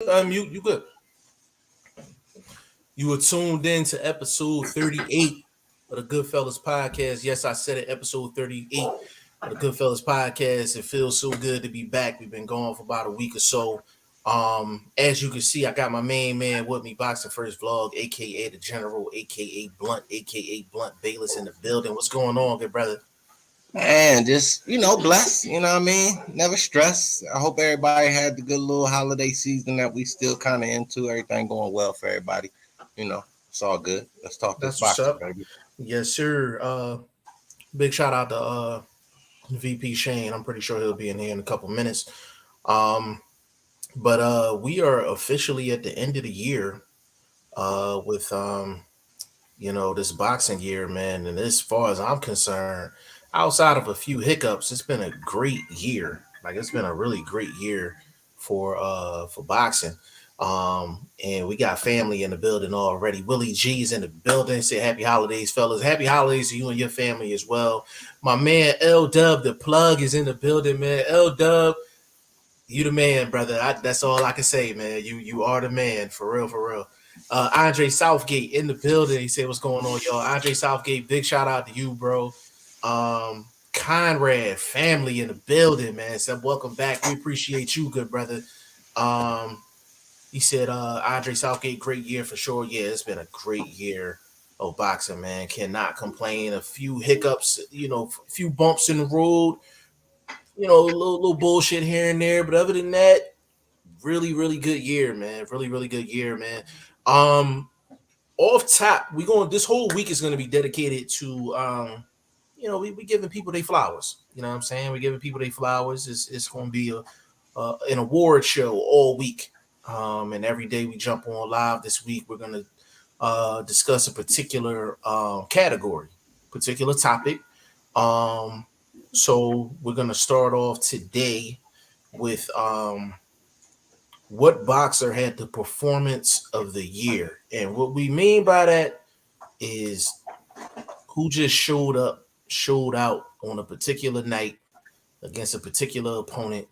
Unmute. You good. You were tuned in to episode 38 of the Goodfellas podcast. Yes, I said it, episode 38 of the Goodfellas podcast. It feels so good to be back. We've been gone for about a week or so. As you can see, I got my main man with me, BoxingFirst Vlog, aka the General, aka Blunt, aka Blunt Bayless in the building. What's going on, good brother? And just, blessed, you know what I mean? Never stress. I hope everybody had the good little holiday season that we still kind of into. Everything going well for everybody. It's all good. Let's talk this That's what's boxing, up. baby. Yes, sir. Big shout out to VP Shane. I'm pretty sure he'll be in here in a couple minutes. But we are officially at the end of the year with this boxing year, man. And as far as I'm concerned, outside of a few hiccups, it's been a great year. Like, it's been a really great year for boxing. And we got family in the building already. Willie G's in the building. Say happy holidays, fellas. Happy holidays to you and your family as well. My man L Dub, the plug, is in the building, man. L Dub, you the man, brother. That's all I can say, man. You are the man, for real, for real. Andre Southgate in the building. He said, "What's going on, y'all?" Andre Southgate, big shout out to you, bro. Conrad family in the building, man. So welcome back. We appreciate you, good brother. He said, Andre Southgate, great year for sure. Yeah, it's been a great year of boxing, man. Cannot complain. A few hiccups, a few bumps in the road, a little bullshit here and there. But other than that, really, really good year, man. Really, really good year, man. Off top, this whole week is gonna be dedicated to we giving people their flowers. You know what I'm saying? We're giving people their flowers. It's gonna be an award show all week. And every day we jump on live this week, we're going to discuss a particular category, particular topic. So we're going to start off today with what boxer had the performance of the year. And what we mean by that is who just showed out on a particular night against a particular opponent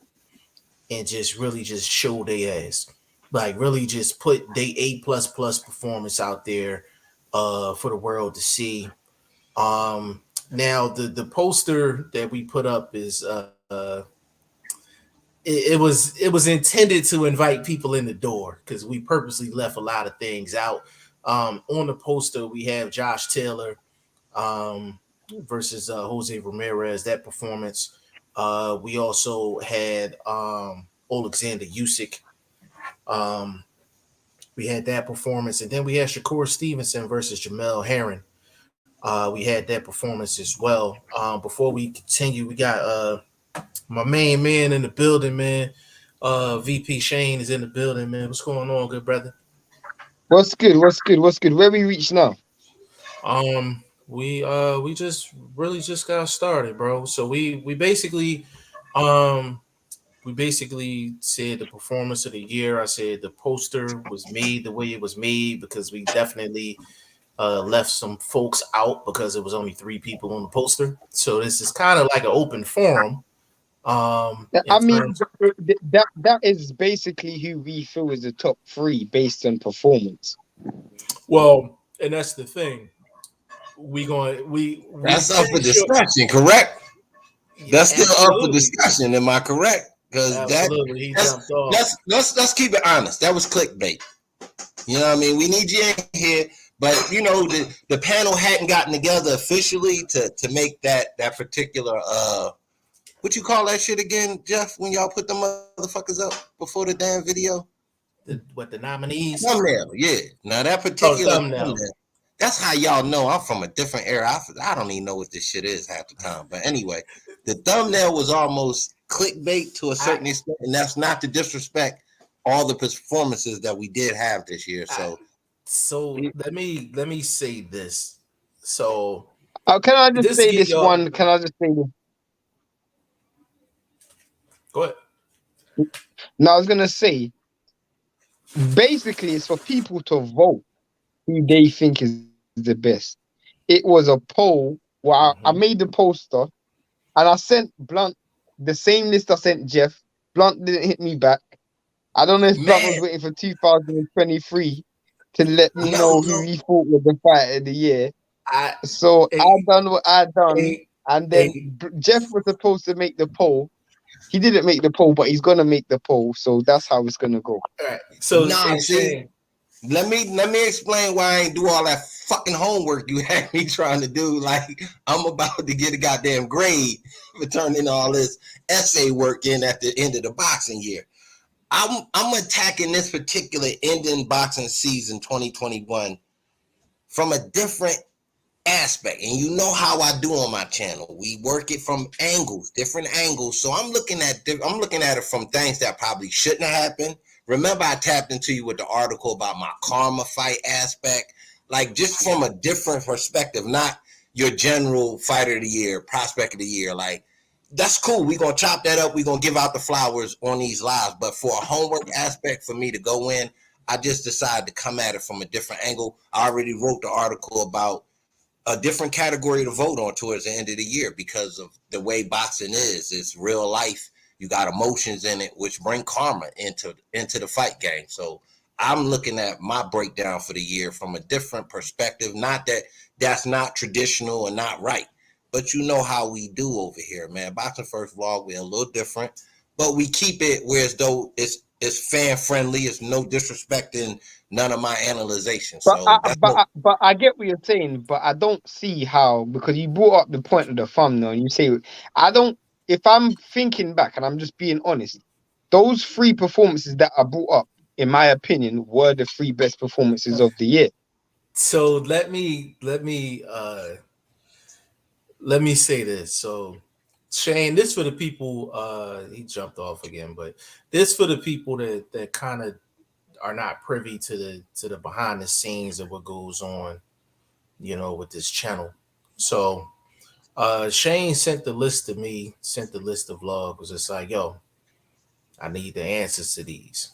and just really just showed their ass. Like, really just put their A++ performance out there for the world to see. Now the poster that we put up is it was intended to invite people in the door because we purposely left a lot of things out. On the poster we have Josh Taylor versus Jose Ramirez, that performance. We also had Alexander Usyk. We had that performance, and then we had Shakur Stevenson versus Jamel Herring. We had that performance as well. Before we continue, we got my main man in the building, man. VP Shane is in the building, man. What's going on, good brother? What's good? Where we reach now? We just really just got started, bro. So we basically said the performance of the year. I said the poster was made the way it was made because we definitely left some folks out because it was only 3 people on the poster. So this is kind of like an open forum. That is basically who we feel is the top 3 based on performance. Well, and that's the thing. That's up for discussion, correct? That's still up for discussion. Am I correct? Because let's keep it honest. That was clickbait. You know what I mean? We need you in here, but the panel hadn't gotten together officially to make that particular what you call that shit again, Jeff? When y'all put the motherfuckers up before the damn video, the nominees? Thumbnail, yeah. Now that particular thumbnail. That's how y'all know I'm from a different era. I don't even know what this shit is half the time. But anyway, the thumbnail was almost clickbait to a certain extent, and that's not to disrespect all the performances that we did have this year. So let me say this. So can I just say this one? Can I just say this? Go ahead. No, I was gonna say basically it's for people to vote who they think is the best. It was a poll where I made the poster and I sent Blunt the same list I sent Jeff. Blunt didn't hit me back. I don't know if Black Man, was waiting for 2023 to let me no, know who he thought was the fighter of the year. I So I hey, done what I done, hey, and then hey, Jeff was supposed to make the poll. He didn't make the poll, but he's gonna make the poll. So that's how it's gonna go. all right. So nah. hey, See, Shane. let me explain why I ain't do all that fucking homework you had me trying to do. Like I'm about to get a goddamn grade for turning all this essay work in at the end of the boxing year. I'm attacking this particular ending boxing season 2021 from a different aspect. And you know how I do on my channel. We work it from angles, different angles. So I'm looking at it from things that probably shouldn't have happened. Remember, I tapped into you with the article about my karma fight aspect, like just from a different perspective, not your general fighter of the year, prospect of the year. Like that's cool. We're gonna chop that up. We're gonna give out the flowers on these lives. But for a homework aspect for me to go in, I just decided to come at it from a different angle. I already wrote the article about a different category to vote on towards the end of the year because of the way boxing is. It's real life. You got emotions in it, which bring karma into the fight game. So I'm looking at my breakdown for the year from a different perspective. Not that that's not traditional and not right, but you know how we do over here, man. Boxing First Vlog, we're a little different, but we keep it where as though it's fan friendly. It's no disrespecting none of my analyzation. So that's what. But I get what you're saying, but I don't see how, because you brought up the point of the thumbnail and you say I don't. If I'm thinking back and I'm just being honest, those three performances that I brought up, in my opinion, were the three best performances of the year. So let me say this. So Shane, this for the people, he jumped off again, but this for the people that kind of are not privy to the behind the scenes of what goes on, with this channel. So Shane sent the list to me, sent the list of vlogs, was just like, yo, I need the answers to these.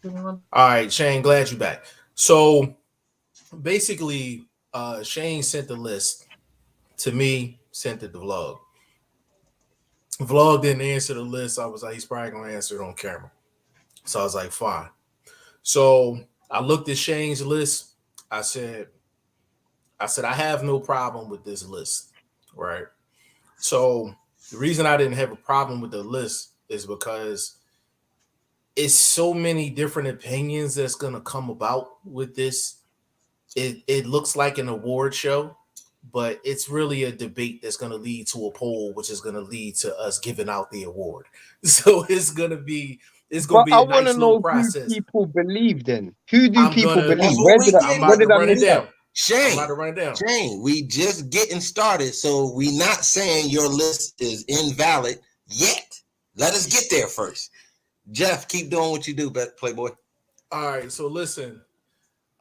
All right, Shane, glad you back. So basically, Shane sent the list to me, sent it to vlog. Vlog didn't answer the list. I was like, he's probably gonna answer it on camera. So I was like, fine. So I looked at Shane's list. I said, I have no problem with this list, right? So the reason I didn't have a problem with the list is because it's so many different opinions that's gonna come about with this. It looks like an award show, but it's really a debate that's going to lead to a poll, which is going to lead to us giving out the award. So it's going to be But I a want to nice little know who process. people believe. Then who do I'm people gonna believe? Before we Where get I'm about did to I run it miss down. out? I'm about Shane, to run it down. Shane, we just getting started, so we not saying your list is invalid yet. Let us get there first. Jeff, keep doing what you do, Playboy. All right, so listen.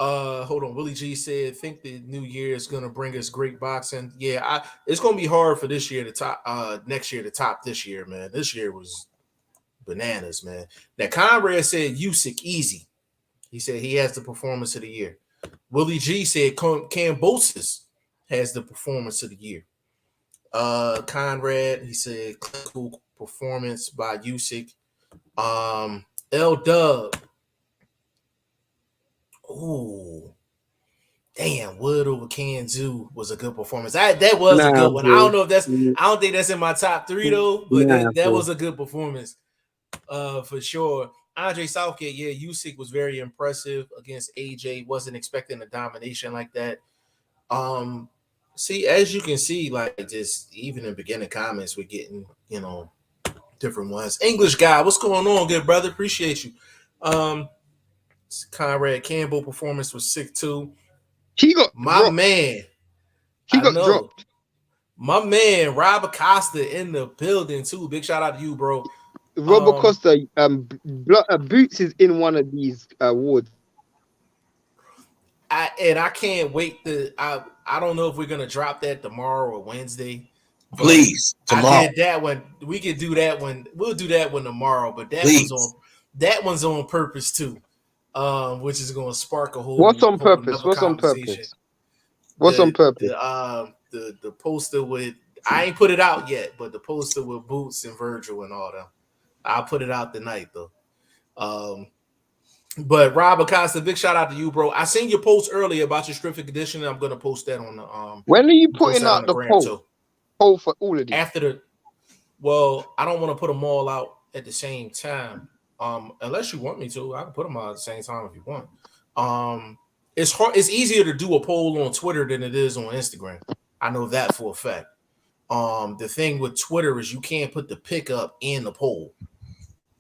Hold on. Willie G said, think the new year is gonna bring us great boxing. Yeah, it's gonna be hard for this year to top next year to top this year, man. This year was bananas, man. Now Conrad said Usyk easy. He said he has the performance of the year. Willie G said Cambosis has the performance of the year. Conrad, he said clinical performance by Usyk. L Dub. Ooh. Damn, Wood over Kanzu was a good performance. That was a Nah, good one. bro. I don't think that's in my top three though, but Nah, that bro. was a good performance. For sure. Andre Southgate, yeah, Usyk was very impressive against AJ. Wasn't expecting a domination like that. See, as you can see, like just even in beginning comments, we're getting, different ones. English guy, what's going on, good brother? Appreciate you. Conrad Campbell performance was sick too. He got My dropped. man, He I got know. dropped. My man, Rob Acosta in the building too. Big shout out to you, bro. Rob Acosta, Boots is in one of these awards. I can't wait to. I don't know if we're gonna drop that tomorrow or Wednesday, but Please, I tomorrow. did that one. We could do that one. We'll do that one tomorrow. But Please. that one's on purpose too, which is going to spark a What's on whole purpose? another What's on conversation. purpose? What's on purpose? The poster with I ain't put it out yet, but the poster with Boots and Virgil and all them. I'll put it out tonight though. But Rob Acosta, big shout out to you, bro. I seen your post earlier about your strict conditioning. I'm gonna post that on the When are you putting out the gram too. Poll for all of these? After the, well, I don't want to put them all out at the same time. Unless you want me to, I can put them out at the same time if you want. It's hard. It's easier to do a poll on Twitter than it is on Instagram. I know that for a fact. The thing with Twitter is you can't put the pick up in the poll.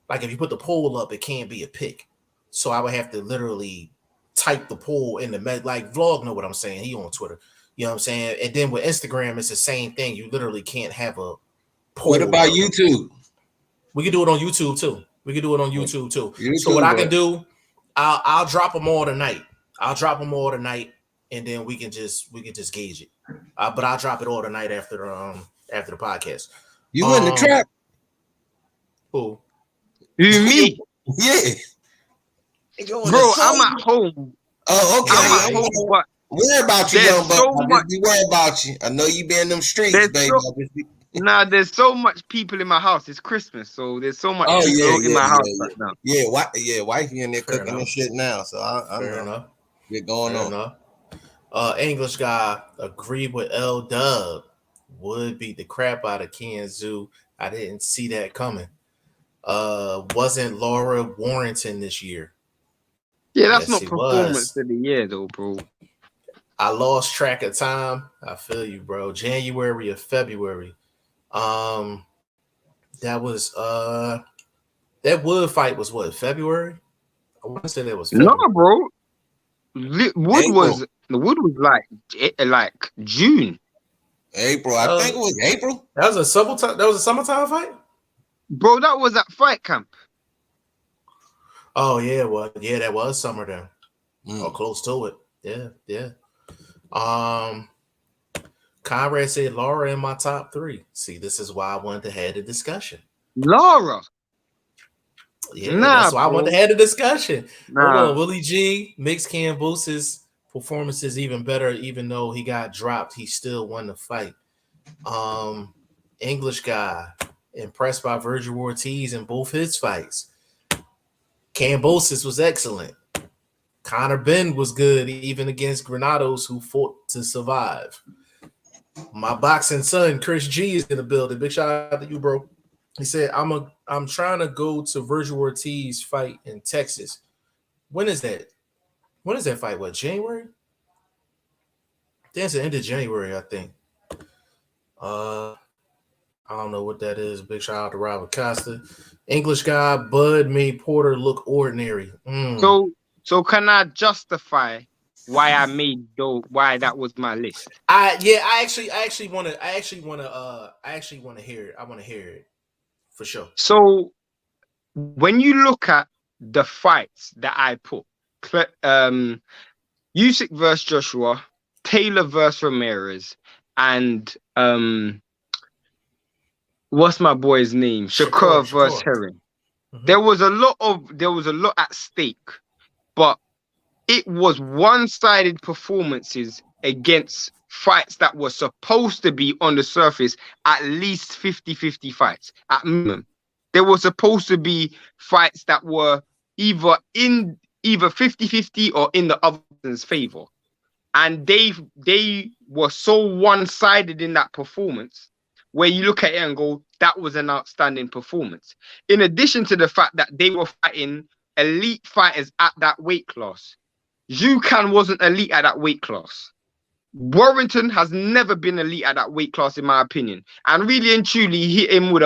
Like if you put the poll up, it can't be a pick. So I would have to literally type the poll in the like Vlog know what I'm saying. He on Twitter. You know what I'm saying? And then with Instagram, it's the same thing. You literally can't have a poll. What about YouTube? We can do it on YouTube too. So what I can do, I'll drop them all tonight. And then we can just gauge it. But I'll drop it all tonight after the podcast. You in the trap? Who? You me? Yeah. Bro, I'm at home. Oh, okay. I'm at home, but worry about you, young so buck. Be worried about you. I know you be in them streets, baby. There's so much people in my house. It's Christmas, so there's so much people in my house right now. Yeah, wifey in there cooking and shit now. So I Fair enough. Get going on. English guy agreed with L Dub. Would beat the crap out of Ken Zoo. I didn't see that coming. Wasn't Laura Warrington this year? Yeah, that's not performance of the year though, bro. I lost track of time. I feel you, bro. January or February. That was that Wood fight was what, February? I want to say that was February. No, bro. The Wood was like June. April. I think it was April. That was a summertime fight? Bro, that was at fight camp. Oh yeah, well, yeah, that was summer then. Or close to it. Yeah. Conrad said Laura in my top 3. See, this is why I wanted to have the discussion. Laura. Yeah, that's why I wanted to have the discussion. Nah. Willie G makes Cambose's performances even better, even though he got dropped, he still won the fight. English guy impressed by Virgil Ortiz in both his fights. Cambosis was excellent. Conor Benn was good, even against Granados, who fought to survive. My boxing son, Chris G, is in the building. Big shout out to you, bro. He said, I'm trying to go to Virgil Ortiz fight in Texas. When is that? When is that fight? What, January? That's the end of January, I think. I don't know what that is. Big shout out to Robert Costa. English guy, Bud made Porter look ordinary. So can I justify why that was my list? I actually want to hear it. I want to hear it for sure. So when you look at the fights that I put, Usyk versus Joshua, Taylor versus Ramirez, and what's my boy's name? Shakur versus Herring. Mm-hmm. There was a lot at stake, but it was one-sided performances against fights that were supposed to be on the surface at least 50-50 fights at minimum. There were supposed to be fights that were either 50-50 or in the other person's favor. And they were so one-sided in that performance where you look at it and go, that was an outstanding performance. In addition to the fact that they were fighting elite fighters at that weight class. Zhu Can wasn't elite at that weight class. Warrington has never been elite at that weight class, in my opinion. And really and truly, he hit him with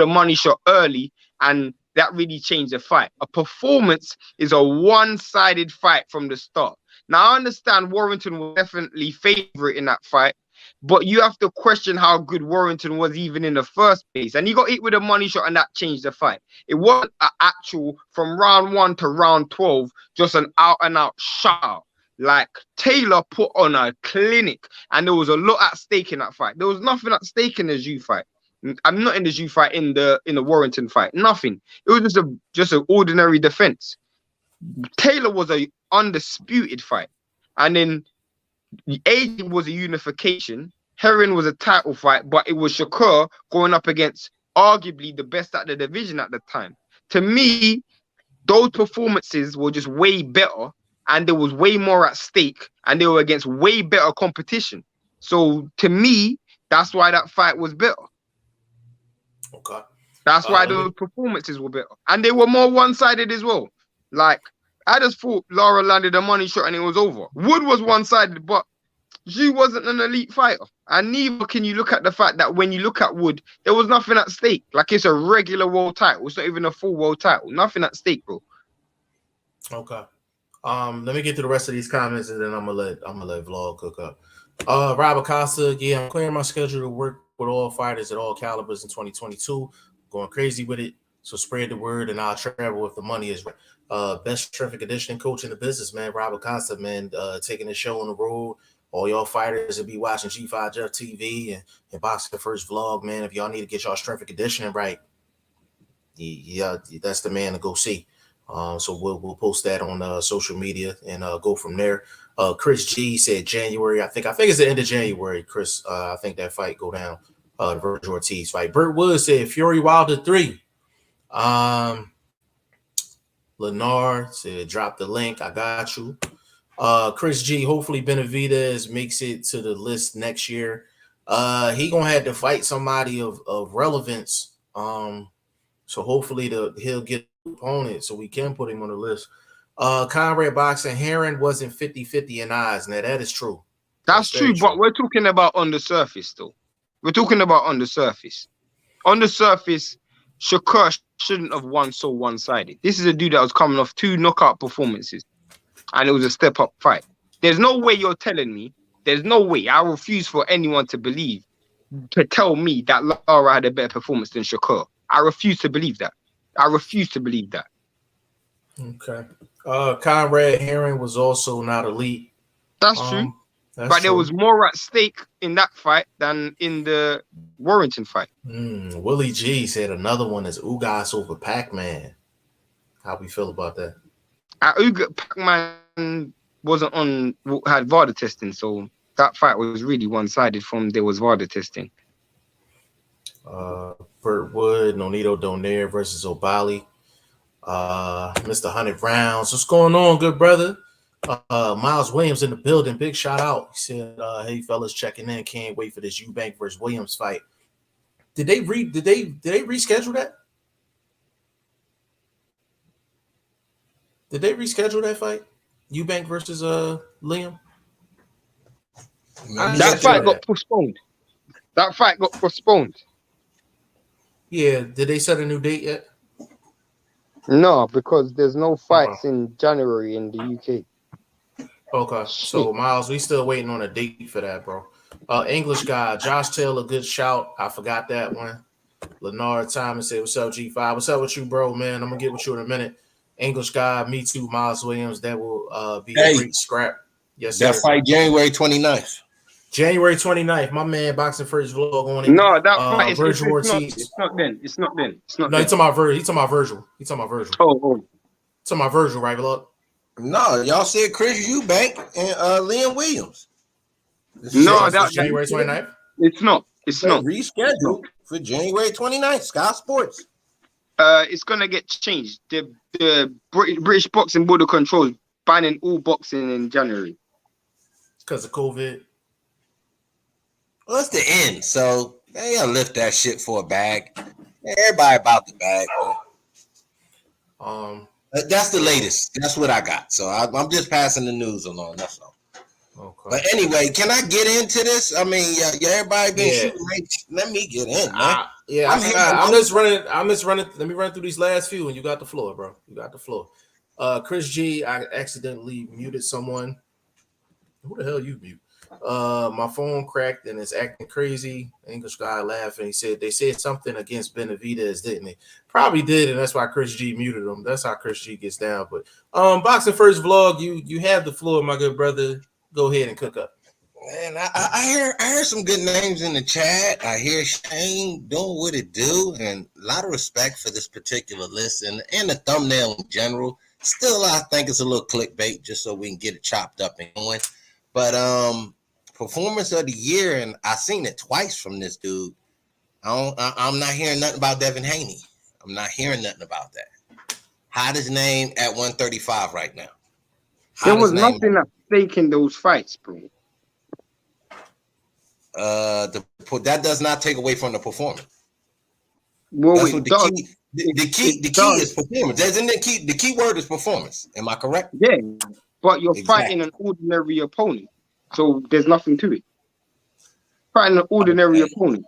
a money shot early, and that really changed the fight. A performance is a one-sided fight from the start. Now, I understand Warrington was definitely favorite in that fight, but you have to question how good Warrington was even in the first place. And he got hit with a money shot, and that changed the fight. It wasn't an actual, from round 1 to round 12, just an out-and-out shutout. Like, Taylor put on a clinic, and there was a lot at stake in that fight. There was nothing at stake in the Zhu fight. I'm not in the Zhu fight, in the Warrington fight. Nothing. It was just an ordinary defense. Taylor was a undisputed fight. And then AJ was a unification. Herring was a title fight, but it was Shakur going up against arguably the best at the division at the time. To me, those performances were just way better, and there was way more at stake, and they were against way better competition. So to me, that's why that fight was better. Okay. That's why those performances were better, and they were more one-sided as well. Like, I just thought Lara landed a money shot and it was over. Wood was one-sided, but she wasn't an elite fighter. And neither can you look at the fact that when you look at Wood, there was nothing at stake. Like, it's a regular world title. It's not even a full world title. Nothing at stake, bro. Okay. Let me get to the rest of these comments, and then I'm gonna let Vlog cook up. Rob Acosta, yeah, I'm clearing my schedule to work with all fighters at all calibers in 2022. Going crazy with it. So spread the word, and I'll travel if the money is right. Best strength and conditioning coach in the business, man. Rob Acosta, man, taking the show on the road. All y'all fighters will be watching G5 Jeff TV and BoxingFirst Vlog, man. If y'all need to get y'all strength and conditioning right, yeah, that's the man to go see. So we'll post that on social media and go from there. Chris G said January. I think it's the end of January, Chris. I think that fight go down. The Virgil Ortiz fight. Burt Wood said Fury Wilder 3. Lennar said drop the link. I got you. Chris G, hopefully Benavidez makes it to the list next year. He gonna have to fight somebody of relevance. So hopefully he'll get an opponent so we can put him on the list. Conrad Boxing Heron wasn't 50-50 in eyes. Now that is true. That's true, but we're talking about on the surface though. We're talking about on the surface. On the surface, Shakur shouldn't have won so one-sided. This is a dude that was coming off 2 knockout performances, and it was a step-up fight. There's no way you're telling me. There's no way. I refuse for anyone to tell me that Lara had a better performance than Shakur. I refuse to believe that. Okay. Conrad Herring was also not elite. That's true. But there was more at stake in that fight than in the Warrington fight. Willie G said another one is Ugas over Pac-Man. How we feel about that? Pac-Man had VADA testing, so that fight was really one-sided from there was VADA testing. Burt Wood, Nonito Donaire versus O'Bali. Mr. 100 Rounds. What's going on, good brother? Miles Williams in the building. Big shout out. He said, hey fellas, checking in. Can't wait for this Eubank versus Williams fight. Did they reschedule that? Did they reschedule that fight? Eubank versus Liam? That fight got postponed. Yeah, did they set a new date yet? No, because there's no fights in January in the UK. Okay, so Miles, we still waiting on a date for that, bro. English guy, Josh Taylor, good shout. I forgot that one. Lenard Thomas said, what's up, G5? What's up with you, bro, man? I'm going to get with you in a minute. English guy, me too, Miles Williams. That will be a great scrap. Yes, sir. That fight January 29th. January 29th. My man, BoxingFirst Vlog on it. No, that fight is Virgil Ortiz. It's not then. No, he's talking about Virgil. He's talking about Virgil. Oh. Talking about Virgil, right, Vlog? No, y'all said Chris Eubank and Liam Williams. No, that's January 29th. It's not. Rescheduled for January 29th. Sky Sports. It's gonna get changed. The British Boxing Board of Control is banning all boxing in January because of COVID. Well, it's the end, so they gotta lift that shit for a bag. Everybody about the bag, man. That's the latest. That's what I got. So I'm just passing the news along. That's all. Okay. But anyway, can I get into this? I mean, everybody been shooting. Let me get in, man. I'm just running. Let me run through these last few, and you got the floor, bro. You got the floor. Chris G, I accidentally muted someone. Who the hell you mute? My phone cracked and it's acting crazy. English guy laughing. He said they said something against Benavidez, didn't they? Probably did, and that's why Chris G muted him. That's how Chris G gets down. But BoxingFirst Vlog, you have the floor, my good brother. Go ahead and cook up. Man, I heard some good names in the chat. I hear Shane doing what it do, and a lot of respect for this particular list and the thumbnail in general. Still, I think it's a little clickbait just so we can get it chopped up and going. But performance of the year, and I seen it twice from this dude. I'm not hearing nothing about Devin Haney. I'm not hearing nothing about that. Hottest name at 135 right now. There was Hottest name. nothing at stake in those fights, bro. That does not take away from the performance. Well, That's it what the does. key. The key does. is performance. Isn't the key word is performance? Am I correct? Yeah, but you're Exactly. fighting an ordinary opponent, so there's nothing to it. Fighting an ordinary opponent.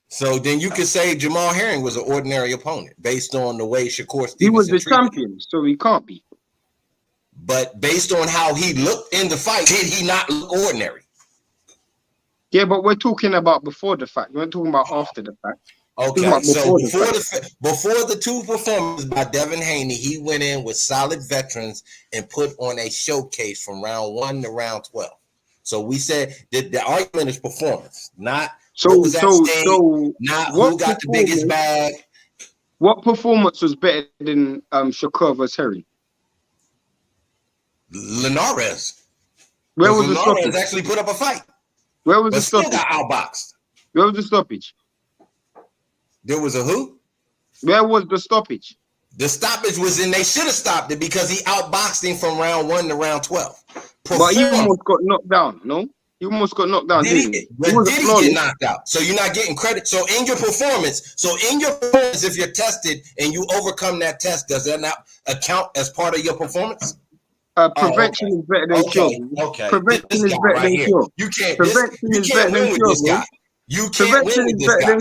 So then you could say Jamal Herring was an ordinary opponent based on the way Shakur Stevenson He was the treated champion, so he can't be. But based on how he looked in the fight, did he not look ordinary? Yeah, but we're talking about before the fact. We're not talking about after the fact. Okay, so before the two performances by Devin Haney, he went in with solid veterans and put on a showcase from round 1 to round 12. So we said that the argument is performance, not what was at stake, not who got the biggest bag. What performance was better than Shakur versus Herring? Linares. Where was the Linares stoppage? actually put up a fight. Where was the stoppage? Still got outboxed. Where was the stoppage? There was a who? Where was the stoppage? The stoppage was in. They should have stopped it because he outboxed him from round 1 to round 12. But he almost got knocked down. No, he almost got knocked down. Did he get knocked out? So you're not getting credit. So in your performance, if you're tested and you overcome that test, does that not account as part of your performance? Prevention is better than cure. Okay. Prevention is better than cure. You can't. Prevention is better than cure, bro. You can't win with this guy.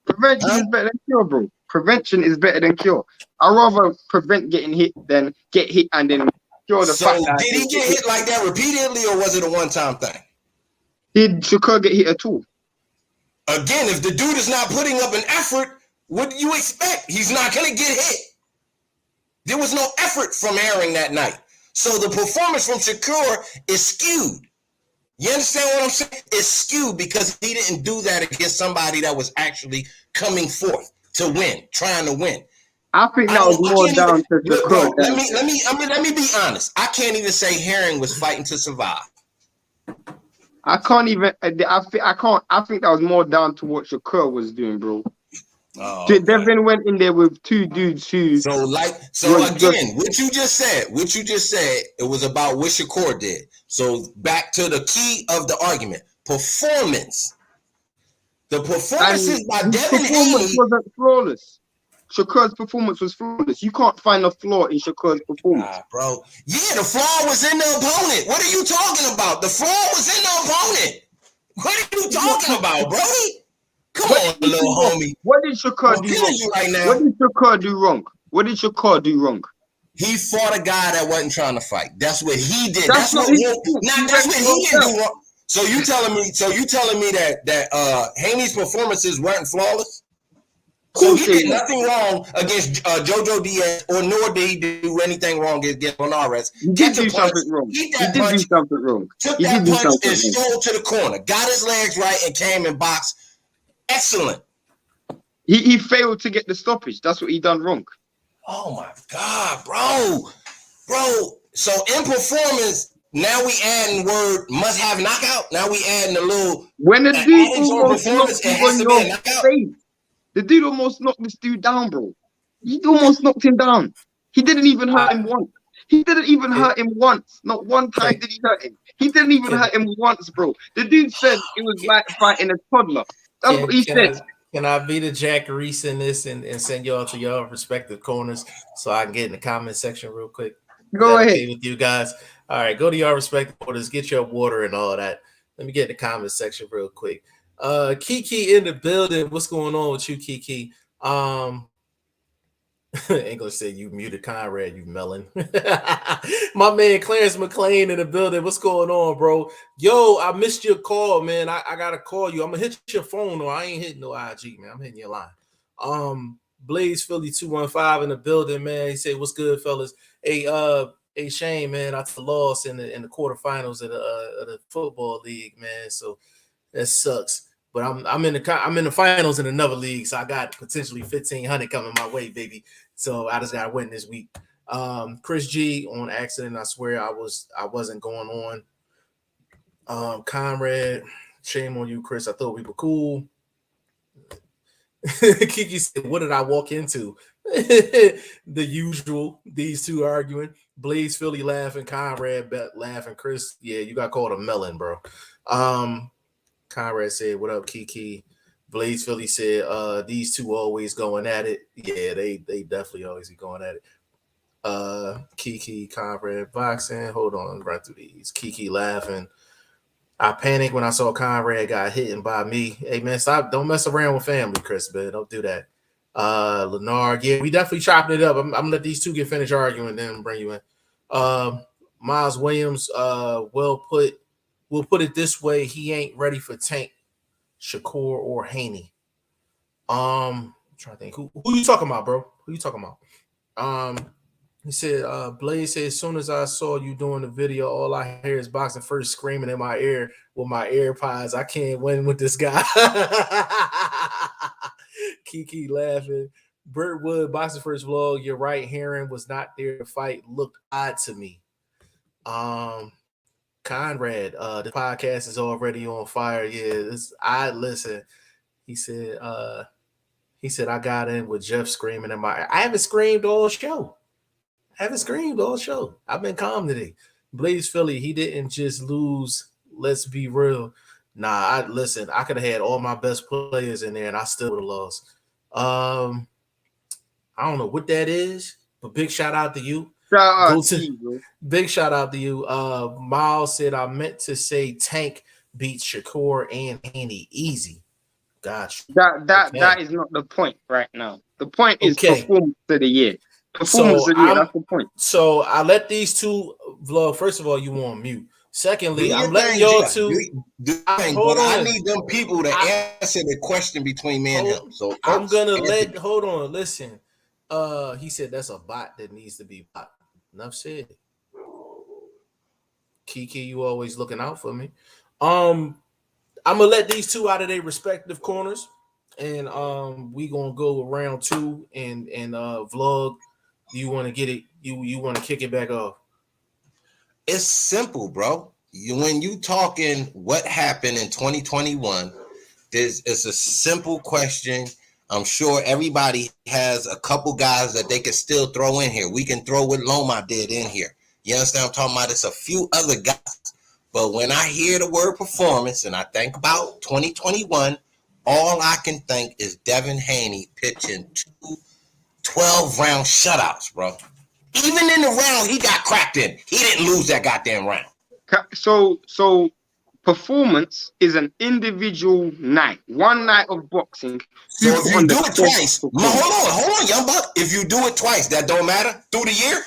Prevention is better than cure, bro. Prevention is better than cure. I'd rather prevent getting hit than get hit and then cure the fact that. Did he get hit like that repeatedly, or was it a one-time thing? Did Shakur get hit at all? Again, if the dude is not putting up an effort, what do you expect? He's not going to get hit. There was no effort from Herring that night. So the performance from Shakur is skewed. You understand what I'm saying? It's skewed because he didn't do that against somebody that was actually coming forth to win, trying to win. I think that was more down to Shakur. Let me be honest. I can't even say Herring was fighting to survive. I can't even. I think that was more down to what Shakur was doing, bro. Devin went in there with two dudes who. So again, what you just said, it was about what Shakur did. So back to the key of the argument: performance. The performances by Devin Haney wasn't flawless. Shakur's performance was flawless. You can't find a flaw in Shakur's performance, bro. Yeah, the flaw was in the opponent. What are you talking about? The flaw was in the opponent. What are you talking about, bro? Come on, little homie. What did Shakur do wrong? Right now. What did Shakur do wrong? What did Shakur do wrong? He fought a guy that wasn't trying to fight. That's what he did. That's what he did. That's what he didn't do wrong. So you telling me that Haney's performances weren't flawless? So he did nothing wrong against Jojo Diaz, or nor did he do anything wrong against Linares. He did do something wrong. Took that punch and stole to the corner. Got his legs right and came and boxed. Excellent. He failed to get the stoppage. That's what he done wrong. Oh my God, bro. So in performance, now we adding word must have knockout. Now we adding a little. When the dude almost knocked you on your face, the dude almost knocked this dude down, bro. He almost knocked him down. He didn't even hurt him once. Not one time did he hurt him. He didn't even hurt him once, bro. The dude said it was like fighting a toddler. That's what he said. Can I be the Jack Reese in this and send y'all to your respective corners so I can get in the comment section real quick? Go ahead. Okay with you guys. All right, go to your respective corners, get your water and all that. Let me get in the comment section real quick. Kiki in the building. What's going on with you, Kiki? English said you muted Conrad, you melon. My man Clarence McLean in the building. What's going on, bro? Yo, I missed your call, man. I gotta call you. I'm gonna hit your phone, or I ain't hitting no IG, man. I'm hitting your line. Blaze Philly 215 in the building, man. He said, "What's good, fellas?" Hey, Shane, man. I lost in the quarterfinals of the football league, man. So that sucks. But I'm in the finals in another league, so I got potentially 1,500 coming my way, baby. So I just got to win this week. Chris G on accident. I swear I wasn't going on. Conrad, shame on you, Chris. I thought we were cool. Kiki said, "What did I walk into?" The usual. These two arguing. Blaze Philly laughing. Conrad laughing. Chris, yeah, you got called a melon, bro. Conrad said, "What up, Kiki?" Blaze Philly said, "These two always going at it." Yeah, they definitely always be going at it. Kiki, Conrad, boxing. Hold on, run through these. Kiki laughing. I panicked when I saw Conrad got hit by me. Hey man, stop! Don't mess around with family, Chris. Man, don't do that. Lenard, yeah, we definitely chopping it up. I'm gonna let these two get finished arguing, then bring you in. Miles Williams, well put. We'll put it this way: he ain't ready for Tank, Shakur, or Haney. I'm trying to think who you talking about, bro? Who you talking about? He said, Blaze said, as soon as I saw you doing the video, all I hear is BoxingFirst screaming in my ear with my AirPods. I can't win with this guy. Kiki laughing. Burt Wood, BoxingFirst Vlog, you're right. Heron was not there to fight. Looked odd to me. Conrad, the podcast is already on fire. Yeah, I listen. He said, I got in with Jeff screaming in my ear. I haven't screamed all show. I've been calm today. Blaze Philly, he didn't just lose. Let's be real. Nah, I could have had all my best players in there and I still would have lost. I don't know what that is, but big shout out to you. Big shout out to you. Miles said, I meant to say Tank beats Shakur and Haney easy. Gotcha. That is not the point right now. The point is performance of the year. That's the point. So I let these two vlog. First of all, you on mute. Secondly, I'm letting y'all two. I need them people to answer the question between me and him. So I'm gonna let. Hold on, listen. He said that's a bot that needs to be bot. Enough said. Kiki, you always looking out for me. I'm gonna let these two out of their respective corners, and we gonna go round two and vlog. You want to get it? You want to kick it back off? It's simple, bro. When you talking what happened in 2021, it's a simple question. I'm sure everybody has a couple guys that they can still throw in here. We can throw what Loma did in here. You understand what I'm talking about? It's a few other guys. But when I hear the word performance and I think about 2021, all I can think is Devin Haney pitching 2 12-round shutouts, bro. Even in the round he got cracked in, he didn't lose that goddamn round. So performance is an individual night, one night of boxing. So if you do it twice, hold on, young buck. If you do it twice, that don't matter through the year.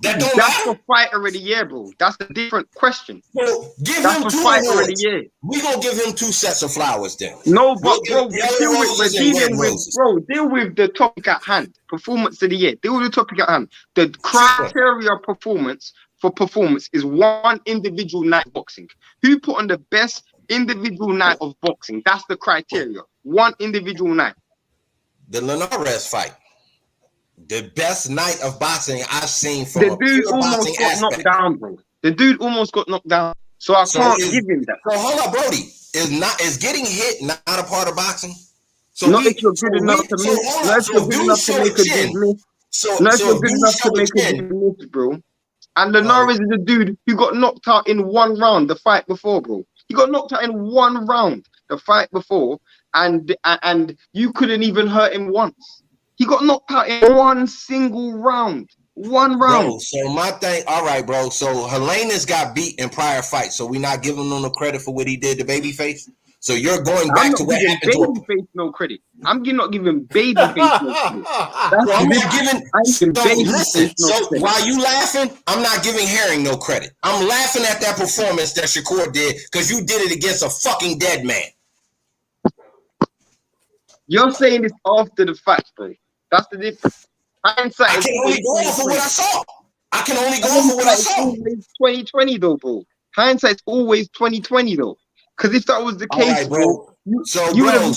That's the fighter of the year, bro. That's a different question. Well, give him 2 awards. We gonna give him 2 sets of flowers then. No, but bro, deal with the topic at hand. Performance of the year. Deal with the topic at hand. The criteria of performance is one individual night of boxing. Who put on the best individual night of boxing? That's the criteria. One individual night. The Linares fight. The best night of boxing I've seen from the dude almost got knocked down, bro. The dude almost got knocked down. So I can't give him that. So hold up, Brody. Is getting hit not a part of boxing? So not if you're good enough to miss. Not if you're good enough to make a big miss. Not if you're good enough to make a big miss, bro. And Linares is the dude who got knocked out in one round the fight before, bro. He got knocked out in one round the fight before, and you couldn't even hurt him once. He got knocked out in one single round. One round. Bro, so my thing, all right, bro. So Helena's got beat in prior fights, so we're not giving him no credit for what he did to Babyface. So you're going back to what happened to Babyface no credit. I'm not giving Babyface no credit. I'm not giving. Listen, so while you laughing, I'm not giving Herring no credit. I'm laughing at that performance that Shakur did because you did it against a fucking dead man. You're saying this after the fact, bro. That's the difference. Hindsight. I can only go off of what I saw. I can only go off of what I saw. 2020 though, bro. Hindsight's always 2020 though. Because if that was the case, right, bro. So you're adding.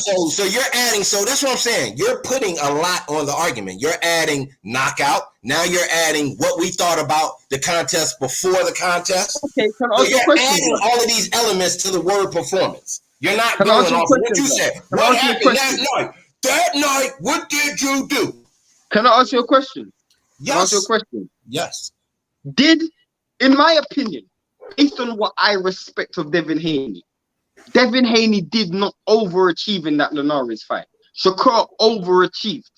So that's what I'm saying. You're putting a lot on the argument. You're adding knockout. Now you're adding what we thought about the contest before the contest. Okay, you're adding all of these elements to the word performance. You're not going off what you said. What happened? No, that night, what did you do? Can I ask you a question? Yes. Can I ask you a question? Yes. In my opinion, based on what I respect of Devin Haney did not overachieve in that Linares fight. Shakur overachieved.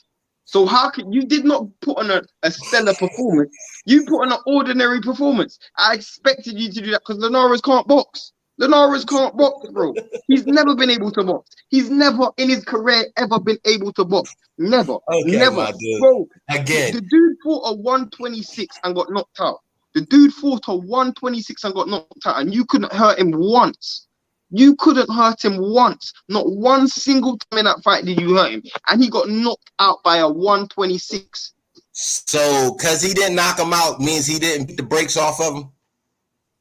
So how can you did not put on a stellar performance? You put on an ordinary performance. I expected you to do that because Linares can't box. Linares can't box, bro. He's never been able to box. He's never in his career ever been able to box. Never. Okay, never. my dude. Bro, again. The dude fought a 126 and got knocked out. The dude fought a 126 and got knocked out, and you couldn't hurt him once. You couldn't hurt him once. Not one single time in that fight did you hurt him. And he got knocked out by a 126. So, because he didn't knock him out means he didn't beat the brakes off of him?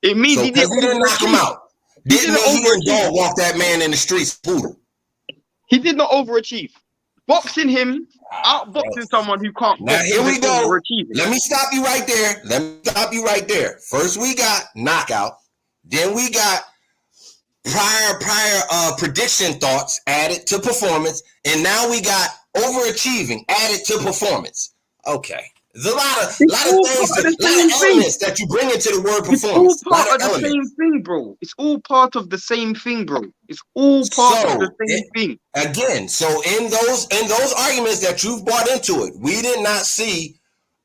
It means he didn't knock him out. He didn't dog walk that man in the streets. He did not overachieve. Boxing him, outboxing someone who can't box. Now, here we go. Let me stop you right there. First, we got knockout. Then we got prior prediction thoughts added to performance, and now we got overachieving added to performance. Okay, there's a lot of elements that you bring into the word performance. It's all part of the same thing, bro. It's all part of the same thing, bro. It's all part of the same thing. Again, so in those arguments that you've brought into it, we did not see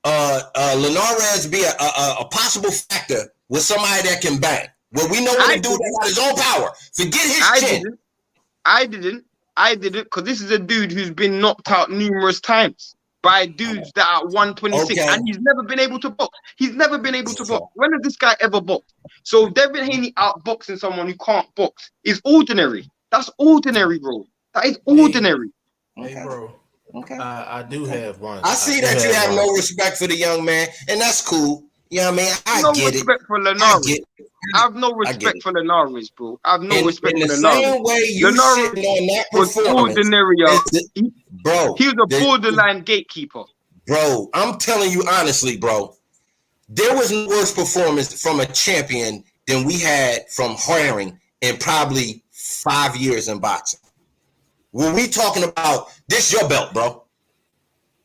Linares be a possible factor with somebody that can bang. Well, we know what to do that got his own power. Forget his chin. I didn't, because this is a dude who's been knocked out numerous times by dudes that are 126, and he's never been able to box. He's never been able to box. When has this guy ever boxed? So Devin Haney outboxing someone who can't box is ordinary. That's ordinary, bro. That is ordinary. Hey, bro. Okay. I do have one. I see that you have no respect for the young man, and that's cool. You know what I mean? I get it. For Linares. I have no respect for Linares, bro. I have no respect for Linares. In the same way you shitting on that performance, ordinary, bro. He was a borderline gatekeeper. Bro, I'm telling you honestly, bro. There was no worse performance from a champion than we had from Herring in probably 5 years in boxing. When we talking about this, your belt, bro.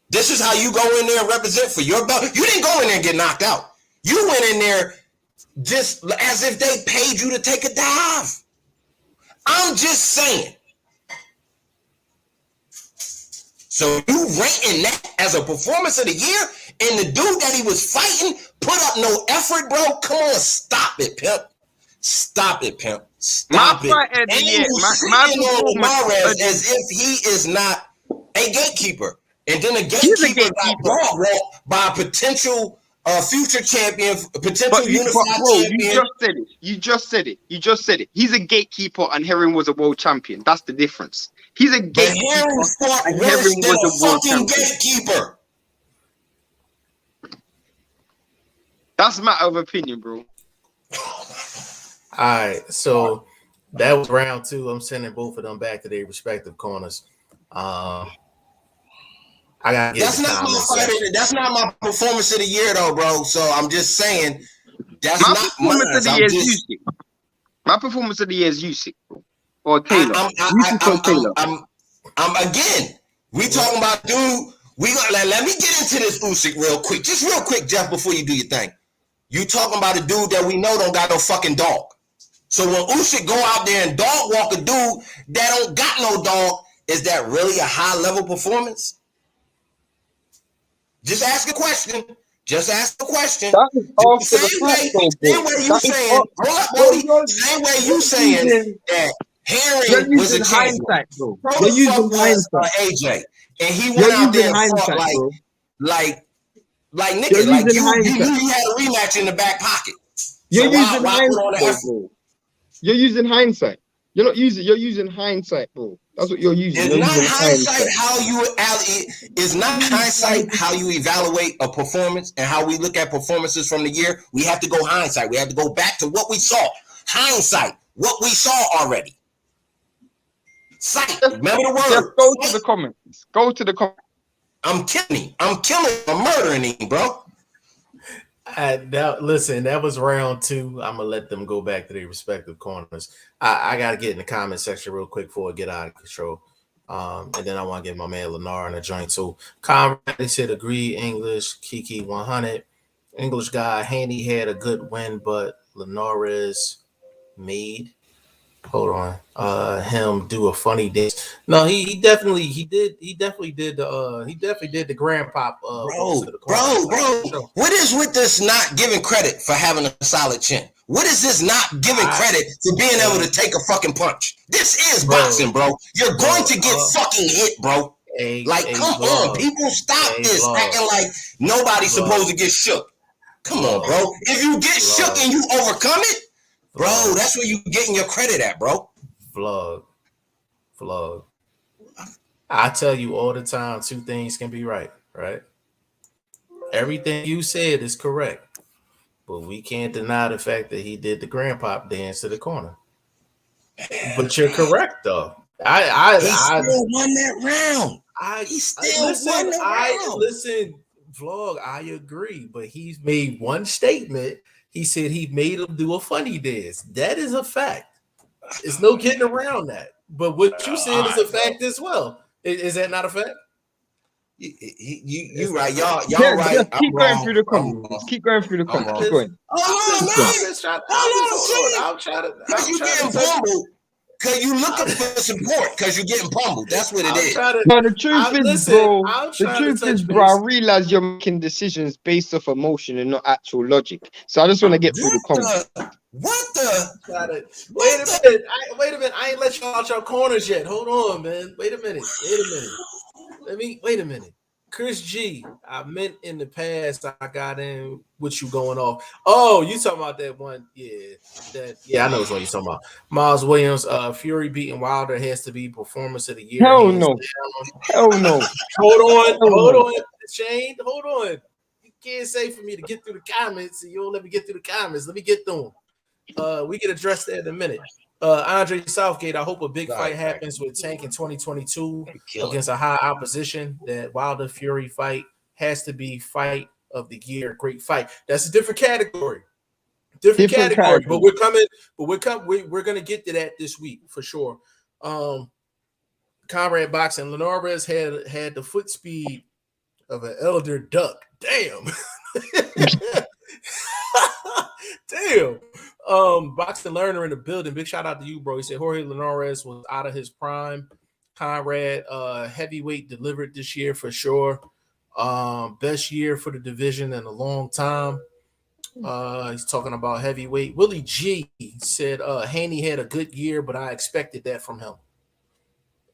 This is how you go in there and represent for your belt. You didn't go in there and get knocked out. You went in there just as if they paid you to take a dive. I'm just saying. So you rating that as a performance of the year, and the dude that he was fighting put up no effort, bro? Come on, stop it, pimp. Stop it, pimp. Stop it. And you sitting on Linares as if he is not a gatekeeper. And then a gatekeeper got dog walked by a potential future champion, potential unified champion. You just said it. He's a gatekeeper and Herring was a world champion. That's the difference. He's a gatekeeper and Herring was a world champion. Gatekeeper. That's a matter of opinion, bro. All right, so that was round 2. I'm sending both of them back to their respective corners. That's not my fight. That's not my performance of the year, though, bro. So I'm just saying that's my not performance of the year. My performance of the year is Usyk or Taylor. I'm again. We talking about dude. We gonna let me get into this Usyk real quick, just real quick, Jeff. Before you do your thing, you talking about a dude that we know don't got no fucking dog. So when Usyk go out there and dog walk a dude that don't got no dog, is that really a high level performance? Just ask a question. Same way you saying that Herring was a champion. You're using hindsight, AJ, and he went out there and fought like nigga, like you knew you had a rematch in the back pocket. You're using hindsight. You're using hindsight, bro. That's what you're using. It's not hindsight how you evaluate a performance and how we look at performances from the year. We have to go hindsight. We have to go back to what we saw. Hindsight, what we saw already. Sight. Remember the word. Just go to the comments. Go to the comments. I'm killing. I'm murdering him, bro. Listen, that was round 2. I'm gonna let them go back to their respective corners. I gotta get in the comment section real quick before I get out of control. And then I want to give my man Lennar and a joint too. Conrad, they said agree English. Kiki 100. English guy, Haney had a good win, but Linares made. Hold on. Him do a funny dance. No, he definitely did the grand pop Bro. What is with this not giving credit for having a solid chin? What is this not giving credit for being able to take a fucking punch? This is boxing, bro. You're going to get fucking hit, bro. Come on, people, stop this acting like nobody's supposed to get shook. Come on, bro. If you get shook and you overcome it, bro, that's where you getting your credit at, bro. Vlog. I tell you all the time, two things can be right? Everything you said is correct, but we can't deny the fact that he did the grand pop dance to the corner. But you're correct, though. He still won that round. Listen, Vlog, I agree, but he's made one statement. He said he made him do a funny dance. That is a fact. There's no getting around that. But what you said is a fact as well. Is that not a fact? You right. Y'all right. Keep going through the comments. Keep going through the comments. Keep going. I'm trying to. You getting pummeled because you looking for support because you're getting pummeled. That's what it is. But the truth is, bro, I realize you're making decisions based off emotion and not actual logic. So I just want to get through the comments. Wait a minute. I ain't let y'all out your corners yet. Hold on, man. Wait a minute. Wait a minute. Chris G, I meant in the past I got in with you going off. Oh, you talking about that one? Yeah, I know which one you talking about. Miles Williams, Fury beating Wilder has to be performance of the year. Hell no. Hold on, Shane. Hold on. You can't say for me to get through the comments, and you don't let me get through the comments. Let me get through them. We can address that in a minute. Andre Southgate, I hope a big fight happens with Tank in 2022 against a high opposition. That Wilder Fury fight has to be fight of the year. Great fight. That's a different category. Different category. But we're gonna get to that this week for sure. Conrad boxing. Linares had the foot speed of an elder duck. Damn. Damn. Boxing Learner in the building. Big shout out to you, bro. He said Jorge Linares was out of his prime. Conrad, heavyweight delivered this year for sure. Best year for the division in a long time. He's talking about heavyweight. Willie G said Haney had a good year, but I expected that from him.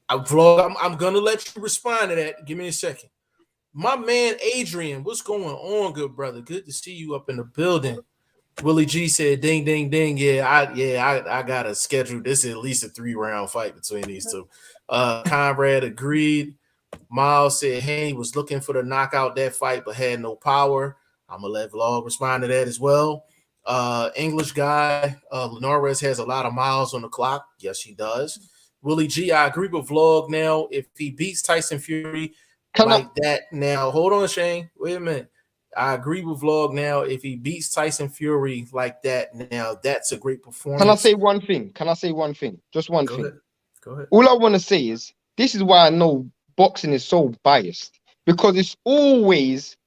I'm gonna let you respond to that. Give me a second. My man Adrian, what's going on, good brother? Good to see you up in the building. Willie G said, "Ding, ding, ding." I got to schedule. This is at least a 3-round fight between these two. Conrad agreed. Miles said Haney was looking for the knockout that fight, but had no power. I'm gonna let Vlog respond to that as well. English guy, Linares has a lot of miles on the clock. Yes, he does. Willie G, I agree with Vlog. Now, if he beats Tyson Fury that, now hold on, Shane. Wait a minute. I agree with Vlog now. If he beats Tyson Fury like that, now that's a great performance. Can I say one thing? Just one thing. Go ahead. All I want to say is this is why I know boxing is so biased, because it's always,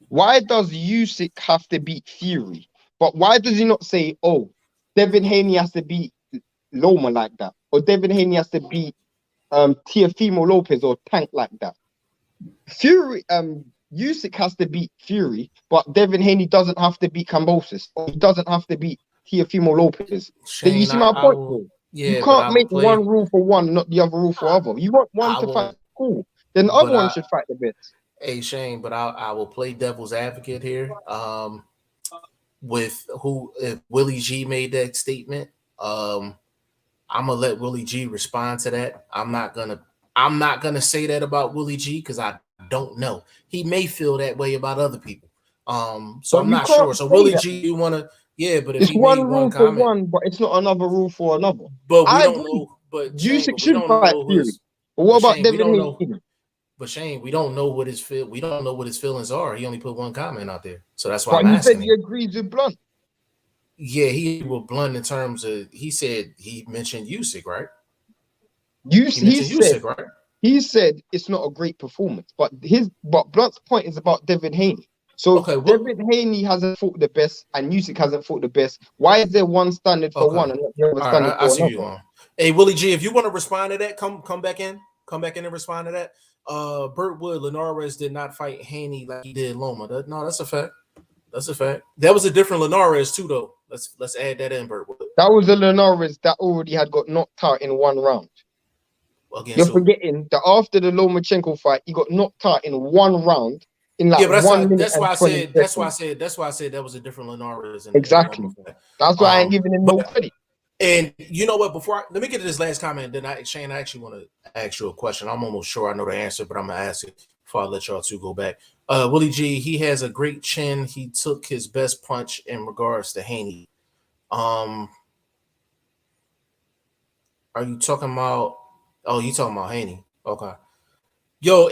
why does Usyk have to beat Fury? But why does he not say, oh, Devin Haney has to beat Loma like that, or Devin Haney has to beat Teofimo Lopez or Tank like that? Usyk has to beat Fury, but Devin Haney doesn't have to beat Kambosos, or he doesn't have to beat Teofimo Lopez. Shane, you see my point, though? You can't make one rule for one, not the other rule for other. You want one to fight, cool. Then the other one should fight the best. Hey, Shane, but I will play devil's advocate here. With if Willie G made that statement, I'm gonna let Willie G respond to that. I'm not gonna say that about Willie G because I don't know. He may feel that way about other people. So I'm not sure. So Willie G, you wanna? Yeah, but if it's he one made rule one for comment, one, but it's not another rule for another. But we don't know. But Usyk should fight Fury. But what about Devin Haney? But Shane, we don't know what his feelings are. He only put one comment out there, so that's why I'm asking. But he said he agrees with Blunt. Yeah, he was Blunt in terms of he said he mentioned Usyk, right? He said Usyk, right? he said it's not a great performance, but Blunt's point is about Devin Haney. So if Okay, what? Devin Haney hasn't fought the best and Usyk hasn't fought the best, why is there one standard for Okay, one and not the other all standard right. I for see where you're another? going. Hey, Willie G, if you want to respond to that, come back in. Come back in and respond to that. Burt Wood, Linares did not fight Haney like he did Loma. No, that's a fact. That's a fact. That was a different Linares too, though. Let's add that in, Burt Wood. That was a Linares that already had got knocked out in one round. Against You're who? forgetting that after the Lomachenko fight, he got knocked out in one round in like Yeah, but 1 minute that's why and I 20 said seconds. that's why I said that was a different Linares and the Loma Exactly. fight. That's why I ain't giving him no But credit. and you know what? Let me get to this last comment. Then Shane, I actually want to ask you a question. I'm almost sure I know the answer, but I'm gonna ask it before I let y'all two go back. Willie G, he has a great chin. He took his best punch in regards to Haney. Are you talking about? Oh, you talking about Haney? Okay. Yo,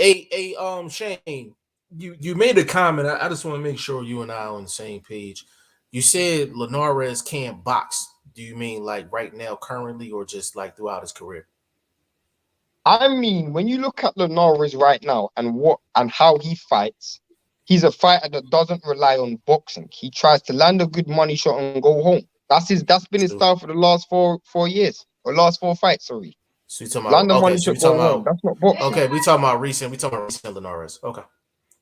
Shane, you made a comment. I just want to make sure you and I are on the same page. You said Linares can't box. Do you mean like right now, currently, or just like throughout his career? I mean, when you look at Linares right now and how he fights, he's a fighter that doesn't rely on boxing. He tries to land a good money shot and go home. That's been his So, style for the last four years or last four fights. Sorry, so you talking land about the okay? money So shot, we go talking home. about That's not boxing. okay? We talking about recent Linares. Okay,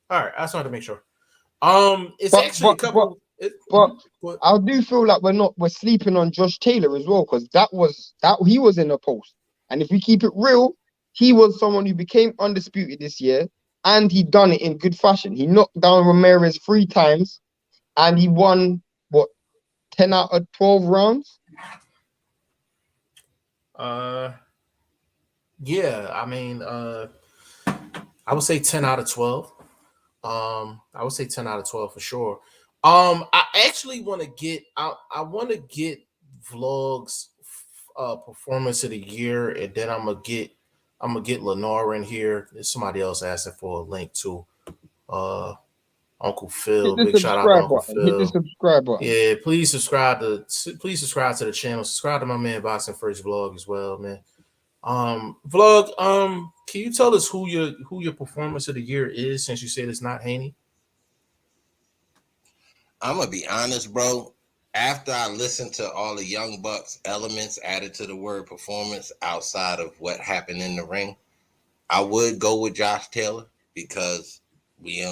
all right. I just wanted to make sure. It's But actually a but but couple. but What? I do feel like we're sleeping on Josh Taylor as well, because that he was in the post. And if we keep it real, he was someone who became undisputed this year, and he done it in good fashion. He knocked down Ramirez 3 times, and he won what 10 out of 12 rounds. Uh, yeah. I mean, I would say 10 out of 12. I would say 10 out of 12 for sure. I actually want to get I want to get vlogs performance of the year, and then I'm gonna get Lenore in here. There's somebody else asking for a link too. Uh Uncle Hit Phil. the Big shout out to subscribe Uncle button. Hit the Phil. subscribe button. Yeah, please subscribe to the channel. Subscribe to my man BoxingFirst Vlog as well, man. Vlog, can you tell us who your performance of the year is, since you said it's not Haney? I'm gonna be honest, bro. After I listened to all the Young Bucks elements added to the word performance outside of what happened in the ring, I would go with Josh Taylor because we,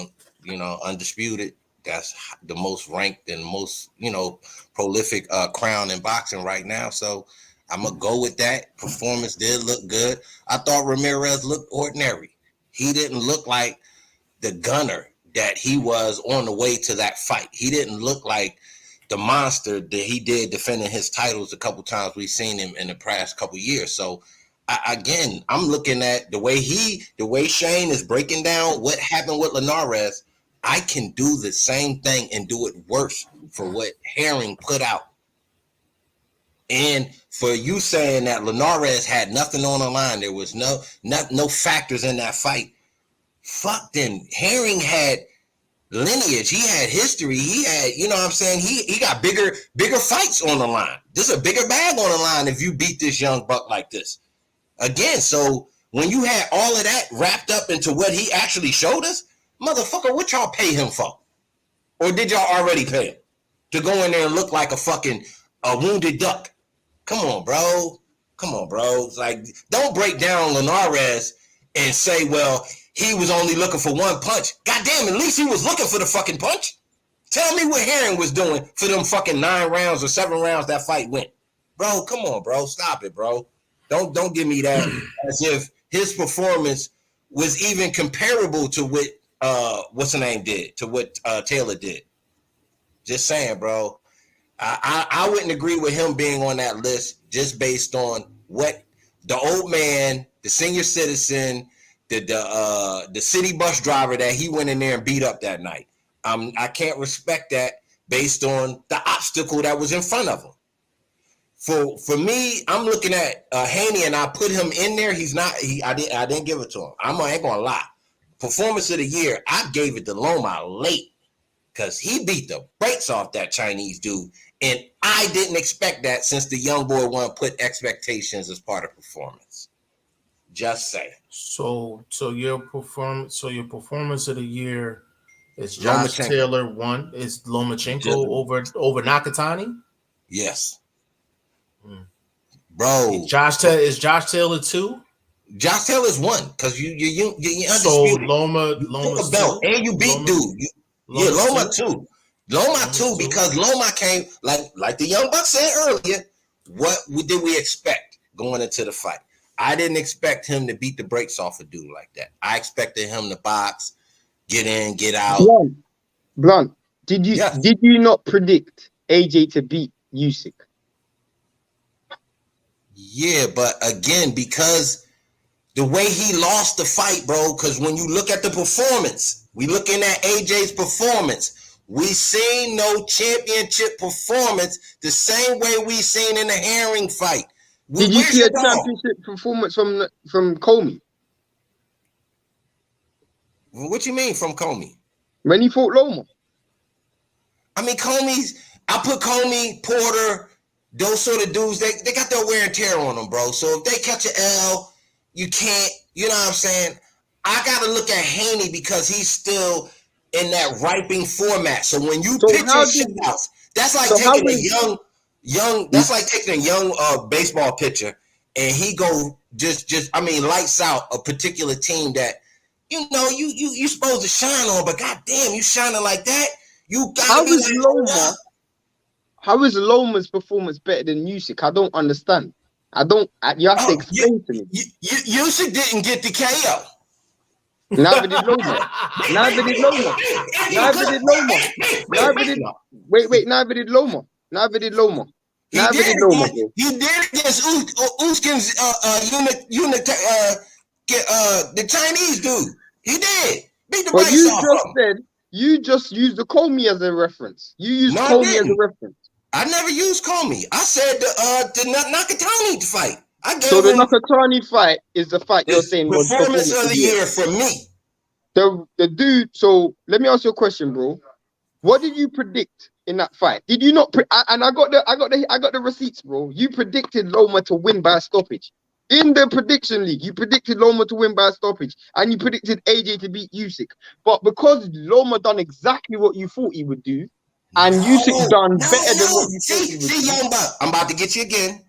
undisputed. That's the most ranked and most, prolific crown in boxing right now. So I'm gonna go with that. Performance did look good. I thought Ramirez looked ordinary. He didn't look like the gunner that he was on the way to that fight. He didn't look like the monster that he did defending his titles a couple times we've seen him in the past couple years. So I'm looking at the way Shane is breaking down what happened with Linares. I can do the same thing and do it worse for what Herring put out. And for you saying that Linares had nothing on the line, there was no factors in that fight. Fuck them. Herring had lineage. He had history. He had, you know what I'm saying? He got bigger fights on the line. There's a bigger bag on the line if you beat this young buck like this. Again, so when you had all of that wrapped up into what he actually showed us, motherfucker, what y'all pay him for? Or did y'all already pay him to go in there and look like a wounded duck? Come on, bro. It's like, don't break down Linares and say, well, he was only looking for one punch. Goddamn, at least he was looking for the fucking punch. Tell me what Herring was doing for them fucking 9 rounds or 7 rounds that fight went. Bro, come on, bro. Stop it, bro. Don't give me that as if his performance was even comparable to what what's the name did, to what Taylor did. Just saying, bro. I wouldn't agree with him being on that list just based on what the old man, the senior citizen, the city bus driver that he went in there and beat up that night. I can't respect that based on the obstacle that was in front of him. For me, I'm looking at Haney, and I put him in there. I didn't give it to him. I ain't gonna lie. Performance of the year, I gave it to Loma late because he beat the brakes off that Chinese dude, and I didn't expect that since the young boy one put expectations as part of performance. Just saying. So your performance of the year is Josh Taylor 1. Is Lomachenko over Nakatani? Yes. Bro. Is Josh Taylor 2? Josh Taylor's 1 because you undisputed. So Loma belt and you beat dude. Loma 2. Loma 2 because Loma came like the Young Buck said earlier. What did we expect going into the fight? I didn't expect him to beat the brakes off a dude like that. I expected him to box, get in, get out. Blunt. Did you not predict AJ to beat Usyk? Yeah, but again, because the way he lost the fight, bro, because when you look at the performance, we looking at AJ's performance. We seen no championship performance the same way we seen in the Herring fight. Did you see a championship performance from Comey? What you mean from Comey? When he fought Loma. I mean, I put Comey, Porter, those sort of dudes, they got their wear and tear on them, bro. So if they catch an L, you can't, you know what I'm saying? I got to look at Haney because he's still in that ripening format. So when you pitch your shutouts, that's like taking a that's like taking a young baseball pitcher and he go I mean, lights out a particular team that, you know, you supposed to shine on, but goddamn, you shining like that? You gotta be like, Loma. How is Loma's performance better than Usyk? I don't understand. You have to explain to me. Usyk didn't get the KO. Neither did Loma. Neither did Loma. Neither did Loma. Neither did Loma. Neither did Loma. Neither did Loma. He did against Uskin's the Chinese dude. He did. Beat the brakes off him. You just used the Comey as a reference. You used Comey as a reference. I never used Comey. I said the Nakatani fight. So the Nakatani fight is the fight you're saying was performance of the year for me. The dude. So let me ask you a question, bro. What did you predict in that fight? Did you not? And I got the receipts, bro. You predicted Loma to win by a stoppage. In the prediction league, you predicted Loma to win by a stoppage, and you predicted AJ to beat Usyk. But because Loma done exactly what you thought he would do, and Usyk done better than what you thought he would do. See, Young Buck, I'm about to get you again.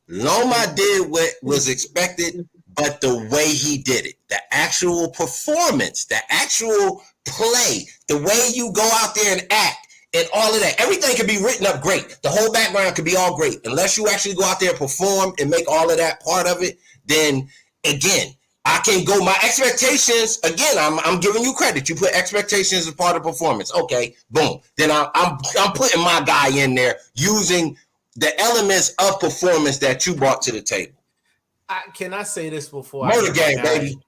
Loma did what was expected, but the way he did it, the actual performance, the actual play, the way you go out there and act, and all of that, everything can be written up great. The whole background could be all great. Unless you actually go out there and perform and make all of that part of it, then again, I can go. My expectations, again, I'm giving you credit. You put expectations as part of performance. Okay, boom. Then I'm putting my guy in there using the elements of performance that you brought to the table. Can I say this before? Murder game, baby.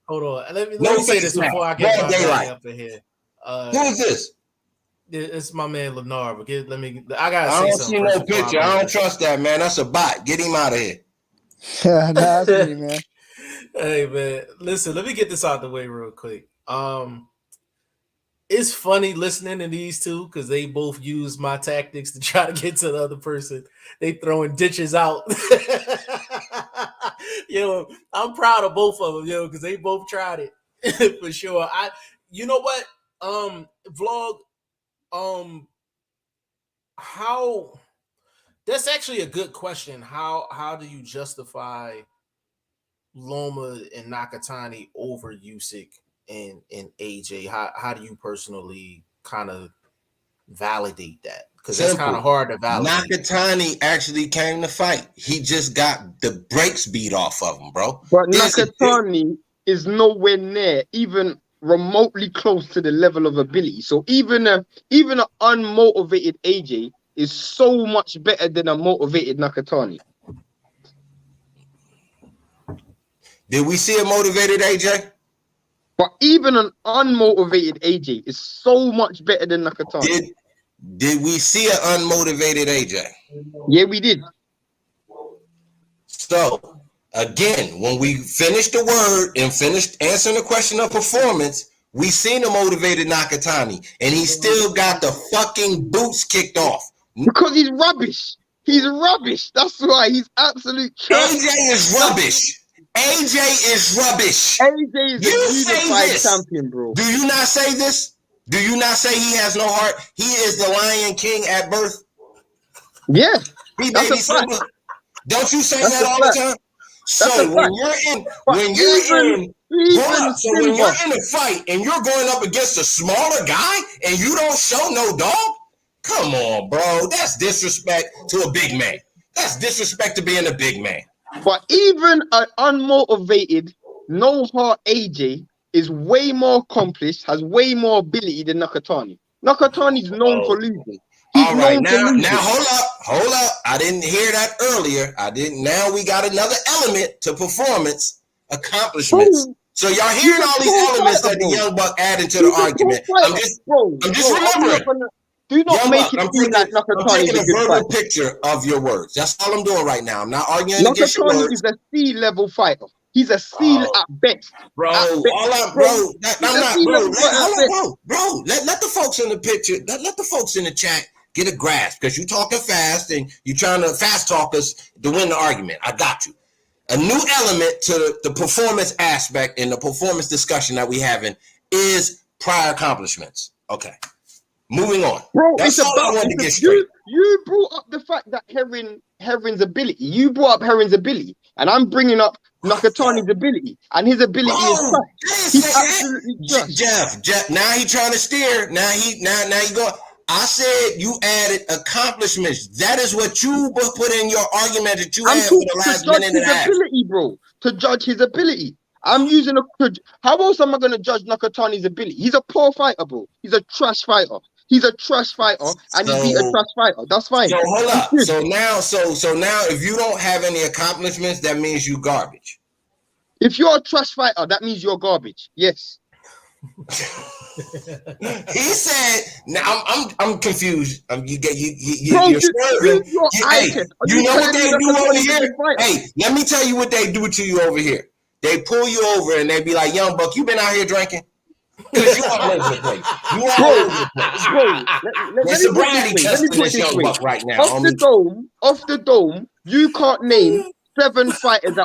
Hold on. Let me say this before I get my guy up in here. Who is this? It's my man Lennar, but I don't see no picture. I don't trust that, man. That's a bot. Get him out of here. Nah, that's me, man. Hey, man. Listen, let me get this out the way real quick. It's funny listening to these two because they both use my tactics to try to get to the other person. They throwing ditches out. I'm proud of both of them, because they both tried it for sure. You know what? Vlog. How? That's actually a good question. How do you justify Loma and Nakatani over Usyk and AJ? How do you personally kind of validate that? Because that's kind of hard to validate. Nakatani actually came to fight. He just got the brakes beat off of him, bro. But Nakatani is nowhere near even remotely close to the level of ability. So even an unmotivated AJ is so much better than a motivated Nakatani. Did we see a motivated AJ? But even an unmotivated AJ is so much better than Nakatani. Did we see an unmotivated AJ? Yeah, we did. So, again, when we finished the word and finished answering the question of performance, we seen a motivated Nakatani, and he still got the fucking boots kicked off. Because he's rubbish. He's rubbish. That's why he's absolute trash. AJ is rubbish. AJ is rubbish. AJ is You a say unified this. champion, bro. Do you not say this? Do you not say he has no heart? He is the Lion King at birth. Yeah, He that's baby a fact. Simba. Don't you say That's that a all fact. the time? That's So a when fact. you're in, But when you're in, hold even up. So when you're Simba, in a fight and you're going up against a smaller guy and you don't show no dog, come on, bro. That's disrespect to a big man. That's disrespect to being a big man. but even an unmotivated, no heart AJ is way more accomplished, has way more ability than Nakatani. Nakatani's known for losing. He's All right, known for losing. now hold up. I didn't hear that earlier. Now we got another element to performance accomplishments. Bro, So y'all hearing all these elements that the young buck added to the argument. I'm just remembering. Do not Young make buck, it I'm seem like taking Nakatani is a a good verbal fighter. picture of your words. That's all I'm doing right now. I'm not arguing against your Nakatani words. is a C-level fighter. He's a C at best. Bro, At best. I'm not, bro. C-level fighter at best. Let the folks in the picture, let the folks in the chat get a grasp, because you're talking fast and you're trying to fast talk us to win the argument. I got you. A new element to the performance aspect in the performance discussion that we having is prior accomplishments. Okay. Moving on. Bro, That's it's all about I wanted to get straight. You brought up the fact that Heron's ability. You brought up Heron's ability, and I'm bringing up Nakatani's ability, and his ability is trash. He's absolutely trash. Jeff. Now he trying to steer. Now you go. I said you added accomplishments. That is what you put in your argument that you had for the last minute and a half. Ability, bro. To judge his ability. I'm using how else am I going to judge Nakatani's ability? He's a poor fighter, bro. He's a trash fighter. He's a trash fighter, and he beat a trash fighter. That's fine. So hold up. So now, if you don't have any accomplishments, that means you garbage. If you're a trash fighter, that means you're garbage. Yes. He said, "Now I'm confused. You're swerving. You know what they do over here? Hey, let me tell you what they do to you over here. They pull you over and they be like, "Young buck, you been out here drinking? Because you all over the place. You all over the place, bro. There's sobriety test in this young buck right now. Off the dome, you can't name 7 fighters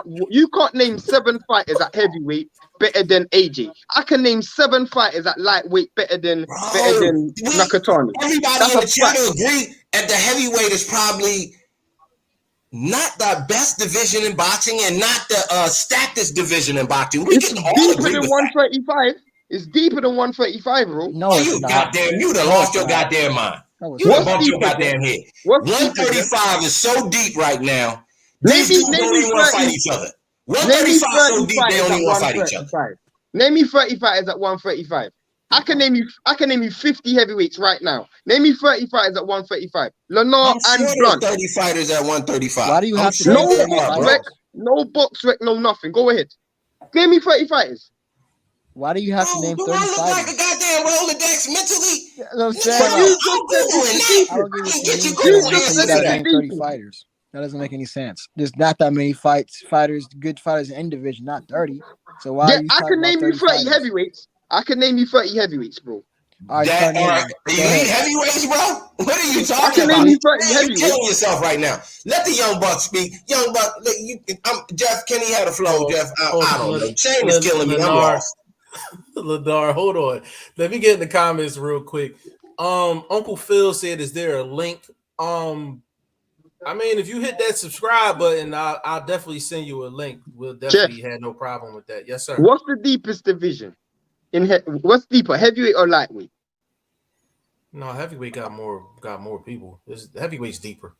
at heavyweight better than AJ. I can name 7 fighters at lightweight better than Nakatani. Everybody in the chat agree at the heavyweight is probably not the best division in boxing and not the stackest division in boxing. It's deeper than 135. It's deeper than 135, bro. No, you goddamn, you done lost your goddamn mind. You done bumped your goddamn head. 135 is so deep right now. These dudes don't even want to fight each other. 135 so deep they don't even want to fight each other. Name me 30 fighters at 135. I can name you 50 heavyweights right now. Name me 30 fighters at 135. Lennar and Blunt. 30 fighters at 135. Why do you have to no box rec, no nothing. Go ahead. Name me 30 fighters. Why do you have to name 30 fighters? I look like a goddamn Rolodex mentally. I'm saying, I'm 30 fighters. That doesn't make any sense. There's not that many fighters, good fighters in division, not 30. So why are you I can name you 30 heavyweights. I can name you 30 heavyweights, bro. Elite heavyweights, bro? What are you talking about? You're killing yourself right now. Let the young buck speak. Young buck, Jeff, Kenny had a flow, Jeff. I don't know. Shane is killing me. I'm lost. Ladar, hold on. Let me get in the comments real quick. Uncle Phil said, "Is there a link?" I mean, if you hit that subscribe button, I'll definitely send you a link. We'll definitely have no problem with that. Yes, sir. What's the deepest division? What's deeper, heavyweight or lightweight? No, heavyweight got more people. Heavyweight's deeper.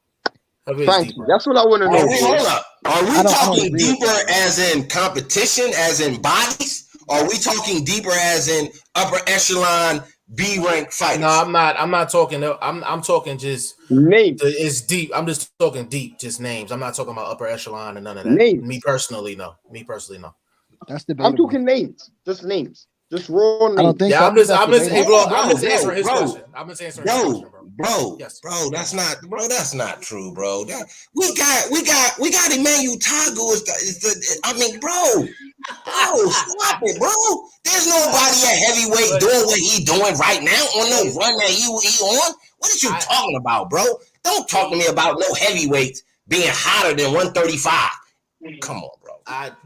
Thank you. That's what I want to know. Hold up. Are we talking deeper as in competition, as in bodies? Or are we talking deeper as in upper echelon B rank fighters? No, I'm not. I'm not talking. I'm talking just names. It's deep. I'm just talking deep, just names. I'm not talking about upper echelon and none of that. Names. Me personally, no. That's debatable. I'm talking names. Just names. Just raw names. I don't think I'm just answering his question. I'm just answering his question, bro. Yes. Bro, that's not true, bro. We got Emmanuel Tagu bro, stop it, bro. There's nobody at heavyweight doing what he doing right now on no run that he on. What are you talking about, bro? Don't talk to me about no heavyweights being hotter than 135. Come on, bro.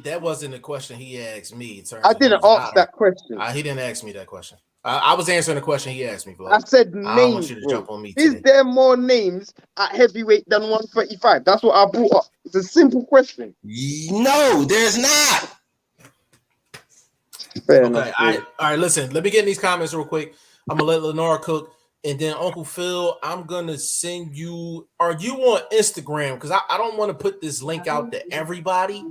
that wasn't the question he asked me. In terms I of didn't ask that question. He didn't ask me that question. I was answering the question he asked me, bro. I said I don't want names, you to bro. jump on me Is today. there more names at heavyweight than 135? That's what I brought up. It's a simple question. No, there's not. Fair Okay, enough, all right. Listen, let me get in these comments real quick. I'm gonna let Lenore cook, and then Uncle Phil, I'm gonna send you. Are you on Instagram? Because I don't want to put this link out to everybody.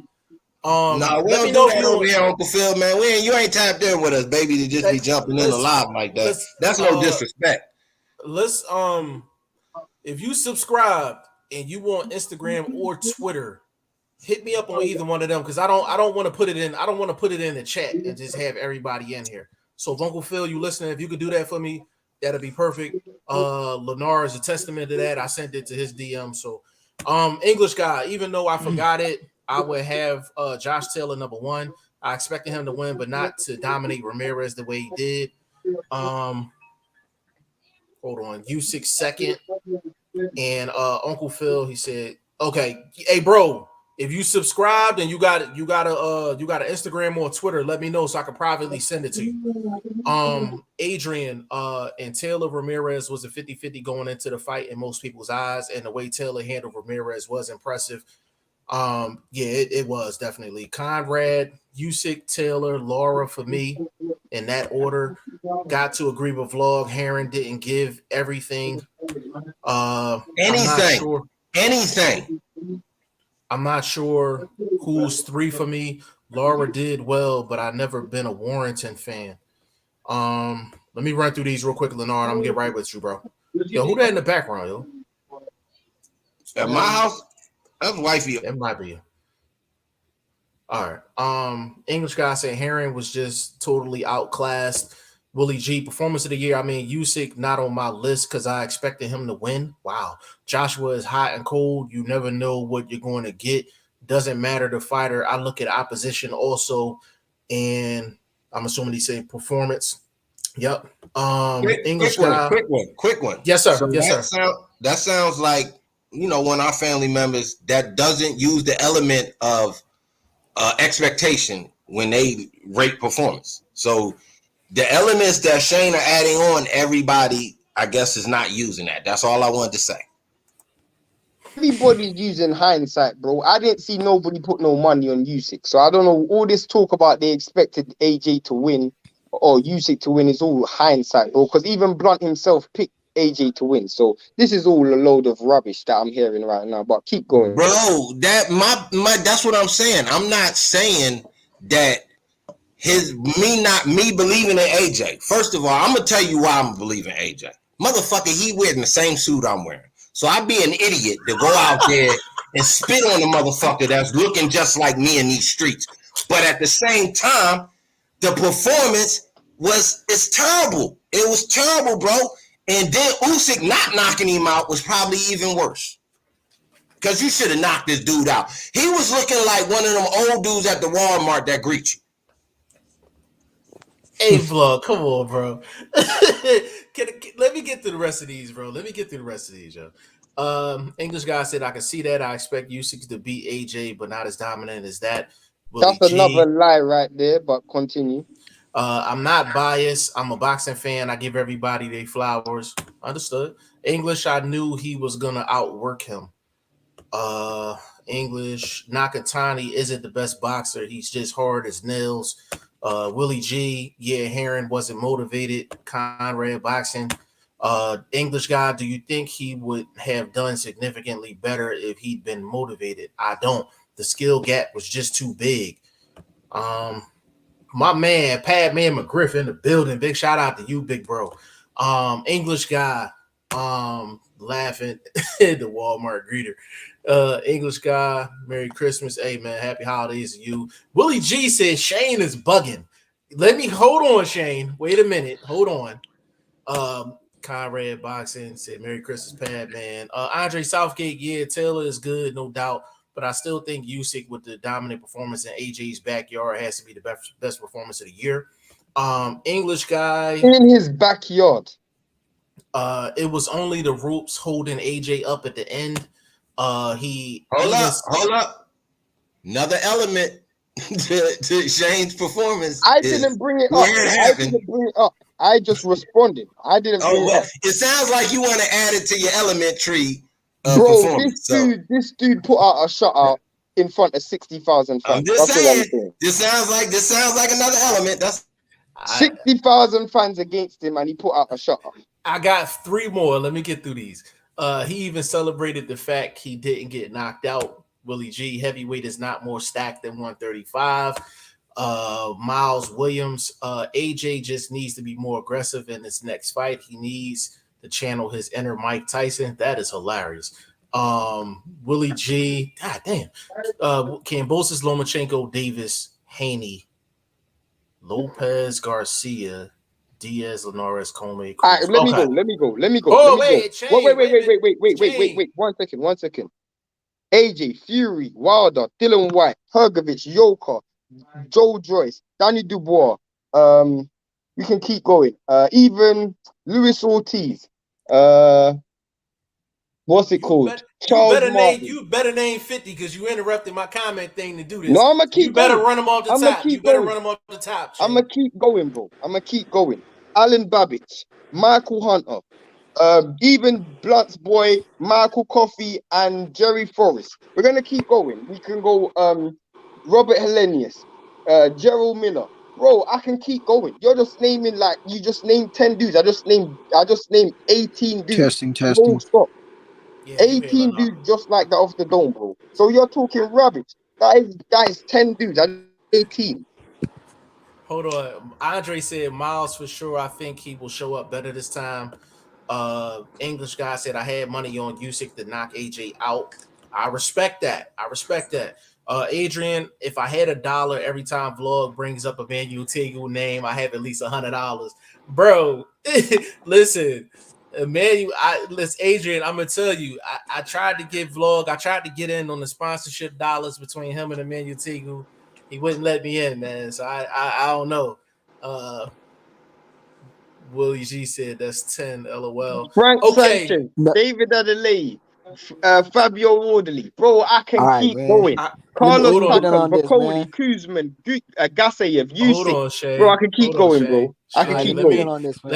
No, we Let me don't know do if that you over want. here, Uncle Phil, man. You ain't tapped in with us, baby, to just be jumping in alive like that. That's no disrespect. Let's if you subscribed and you want Instagram or Twitter, hit me up on either one of them because I don't want to put it in. I don't want to put it in the chat and just have everybody in here. So if Uncle Phil, you listening, if you could do that for me, that'd be perfect. Lennar is a testament to that. I sent it to his DM. So English guy, even though I forgot it, I would have Josh Taylor number 1. I expected him to win, but not to dominate Ramirez the way he did. Hold on, Usyk second. And Uncle Phil, he said, okay, hey bro, if you subscribed and you got an Instagram or Twitter, let me know so I can privately send it to you. Adrian and Taylor Ramirez was a 50-50 going into the fight in most people's eyes, and the way Taylor handled Ramirez was impressive. Yeah, it was definitely Conrad, Usyk, Taylor, Laura for me in that order. Got to agree with Vlog. Heron didn't give everything. Anything. I'm not sure who's 3 for me. Laura did well, but I've never been a Warrington fan. Let me run through these real quick, Lennar. I'm gonna get right with you, bro. Yo, who that in the background, yo? At my house, that's wifey. That might be you. All right. English guy said Heron was just totally outclassed. Willie G, performance of the year. I mean, Usyk not on my list because I expected him to win. Wow. Joshua is hot and cold. You never know what you're going to get. Doesn't matter the fighter. I look at opposition also, and I'm assuming he said performance. Yep. English guy. Quick one. Yes, sir. So yes, sir. That sounds like, one of our family members that doesn't use the element of expectation when they rate performance. So the elements that Shane are adding on, everybody, I guess, is not using that. That's all I wanted to say. Everybody's using hindsight, bro. I didn't see nobody put no money on Usyk. So I don't know. All this talk about they expected AJ to win or Usyk to win is all hindsight, bro. Because even Blunt himself picked AJ to win. So this is all a load of rubbish that I'm hearing right now. But keep going, bro. That's what I'm saying. I'm not saying that me believing in AJ. First of all, I'm gonna tell you why I'm believing AJ. Motherfucker, he wearing the same suit I'm wearing. So I'd be an idiot to go out there and spit on a motherfucker that's looking just like me in these streets. But at the same time, the performance it's terrible. It was terrible, bro. And then Usyk not knocking him out was probably even worse. Because you should have knocked this dude out. He was looking like one of them old dudes at the Walmart that greet you. Hey, Vlog, come on, bro. Let me get through the rest of these, bro. Yo. English guy said, I can see that. I expect Usyk to beat AJ, but not as dominant as that. Willie That's another lie right there, but continue. I'm not biased. I'm a boxing fan. I give everybody their flowers. Understood. English, I knew he was going to outwork him. English, Nakatani isn't the best boxer. He's just hard as nails. Willie G, yeah, Heron wasn't motivated. Conrad boxing. English guy, do you think he would have done significantly better if he'd been motivated? I don't. The skill gap was just too big. My man, Padman McGriff in the building. Big shout out to you, big bro. English guy, laughing at the Walmart greeter. English guy, Merry Christmas. Hey man, happy holidays to you. Willie G says Shane is bugging. Let me hold on, Shane. Wait a minute. Hold on. Conrad Boxing said Merry Christmas, Padman. Andre Southgate, yeah, Taylor is good, no doubt. But I still think Usyk with the dominant performance in AJ's backyard has to be the best performance of the year. English guy. In his backyard. It was only the ropes holding AJ up at the end. Hold up. Another element to Shane's performance. I didn't bring it up. I didn't bring it up. I just responded. I didn't bring it up. It sounds like you want to add it to your element tree Bro, performance. This dude put out a shutout in front of 60,000 fans. I'm just saying. This sounds like another element. That's 60,000 fans against him, and he put out a shutout. I got 3 more. Let me get through these. He even celebrated the fact he didn't get knocked out. Willie G, heavyweight is not more stacked than 135. Miles Williams, AJ just needs to be more aggressive in his next fight. He needs to channel his inner Mike Tyson. That is hilarious. Willie G, god damn. Kambosos, Lomachenko, Davis, Haney, Lopez, Garcia, Diaz, Linares, Comey. All right, let me go. Oh, wait. 1 second. AJ, Fury, Wilder, Dylan White, Hergovich, Yoka, Joe Joyce, Danny Dubois. We can keep going. Even Luis Ortiz. What's it called? Charles Martin. You better name 50 because you interrupted my comment thing to do this. No, I'm gonna keep. You better run them off the top. You better run them off the top. I'm gonna keep going, bro. Alan Babbage, Michael Hunter, even Blunt's boy Michael Coffey and Jerry Forrest. We're gonna keep going. We can go Robert Hellenius, Gerald Miller. Bro, I can keep going. You're just naming you just named 10 dudes. I just named 18 dudes. Testing. Don't stop. Yeah, 18 dudes just like that off the dome, bro. So you're talking rubbish. That is 10 dudes. I 18. Hold on. Andre said Miles for sure. I think he will show up better this time. English guy said I had money on Usyk to knock AJ out. I respect that. Adrian, if I had $1 every time vlog brings up a Emmanuel Teagle name, I have at least $100. Bro, listen, Emmanuel, Adrian, I'm gonna tell you, I tried to get in on the sponsorship dollars between him and Emmanuel Teagle. He wouldn't let me in, man. So I don't know. Willie G said that's 10. LOL. Frank Sanchez, David Adelaide, Fabio Orderly. Bro, I can keep going. Carlos Tucker, Bacoli, Kuzman, Gasayev, Usyk. Bro, I can keep going, bro. I can keep going on this, man.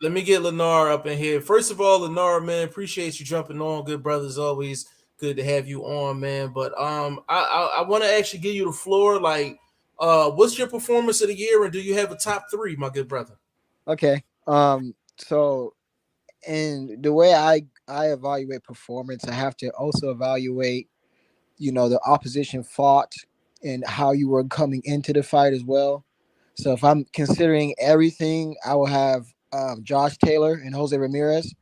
Let me get Lennar up in here. First of all, Lennar, man, appreciate you jumping on. Good brothers, always good to have you on, man. But I want to actually give you the floor. Like, what's your performance of the year, and do you have a top 3, my good brother? Okay. So, in the way I evaluate performance, I have to also evaluate, the opposition fought and how you were coming into the fight as well. So if I'm considering everything, I will have Josh Taylor and Jose Ramirez.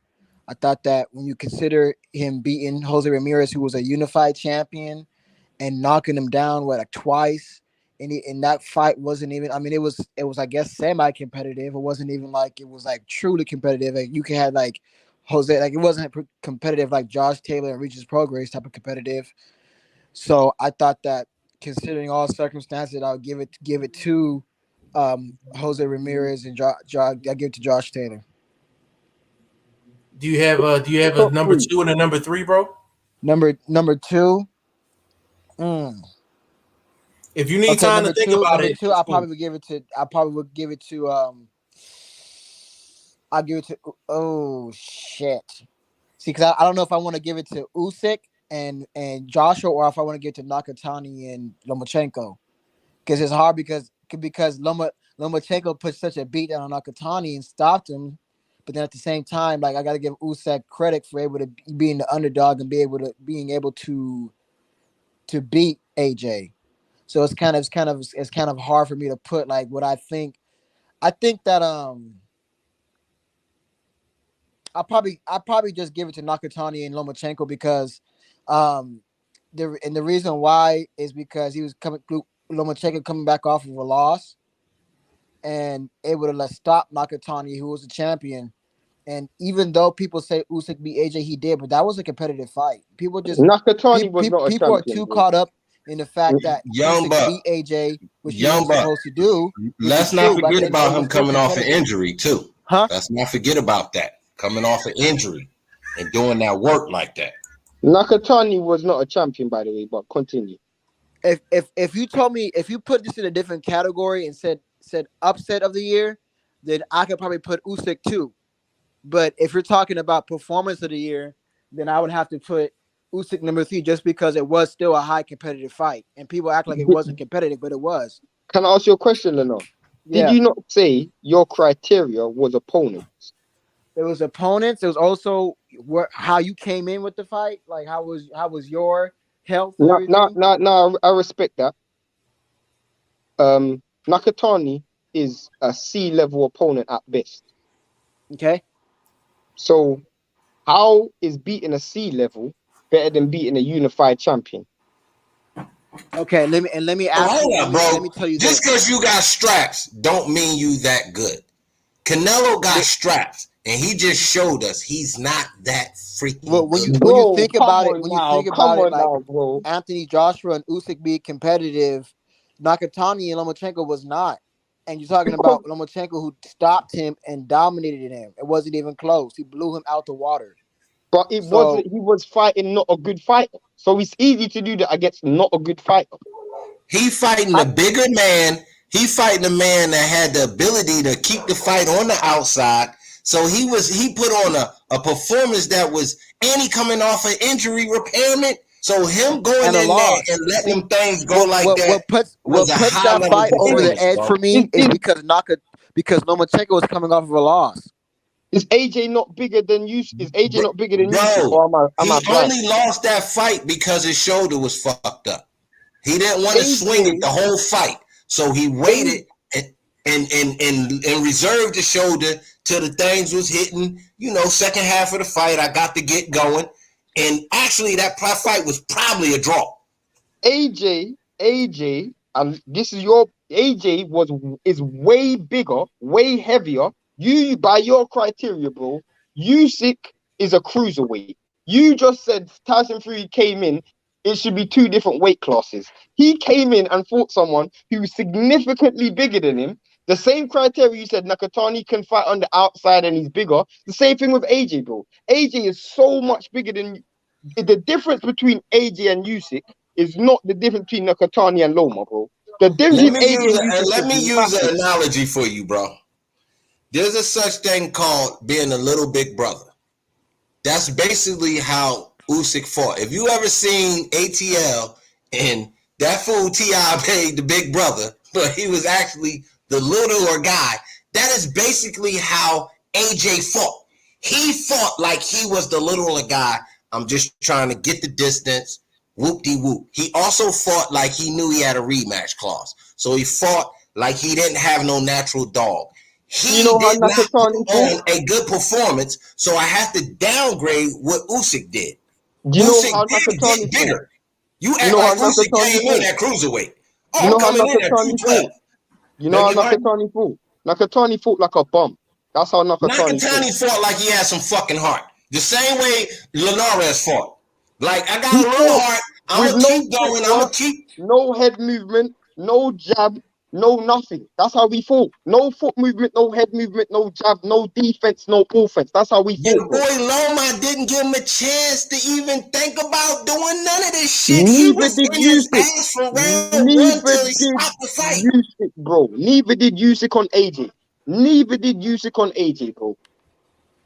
I thought that when you consider him beating Jose Ramirez, who was a unified champion, and knocking him down twice, and that fight wasn't even. I mean, it was I guess semi-competitive. It wasn't even like it was like truly competitive. Like you can have like Jose, like it wasn't competitive like Josh Taylor and Regis Prograis type of competitive. So I thought that considering all circumstances, I'll give it to Jose Ramirez and I'll give it to Josh Taylor. Do you have a number 2 and a number 3, bro? Number 2. If you need time to think about it, I'll probably give it to. I'll give it to. Oh shit! See, because I don't know if I want to give it to Usyk and Joshua, or if I want to give it to Nakatani and Lomachenko, because it's hard because Lomachenko put such a beat down on Nakatani and stopped him, but then at the same time, like I got to give Usyk credit for able to being the underdog and being able to beat AJ. So it's kind of hard for me to put like what I think. I think that I'll probably just give it to Nakatani and Lomachenko because the reason why is because he was Lomachenko coming back off of a loss and able to stop Nakatani, who was a champion. And even though people say Usyk beat AJ, he did, but that was a competitive fight. Nakatani was not a champion. People are too caught up in the fact that Usyk beat AJ, which he was supposed to do. Let's not forget about him coming off an injury too. Let's not forget about that. Coming off an injury and doing that work like that. Nakatani was not a champion, by the way, but continue. if you told me, if you put this in a different category and said upset of the year, then I could probably put Usyk too. But if you're talking about performance of the year, then I would have to put Usyk number 3 just because it was still a high competitive fight, and people act like it wasn't competitive, but it was. Can I ask you a question, Lennon? Yeah. Did you not say your criteria was opponents? It was opponents. It was also how you came in with the fight. Like how was your health? No, I respect that. Nakatani is a C-level opponent at best. Okay. So how is beating a C-level better than beating a unified champion? Okay, let me ask you. Let me tell you just because you got straps don't mean you that good. Canelo got straps, and he just showed us he's not that freaking good. When you think about it, bro. Anthony Joshua and Usyk being competitive, Nakatani and Lomachenko was not. And you're talking about Lomachenko, who stopped him and dominated him. It wasn't even close. He blew him out the water. But he was fighting not a good fighter. So it's easy to do that against not a good fighter. He fighting a bigger man. He fighting a man that had the ability to keep the fight on the outside. So he put on a performance that was, and he coming off an injury repairment. So him going in there and letting things go what puts that fight over the edge for me is because Lomachenko was coming off of a loss. Is AJ not bigger than you? Is AJ not bigger than you? He only lost that fight because his shoulder was fucked up. He didn't want to swing it the whole fight, so he waited and reserved the shoulder till the things was hitting. Second half of the fight, I got to get going, and actually that fight was probably a draw. AJ, and this is your AJ is way bigger, way heavier. You, by your criteria, bro, Usyk is a cruiserweight. You just said Tyson Fury came in. It should be 2 different weight classes. He came in and fought someone who was significantly bigger than him. The same criteria you said Nakatani can fight on the outside and he's bigger. The same thing with AJ, bro. AJ is so much bigger than... The difference between AJ and Usyk is not the difference between Nakatani and Loma, bro. The difference between AJ and Usyk... Let me use an analogy for you, bro. There's a such thing called being a little big brother. That's basically how Usyk fought. If you ever seen ATL and that fool T.I. paid the big brother, but he was actually the littler guy, that is basically how AJ fought. He fought like he was the littler guy. I'm just trying to get the distance. Whoop-de-whoop. He also fought like he knew he had a rematch clause. So he fought like he didn't have no natural dog. He did not put on a good performance, so I have to downgrade what Usyk did. Usyk did get bigger. You act like Usyk came in at cruiserweight. Oh, coming in at 212. You know how Nakatani fought? Nakatani fought like a bum. That's how Nakatani fought like he had some fucking heart. The same way Linares fought. Like, I got a little heart. I'm going to keep going. I'm going to keep... No head movement, no jab. No, nothing. That's how we fought. No foot movement, no head movement, no jab, no defense, no offense. That's how we fought. Your boy Loma didn't give him a chance to even think about doing none of this shit. He was in his ass for round 1 till he stopped the fight. Usyk, bro. Neither did Usyk on AJ. Bro.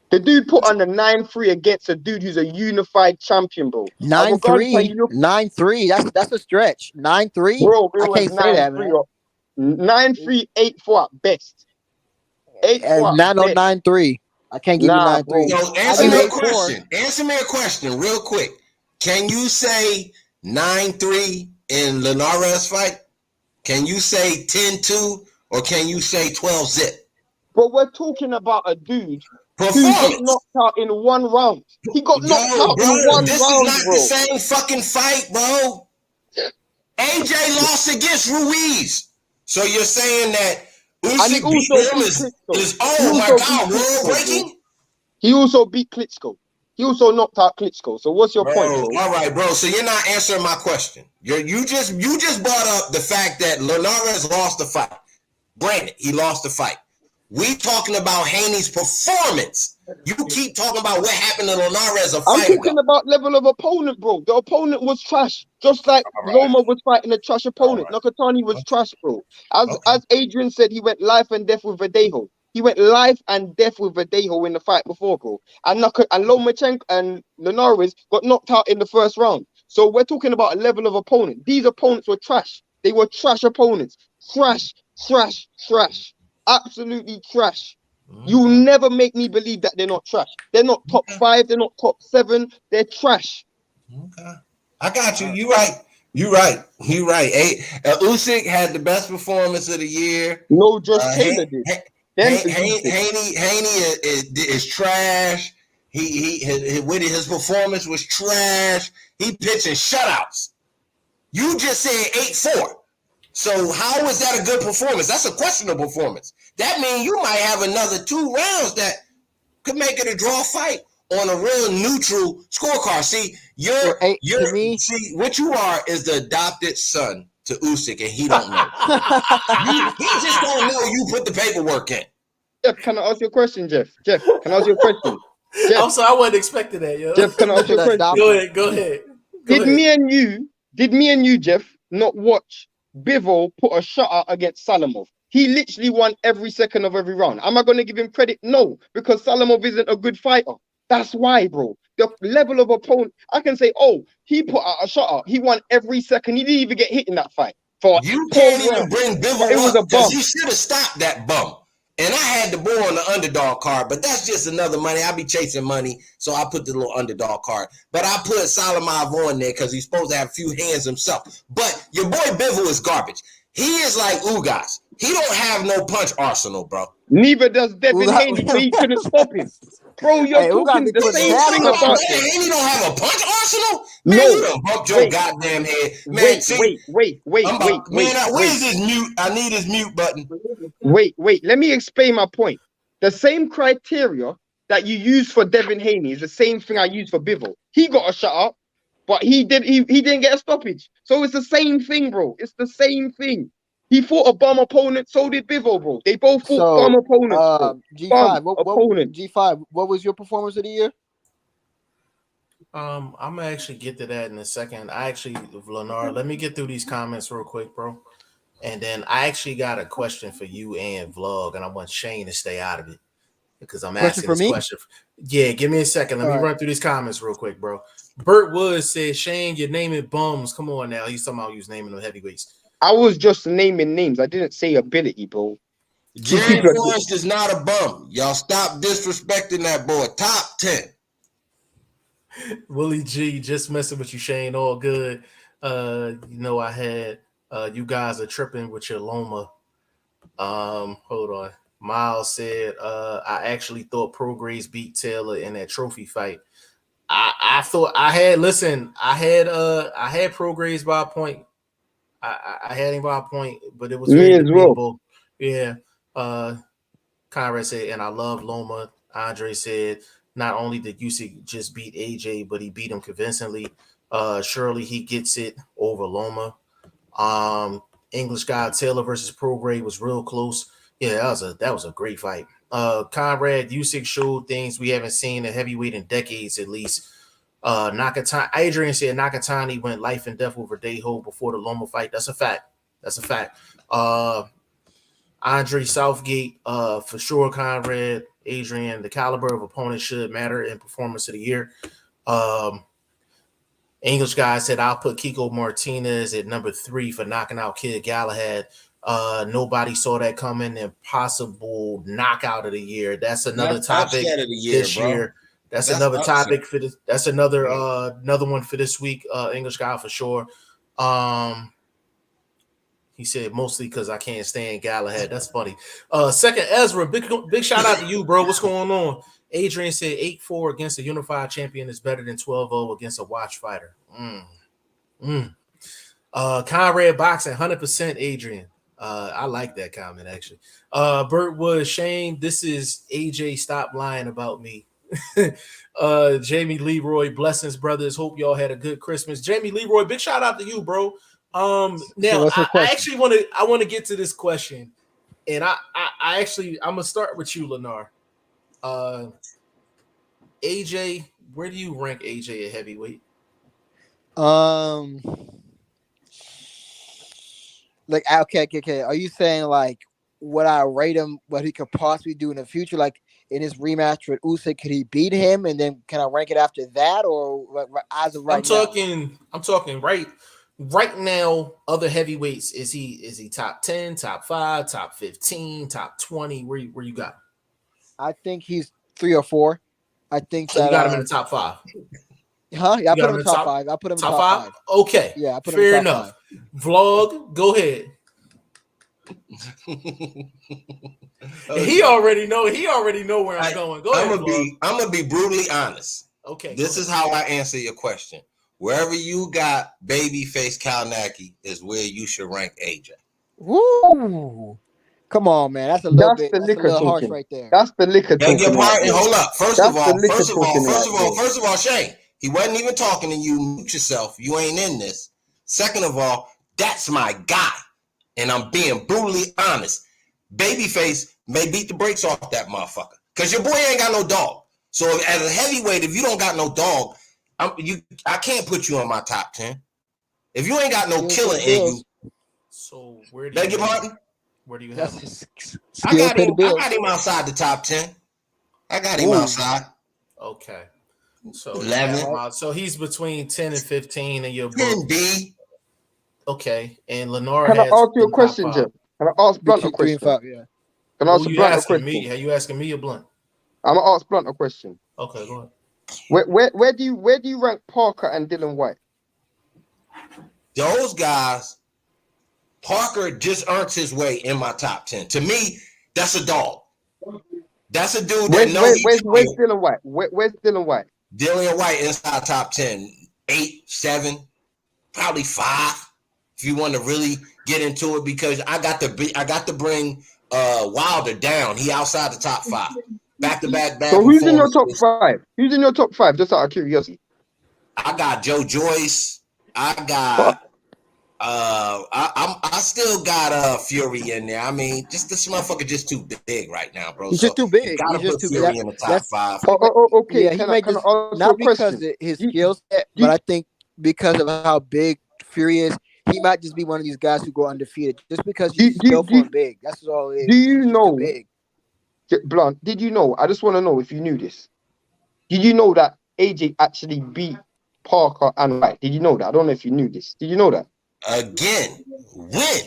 The dude put on the 9-3 against a dude who's a unified champion, bro. 9-3. That's a stretch. 9-3. Bro, I can't say that, man. 9-3, 8-4 at best. 8-4 not on 9-3. I can't give you 9-3. Yo, answer me a question. Answer me a question real quick. Can you say 9-3 in Linares fight? Can you say 10-2 or can you say 12-zip? But we're talking about a dude who got knocked out in 1 round. He got knocked out in 1 round, This is not the same fucking fight, bro. AJ lost against Ruiz. So you're saying that Usyk beat him is oh my God, world breaking? He also beat Klitschko. He also knocked out Klitschko. So what's your point, bro? All right, bro. So you're not answering my question. You just brought up the fact that Linares lost the fight. Granted, he lost the fight. We talking about Haney's performance. You keep talking about what happened to Linares a fight I'm talking about level of opponent, bro. The opponent was trash, just like Loma was fighting a trash opponent. Nakatani was trash, bro. As Adrian said, he went life and death with Verdejo. He went life and death with Verdejo in the fight before, bro. And Lomachenko and Linares got knocked out in the first round. So we're talking about a level of opponent. These opponents were trash. They were trash opponents. Trash, trash, trash. Absolutely trash. You never make me believe that they're not trash. They're not top 5. They're not top 7. They're trash. Okay, I got you. You right. You right. Hey, Usyk had the best performance of the year. No, just Taylor did. Haney is trash. His performance was trash. He pitching shutouts. You just said 8-4. So how is that a good performance? That's a questionable performance. That means you might have another 2 rounds that could make it a draw fight on a real neutral scorecard. See, what you are is the adopted son to Usyk, and he don't know. he just don't know you put the paperwork in. Jeff, can I ask you a question, Jeff? Jeff, can I ask you a question? Jeff, I'm sorry, I wasn't expecting that, yo. Jeff, can I ask you a question? Go ahead. Did me and you, Jeff, not watch Bivol put a shutout against Salamov? He literally won every second of every round. Am I going to give him credit? No, because Salamov isn't a good fighter. That's why, bro. The level of opponent, I can say, oh, he put out a shutout. He won every second. He didn't even get hit in that fight. You can't even bring Bivol up because he should have stopped that bum. And I had the boy on the underdog card, but that's just another money. I be chasing money, so I put the little underdog card. But I put Salamov on there because he's supposed to have a few hands himself. But your boy Bivol is garbage. He is like Ugas. He don't have no punch arsenal, bro. Neither does Devin Haney, but he couldn't stop him. Bro, you're talking the same thing about him. Haney don't have a punch arsenal? Man, you done bumped your goddamn head. Man, wait. Where's his mute? I need his mute button. Wait. Let me explain my point. The same criteria that you use for Devin Haney is the same thing I use for Bivol. He got a shutout, but he didn't get a stoppage. So it's the same thing, bro. It's the same thing. He fought a bum opponent, so did Bivol, bro. They both fought bum opponents. G5, what was your performance of the year? I'm gonna actually get to that in a second. Leonard, let me get through these comments real quick, bro. And then I actually got a question for you and Vlog, and I want Shane to stay out of it because I'm asking this question. Yeah, give me a second. Let me run through these comments real quick, bro. Bert Woods said, Shane, you're naming bums. Come on now. He's talking about you was naming them heavyweights. I was just naming names. I didn't say ability, bro. Jerry Forrest is not a bum. Y'all stop disrespecting that boy. Top 10. Willie G, just messing with you, Shane. All good. I had you guys are tripping with your Loma. Hold on. Miles said, I actually thought Prograis beat Taylor in that trophy fight. I had Prograis by a point. I had him by a point, but it was me as well. Yeah. Conrad said, and I love Loma. Andre said, not only did Usyk just beat AJ, but he beat him convincingly. Surely he gets it over Loma. English guy Taylor versus Prograis was real close. Yeah, that was a great fight. Conrad, Usyk showed things we haven't seen in heavyweight in decades, at least. Adrian said Nakatani went life and death with Verdejo before the Loma fight. That's a fact. Andre Southgate, for sure. Conrad, Adrian, the caliber of opponent should matter in performance of the year. English guy said I'll put Kiko Martinez at number 3 for knocking out Kid Galahad. Nobody saw that coming. Impossible knockout of the year. That's another topic this year. That's another topic for this. That's another one for this week. English guy for sure. He said mostly because I can't stand Galahad. That's funny. Second Ezra, big shout out to you, bro. What's going on? Adrian said 8-4 against a unified champion is better than 12-0 against a watch fighter. Conrad boxing 100%. Adrian. I like that comment actually. Bert Wood, Shane, this is AJ. Stop lying about me. Jamie Leroy, blessings, brothers. Hope y'all had a good Christmas. Jamie Leroy, big shout out to you, bro. Now I actually want to get to this question. And I actually I'm gonna start with you, Lenar. AJ, where do you rank AJ at heavyweight? Like okay. Are you saying like would I rate him what he could possibly do in the future? Like in his rematch with Usyk, could he beat him? And then can I rank it after that, or as of right now? I'm talking right now. Other heavyweights, is he top 10, top 5, top 15, top 20? Where you got him? I think he's 3 or 4. I think So that you got him in the top 5. Huh? Yeah, I You put got him him in in the top top 5. I put him in top top 5? 5. Okay. Yeah, I put him Fair in top enough. 5. Vlog, go ahead. Okay. He already know where I'm going. Go ahead, Vlog. I'm gonna be brutally honest. Okay. This is how I answer your question. Wherever you got babyface Kalnacki is where you should rank AJ. Woo! Come on, man. That's a little bit. That's a little harsh right there. That's the liquor Beg your talking. pardon. Hold up. First of all, Shane, he wasn't even talking to you. Mute yourself. You ain't in this. Second of all, that's my guy, and I'm being brutally honest. Babyface may beat the brakes off that motherfucker because your boy ain't got no dog. So as a heavyweight, if you don't got no dog, I can't put you on my top 10. If you ain't got no killer in you. So where do Beg your pardon? Where do you have him? I got him outside the top 10. I got him outside. Okay. So 11. So he's between 10 and 15 in your book. 10B. Okay. And Lenar Can I has ask you a question, Jeff? Can I ask Blunt a question? 3 and 5, yeah. Can I ask Blunt a question? Me? Are you asking me or Blunt? I'm gonna ask Blunt a question. Okay, go ahead. Where do you rank Parker and Dylan White? Those guys, Parker just earned his way in my top 10. To me, that's a dog. That's a dude that knows. Where's Dylan White? Where's Dylan White? Dylan White inside top 10, 8, 7, probably 5. If you want to really get into it, because I got to bring Wilder down. He outside the top 5. Back-to-back bad. So who's in your top 5? Who's in your top 5? Just out of curiosity. I got Joe Joyce. I got I still got Fury in there. I mean, just this motherfucker just too big right now, bro. He's just too big. He's just too Fury in the top 5. Okay. Yeah, not because of his skill set, but I think because of how big Fury is, he might just be one of these guys who go undefeated just because he's skillful and big. That's all it is. Do you know? Big. Blunt, did you know? I just want to know if you knew this. Did you know that AJ actually beat Parker and White? Did you know that? I don't know if you knew this. Did you know that? Again, when?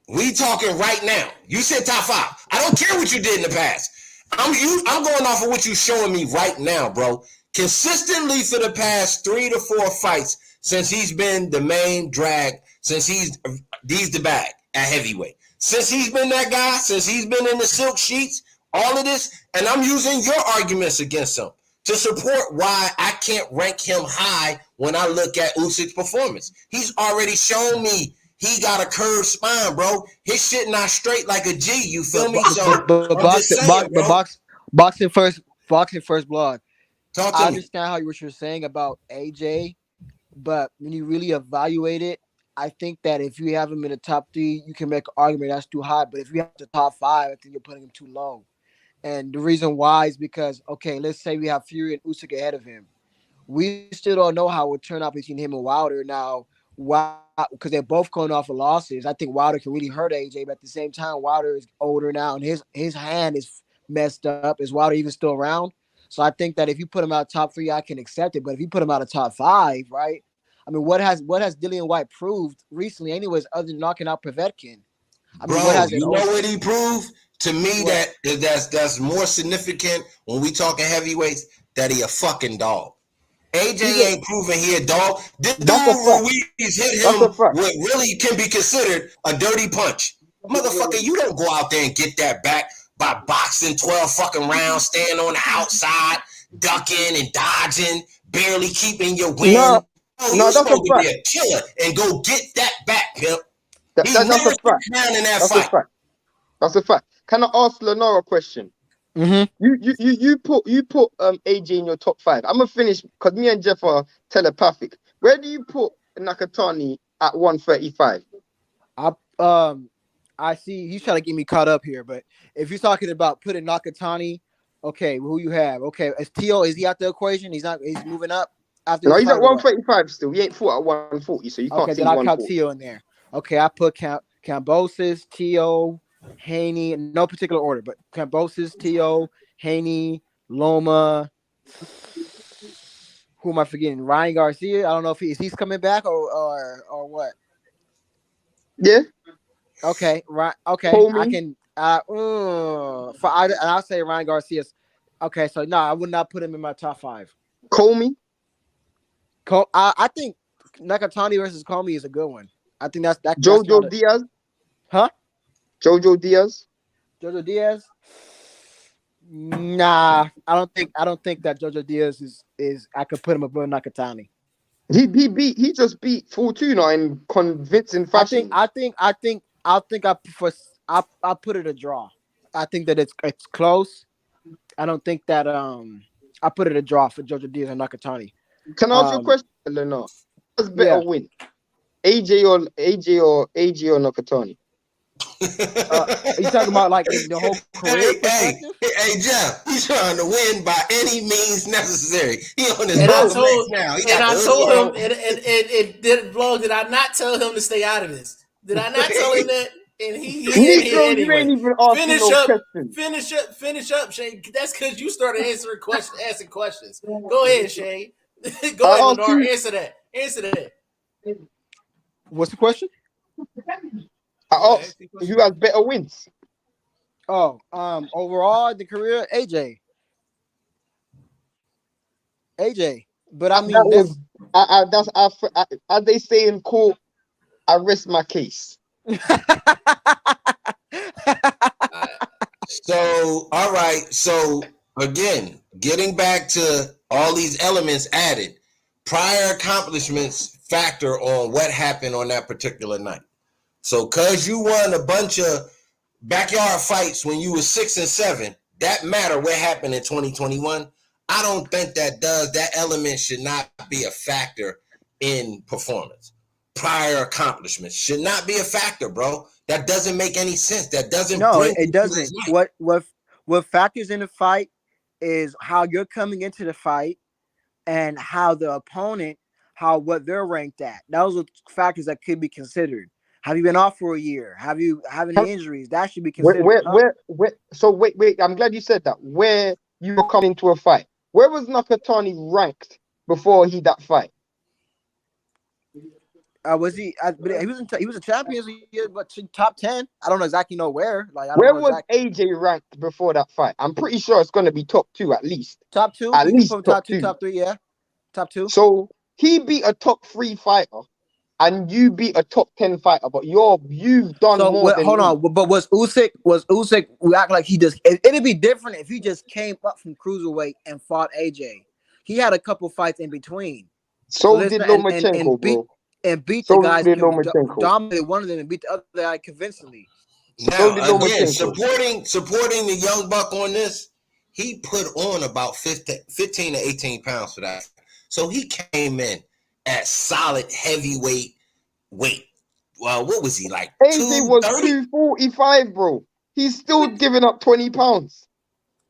We talking right now. You said top 5. I don't care what you did in the past. I'm going off of what you showing me right now, bro. Consistently for the past 3 to 4 fights since he's been the main drag, since he's the bag at heavyweight. Since he's been that guy, since he's been in the silk sheets, all of this, and I'm using your arguments against him to support why I can't rank him high when I look at Usyk's performance. He's already shown me he got a curved spine, bro. His shit not straight like a G. You feel me? Boxing first vlog. I understand what you're saying about AJ, but when you really evaluate it, I think that if you have him in the top 3, you can make an argument that's too high. But if you have the top 5, I think you're putting him too low. And the reason why is because, okay, let's say we have Fury and Usyk ahead of him. We still don't know how it would turn out between him and Wilder now. Because they're both coming off of losses. I think Wilder can really hurt AJ, but at the same time, Wilder is older now, and his hand is messed up. Is Wilder even still around? So I think that if you put him out top 3, I can accept it. But if you put him out of top 5, right? I mean, what has Dillian White proved recently, anyways, other than knocking out Povetkin? I mean, what he proved? To me, that's more significant when we talking heavyweights, that he a fucking dog. AJ ain't proven he a dog. This dude Ruiz hit him what really can be considered a dirty punch. Motherfucker, you don't go out there and get that back by boxing 12 fucking rounds, staying on the outside, ducking and dodging, barely keeping your win. No, you're supposed to be a killer and go get that back, pimp. That's a fact. That's a fact. Can I ask Lenora a question? Mm-hmm. You put AJ in your top 5. I'm gonna finish because me and Jeff are telepathic. Where do you put Nakatani at 135? I see he's trying to get me caught up here, but if you're talking about putting Nakatani, okay, who you have? Okay, is Tio? Is he out the equation? He's not. He's moving up after. No, This he's fight at or what? 135 still. He ain't fought at 140, so you can't Okay, say then he's I'll count 140. Tio in there. Okay, I put Cambosis, Tio, Haney, in no particular order, but Cambosis, Tio, Haney, Loma. Who am I forgetting? Ryan Garcia. I don't know if he's coming back or what. Yeah. Okay, right. Okay, Comey. I can. I'll say Ryan Garcia. Okay, so no, I would not put him in my top 5. Comey. I think Nakatani versus Comey is a good one. I think that's Jojo Diaz. Huh? Jojo Diaz. Jojo Diaz. Nah, I don't think that Jojo Diaz is. I could put him above Nakatani. He just beat Fortuna in convincing fashion. I put it a draw. I think that it's close. I don't think that I put it a draw for Jojo Diaz and Nakatani. Can I ask you a question, Lenore? What's better win? AJ or Nakatani? Are you talking about like the whole career perspective? Hey, Jeff, he's trying to win by any means necessary. He on his and I told him, and did vlog. Did I not tell him to stay out of this? Did I not tell him that? And he anyway. You ain't even asking Finish up, Shay. That's because you started asking questions. Go ahead, Shay. Go ahead, Lenore. Answer that. What's the question? I asked who has better wins. Oh, overall the career, AJ. But I mean, as they say in court, I rest my case. So, all right. So, again, getting back to all these elements added, prior accomplishments factor on what happened on that particular night. So, because you won a bunch of backyard fights when you were 6 and 7, that matter what happened in 2021. I don't think that does. That element should not be a factor in performance. Prior accomplishments should not be a factor, bro. That doesn't make any sense. That doesn't. No, it doesn't. What factors in the fight is how you're coming into the fight and how the opponent, what they're ranked at. Those are factors that could be considered. Have you been off for a year? Have you any injuries? That should be considered. Wait. I'm glad you said that. Where you were coming to a fight. Where was Nakatani ranked before that fight? Was he? He was a champion, but top 10. I don't exactly know where. Where was AJ ranked before that fight? I'm pretty sure it's going to be top 2 at least. Top 2, at least top 2, top 3. Yeah, top 2. So he beat a top 3 fighter, and you beat a top 10 fighter. But you've done more. Hold on, but was Usyk? We act like he just. It'd be different if he just came up from cruiserweight and fought AJ. He had a couple fights in between. So did Lomachenko, bro. And beat the guys, dominated one of them and beat the other guy convincingly. Now, again, supporting the young buck on this, he put on about 15 to 18 pounds for that. So he came in at solid heavyweight weight. Well, what was he like? AJ was 245, bro. He's still giving up 20 pounds.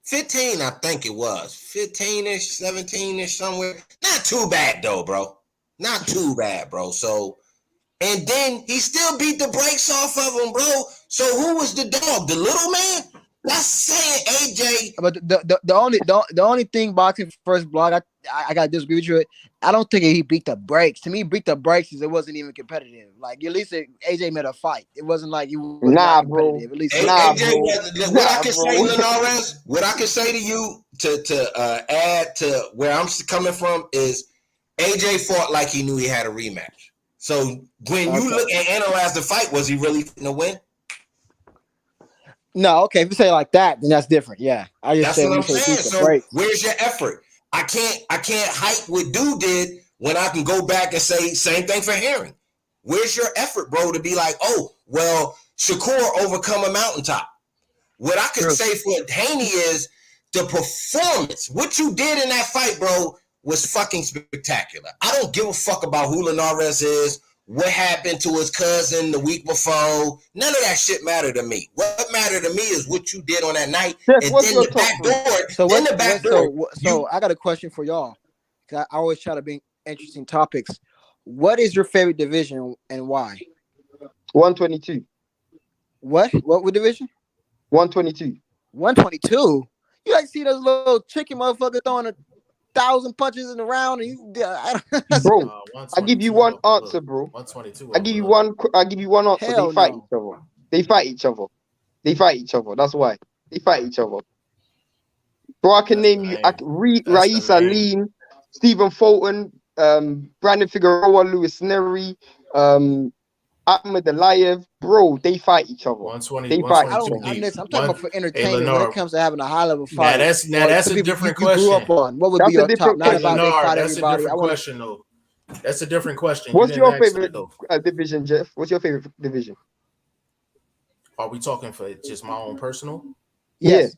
15, I think it was. 15-ish, 17-ish, somewhere. Not too bad, though, bro. Not too bad, bro. So, and then he still beat the brakes off of him, bro. So who was the dog? The little man? That's saying AJ. But the only thing BoxingFirst Vlog, I gotta disagree with you. I don't think he beat the brakes. To me, beat the brakes is it wasn't even competitive. Like at least AJ made a fight. It wasn't like you was not competitive. At least AJ. What I can say, Linares, what I can say to you to add to where I'm coming from is AJ fought like he knew he had a rematch. So when you look and analyze the fight, was he really going to win? No, okay. If you say it like that, then that's different. Yeah, that's what I'm saying. So where's your effort? I can't hype what dude did when I can go back and say same thing for Herring. Where's your effort, bro? To be like, oh well, Shakur overcome a mountaintop. What I can say for Haney is the performance. What you did in that fight, bro, was fucking spectacular. I don't give a fuck about who Linares is what happened to his cousin the week before. None of that shit mattered to me. What mattered to me is what you did on that night. Jeff, And what's then your the top back three? door. So then the back door. So I got a question for y'all. 'Cause I always try to bring interesting topics. What is your favorite division and why? 122. What division? 122. 122. You like to see those little chicken motherfuckers throwing 1,000 punches in the round, and you, Bro, I give you one answer, bro. 122. I give you one answer. Hell They fight no. each other. They fight each other. They fight each other. That's why they fight each other. Bro, I can name you. I can read Raisa Lean, Stephen Fulton, Brandon Figueroa, Louis Neri, Ahmed Aliyev. Bro, they fight each other. 120. They fight. I'm talking about for entertainment. When it comes to having a high level fight, that's a different question. You grew up on what would That's be your a top? different Not question. about they fight That's everybody. a different question, though. That's a different question. What's your favorite though? division, Jeff? What's your favorite division? Are we talking for just my own personal? Yes.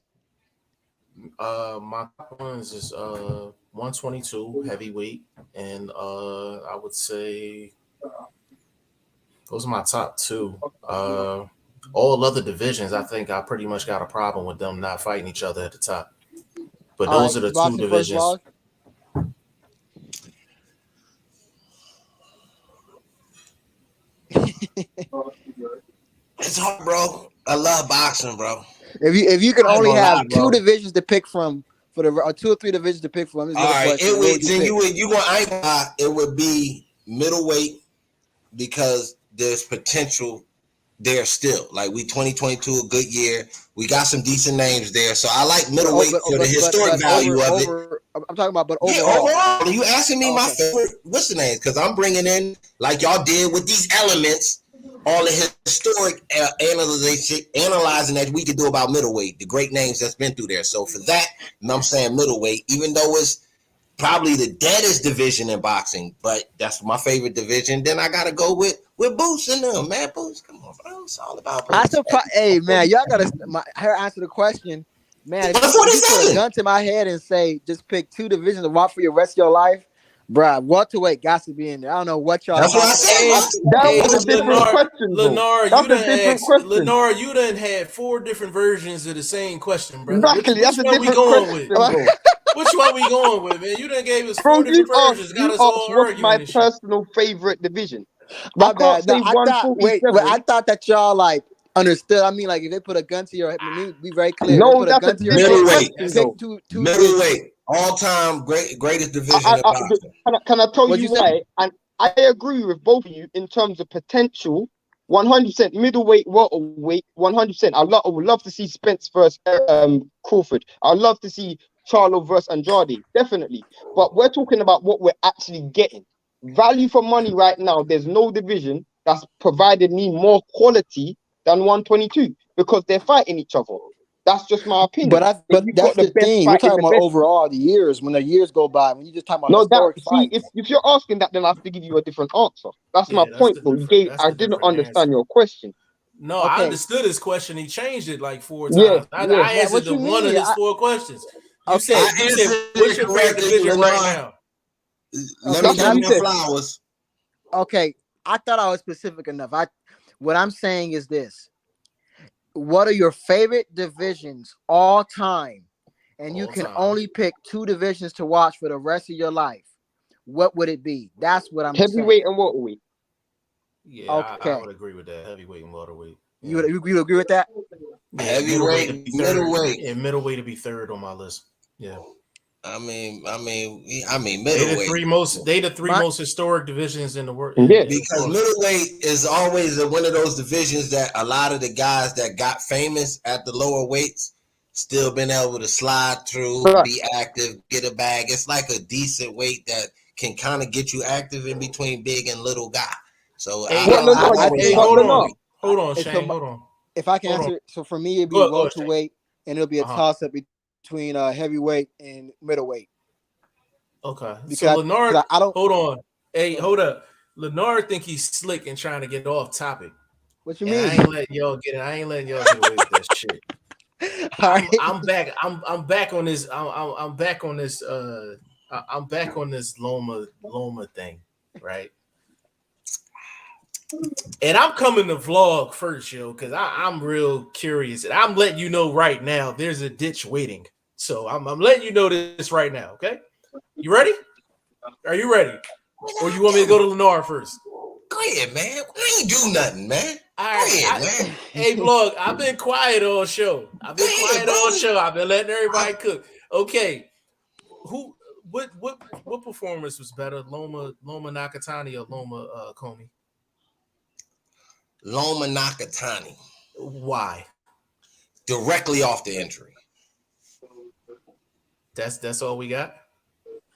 My top ones is 122 heavyweight, and I would say those are my top two. All other divisions, I think I pretty much got a problem with them not fighting each other at the top. But those are the two divisions. It's hard, bro. I love boxing, bro. If you could only have two divisions to pick from for the or 2 or 3 divisions to pick from, all right, it would be middleweight because there's potential there still. Like 2022, a good year. We got some decent names there, so I like middleweight for the historic value of it. I'm talking about, but overall. Yeah, overall. You asking me my favorite? What's the name? Because I'm bringing in like y'all did with these elements. All the historic analyzing that we could do about middleweight, the great names that's been through there. So for that, I'm saying middleweight, even though it's probably the deadest division in boxing, but that's my favorite division. Then I gotta go with Boots in them, man. Boots, come on, bro. It's all about Boots. Hey, man, y'all gotta answer the question, man. If you put a gun to my head and say just pick 2 divisions to watch for your rest of your life. Bruh, welterweight got to be in there. I don't know what y'all. That's what I said. That was a different question, Lennar, you done had 4 different versions of the same question, brother. Exactly, that's a different question, bro. Which one we going with, man? You done gave us 4 different versions. Got us all arguing. What's my personal favorite division? My bad. No, I thought that y'all like understood. I mean, like if they put a gun to your head, be very clear. No, that's a different question. Middleweight. All-time greatest division in boxing. Can I tell you why? And I agree with both of you in terms of potential. 100% middleweight, welterweight, 100%. I would love to see Spence versus Crawford. I'd love to see Charlo versus Andrade, definitely. But we're talking about what we're actually getting. Value for money right now, there's no division that's provided me more quality than 122 because they're fighting each other. That's just my opinion. But that's the thing. We're talking about overall the years. When the years go by, when you just talking about historic fights. If you're asking that, then I have to give you a different answer. That's my point, bro. I didn't understand your question. No, I understood his question. He changed it like 4 times. I answered one of his 4 questions. You said, what's your favorite division right now? Let me have your flowers. Okay, I thought I was specific enough. What I'm saying is this. What are your favorite divisions all time? And you can only pick 2 divisions to watch for the rest of your life. What would it be? That's what I'm saying. Heavyweight and welterweight. Yeah, okay. I would agree with that. Heavyweight and welterweight. Yeah. You agree with that? Yeah, heavyweight, middleweight. And middleweight to be 3rd on my list. Yeah. I mean, middleweight. They the 3 most historic divisions in the world. Yeah, because middleweight is always one of those divisions that a lot of the guys that got famous at the lower weights still been able to slide through, be active, get a bag. It's like a decent weight that can kind of get you active in between big and little guy. So hold on, Shane. Hold on. If I can answer, so for me it'd be welterweight, and it'll be a toss up between heavyweight and middleweight. Okay. So Lennar, hold on. Hey, hold up. Lennar think he's slick and trying to get off topic. What you mean? I ain't letting y'all get away with that shit. I'm back. I'm back on this. I'm back on this. I'm back on this Loma thing, right? And I'm coming to vlog first, yo, because I'm real curious. And I'm letting you know right now there's a ditch waiting. So I'm letting you know this right now, okay? You ready? Are you ready? Or you want me to go to Lennar first? Go ahead, man. I ain't do nothing, man. All right, man. Hey, vlog, I've been quiet all show. I've been letting everybody cook. Okay. What performance was better? Loma Nakatani or Loma Comey? Loma Nakatani. Why? Directly off the injury. That's all we got?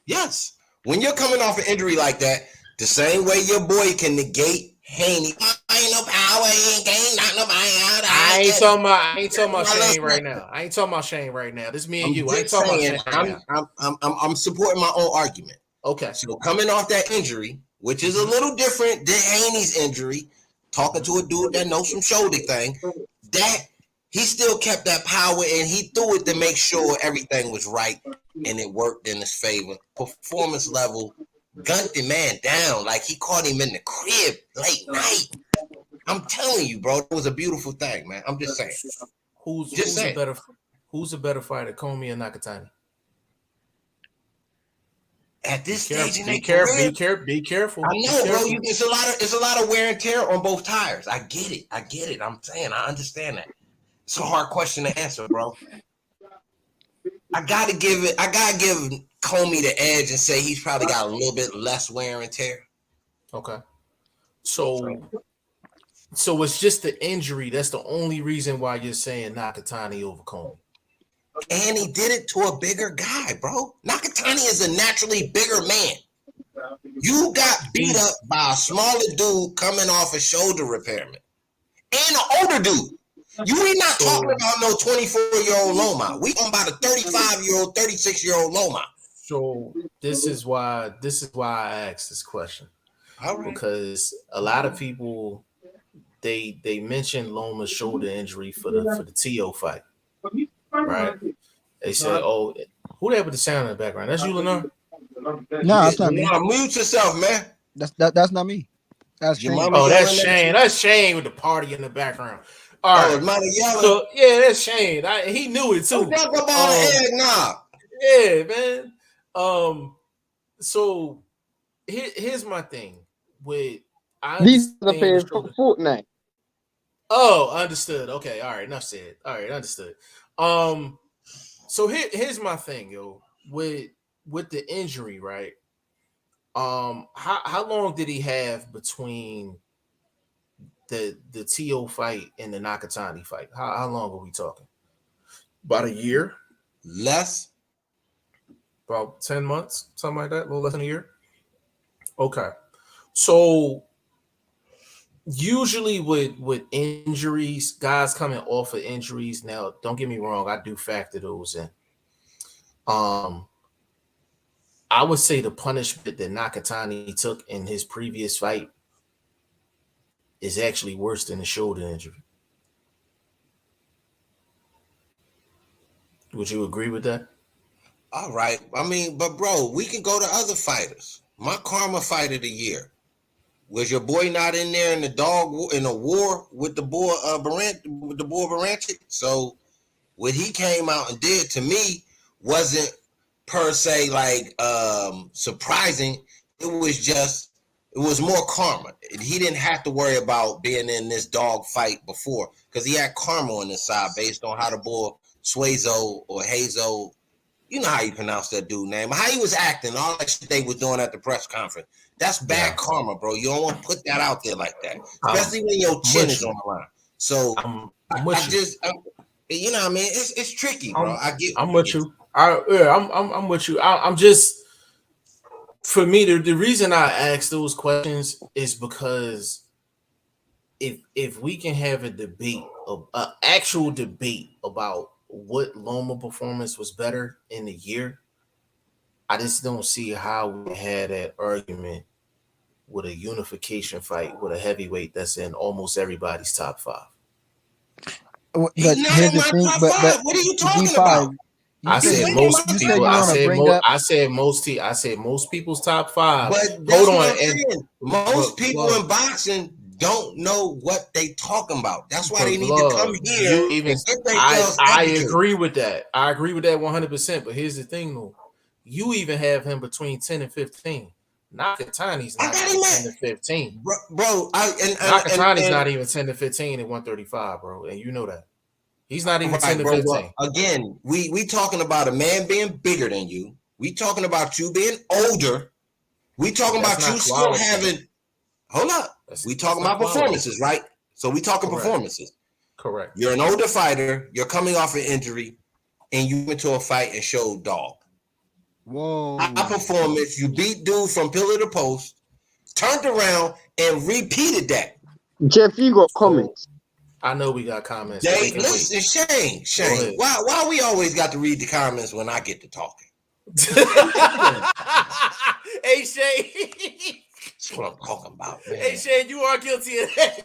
Yes. When you're coming off an injury like that, the same way your boy can negate Haney. Ain't no power, he ain't knock nobody out. I ain't talking about Shane right now. I ain't talking about Shane right now. This is me and you. I ain't talking about Shane right now. I'm supporting my own argument. Okay. So coming off that injury, which is a little different than Haney's injury, talking to a dude that knows some shoulder thing, that he still kept that power and he threw it to make sure everything was right and it worked in his favor. Performance level, gunned the man down like he caught him in the crib late night. I'm telling you, bro, it was a beautiful thing, man. I'm just saying. Who's a better fighter, Comey or Nakatani? At this stage in their career, be careful. I know, bro. It's a lot of wear and tear on both tires. I get it. I'm saying I understand that. It's a hard question to answer, bro. I gotta give Comey the edge and say he's probably got a little bit less wear and tear. Okay. So it's just the injury. That's the only reason why you're saying Nakatani over Comey. And he did it to a bigger guy, bro. Nakatani is a naturally bigger man. You got beat up by a smaller dude coming off a shoulder repairment. And an older dude. You ain't not talking about no 24-year-old Loma. We talking about a 35-year-old, 36-year-old Loma. So this is why I asked this question. All right. Because a lot of people they mentioned Loma's shoulder injury for the TO fight. Right? They said, "Oh, who that with the sound in the background? That's you, Lennar?" No, that's not me. Mute yourself, man. That's not me. That's Shane. Oh, that's Shane. That's Shane with the party in the background. All right. So yeah, that's Shane. He knew it too. Talk about the eggnog. Yeah, man. So here's my thing with these are the players for Fortnite. Oh, understood. Okay, all right, enough said. All right, understood. So here's my thing, yo. With the injury, right? How long did he have between the TO fight and the Nakatani fight? How long are we talking? About a year? Less? About 10 months, something like that, a little less than a year. Okay. So usually with injuries, guys coming off of injuries, now don't get me wrong, I do factor those in. I would say the punishment that Nakatani took in his previous fight is actually worse than the shoulder injury. Would you agree with that? All right. I mean, but bro, we can go to other fighters. My karma fight of the year. Was your boy not in there in a war with the boy Baranchik? So what he came out and did to me wasn't per se like surprising. It was more karma. He didn't have to worry about being in this dog fight before because he had karma on his side based on how the boy Suezo or Hazo, you know how you pronounce that dude name, how he was acting, all that shit they was doing at the press conference. That's bad karma, bro. You don't want to put that out there like that, especially when your chin is on the line. So you know what I mean? It's tricky, bro. I'm with you. I'm with you. I'm just, for me, the reason I ask those questions is because if we can have a debate, an actual debate about what Loma performance was better in the year, I just don't see how we had that argument with a unification fight with a heavyweight that's in almost everybody's top 5. But here's the thing, but what are you talking about? I said most people. I said most people's top 5. But hold on, and most people in boxing don't know what they talking about. That's why they need to come here and get themselves I educated. agree with that. I agree with that 100%. But here's the thing, though. You even have him between 10 and 15. Nakatani's not even 10 to 15. Bro, Nakatani's not even 10 to 15 at 135, bro. And you know that. He's not even 10 to 15. Well, again, we talking about a man being bigger than you. We talking about you being older. We talking about you still having. Hold up. We talking about performances, right? So we talking performances. Correct. You're an older fighter. You're coming off an injury, and you went to a fight and showed dog. Whoa. High performance. You beat dude from pillar to post, turned around and repeated that. Jeff, you got comments. I know we got comments. Listen, Shane. Why we always got to read the comments when I get to talking? Hey, Shane. That's what I'm talking about, man. Hey, Shane, you are guilty of that.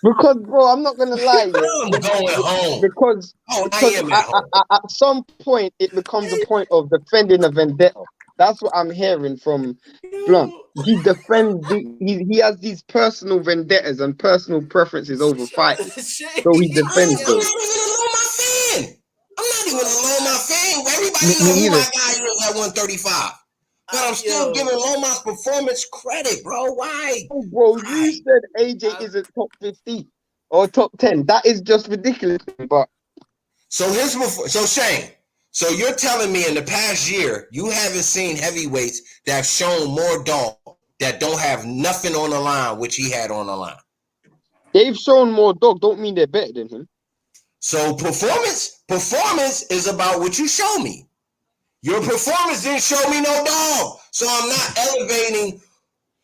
Because, bro, I'm not gonna lie. I'm going home. Because at some point it becomes a point of defending a vendetta. That's what I'm hearing from Blunt. He defends. He has these personal vendettas and personal preferences over fighting, so he defends them. I'm not even a fan. Everybody knows who my guy is at 135. But I'm still giving Lomas performance credit, bro. Why? Oh, bro, you said AJ is a top 50 or top 10. That is just ridiculous. But so Shane. So you're telling me in the past year you haven't seen heavyweights that have shown more dog that don't have nothing on the line, which he had on the line. They've shown more dog. Don't mean they're better than him. So performance is about what you show me. Your performance didn't show me no dog. So I'm not elevating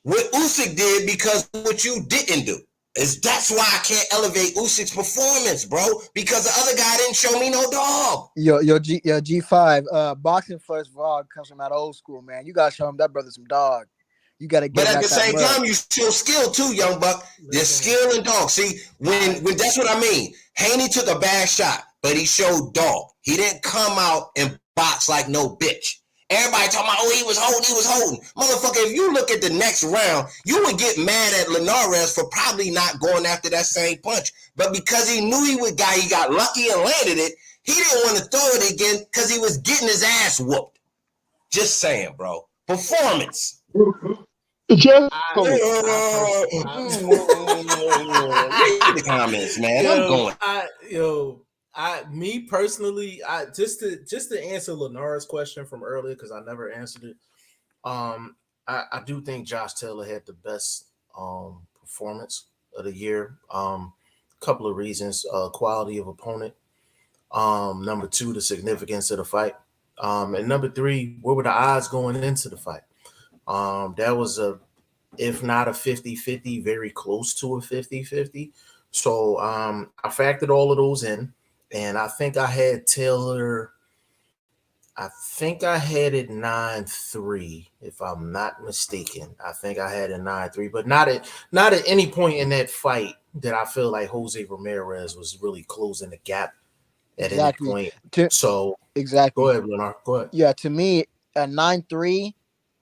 what Usyk did because of what you didn't do. That's why I can't elevate Usyk's performance, bro. Because the other guy didn't show me no dog. Your G5 boxing first vlog comes from that old school, man. You gotta show him that brother some dog. You gotta get. But at the same time, you show skill too, young buck. There's skill and dog. See, when that's what I mean. Haney took a bad shot, but he showed dog. He didn't come out and box like no bitch. Everybody talking about, he was holding. Motherfucker, if you look at the next round, you would get mad at Linares for probably not going after that same punch. But because he knew he got lucky and landed it, he didn't want to throw it again because he was getting his ass whooped. Just saying, bro. Performance. Just read the comments, man. I'm going. Me personally, just to answer Lenara's question from earlier, because I never answered it. I do think Josh Taylor had the best performance of the year. Couple of reasons: quality of opponent. Number two, the significance of the fight. And number three, what were the odds going into the fight? That was if not a 50-50, very close to a 50-50. So I factored all of those in. And I think I had Taylor, I think I had it 9-3, if I'm not mistaken. I think I had it 9-3, but not at any point in that fight that I feel like Jose Ramirez was really closing the gap at any point. Exactly. Go ahead, Leonard. Go ahead. Yeah, to me, at 9-3,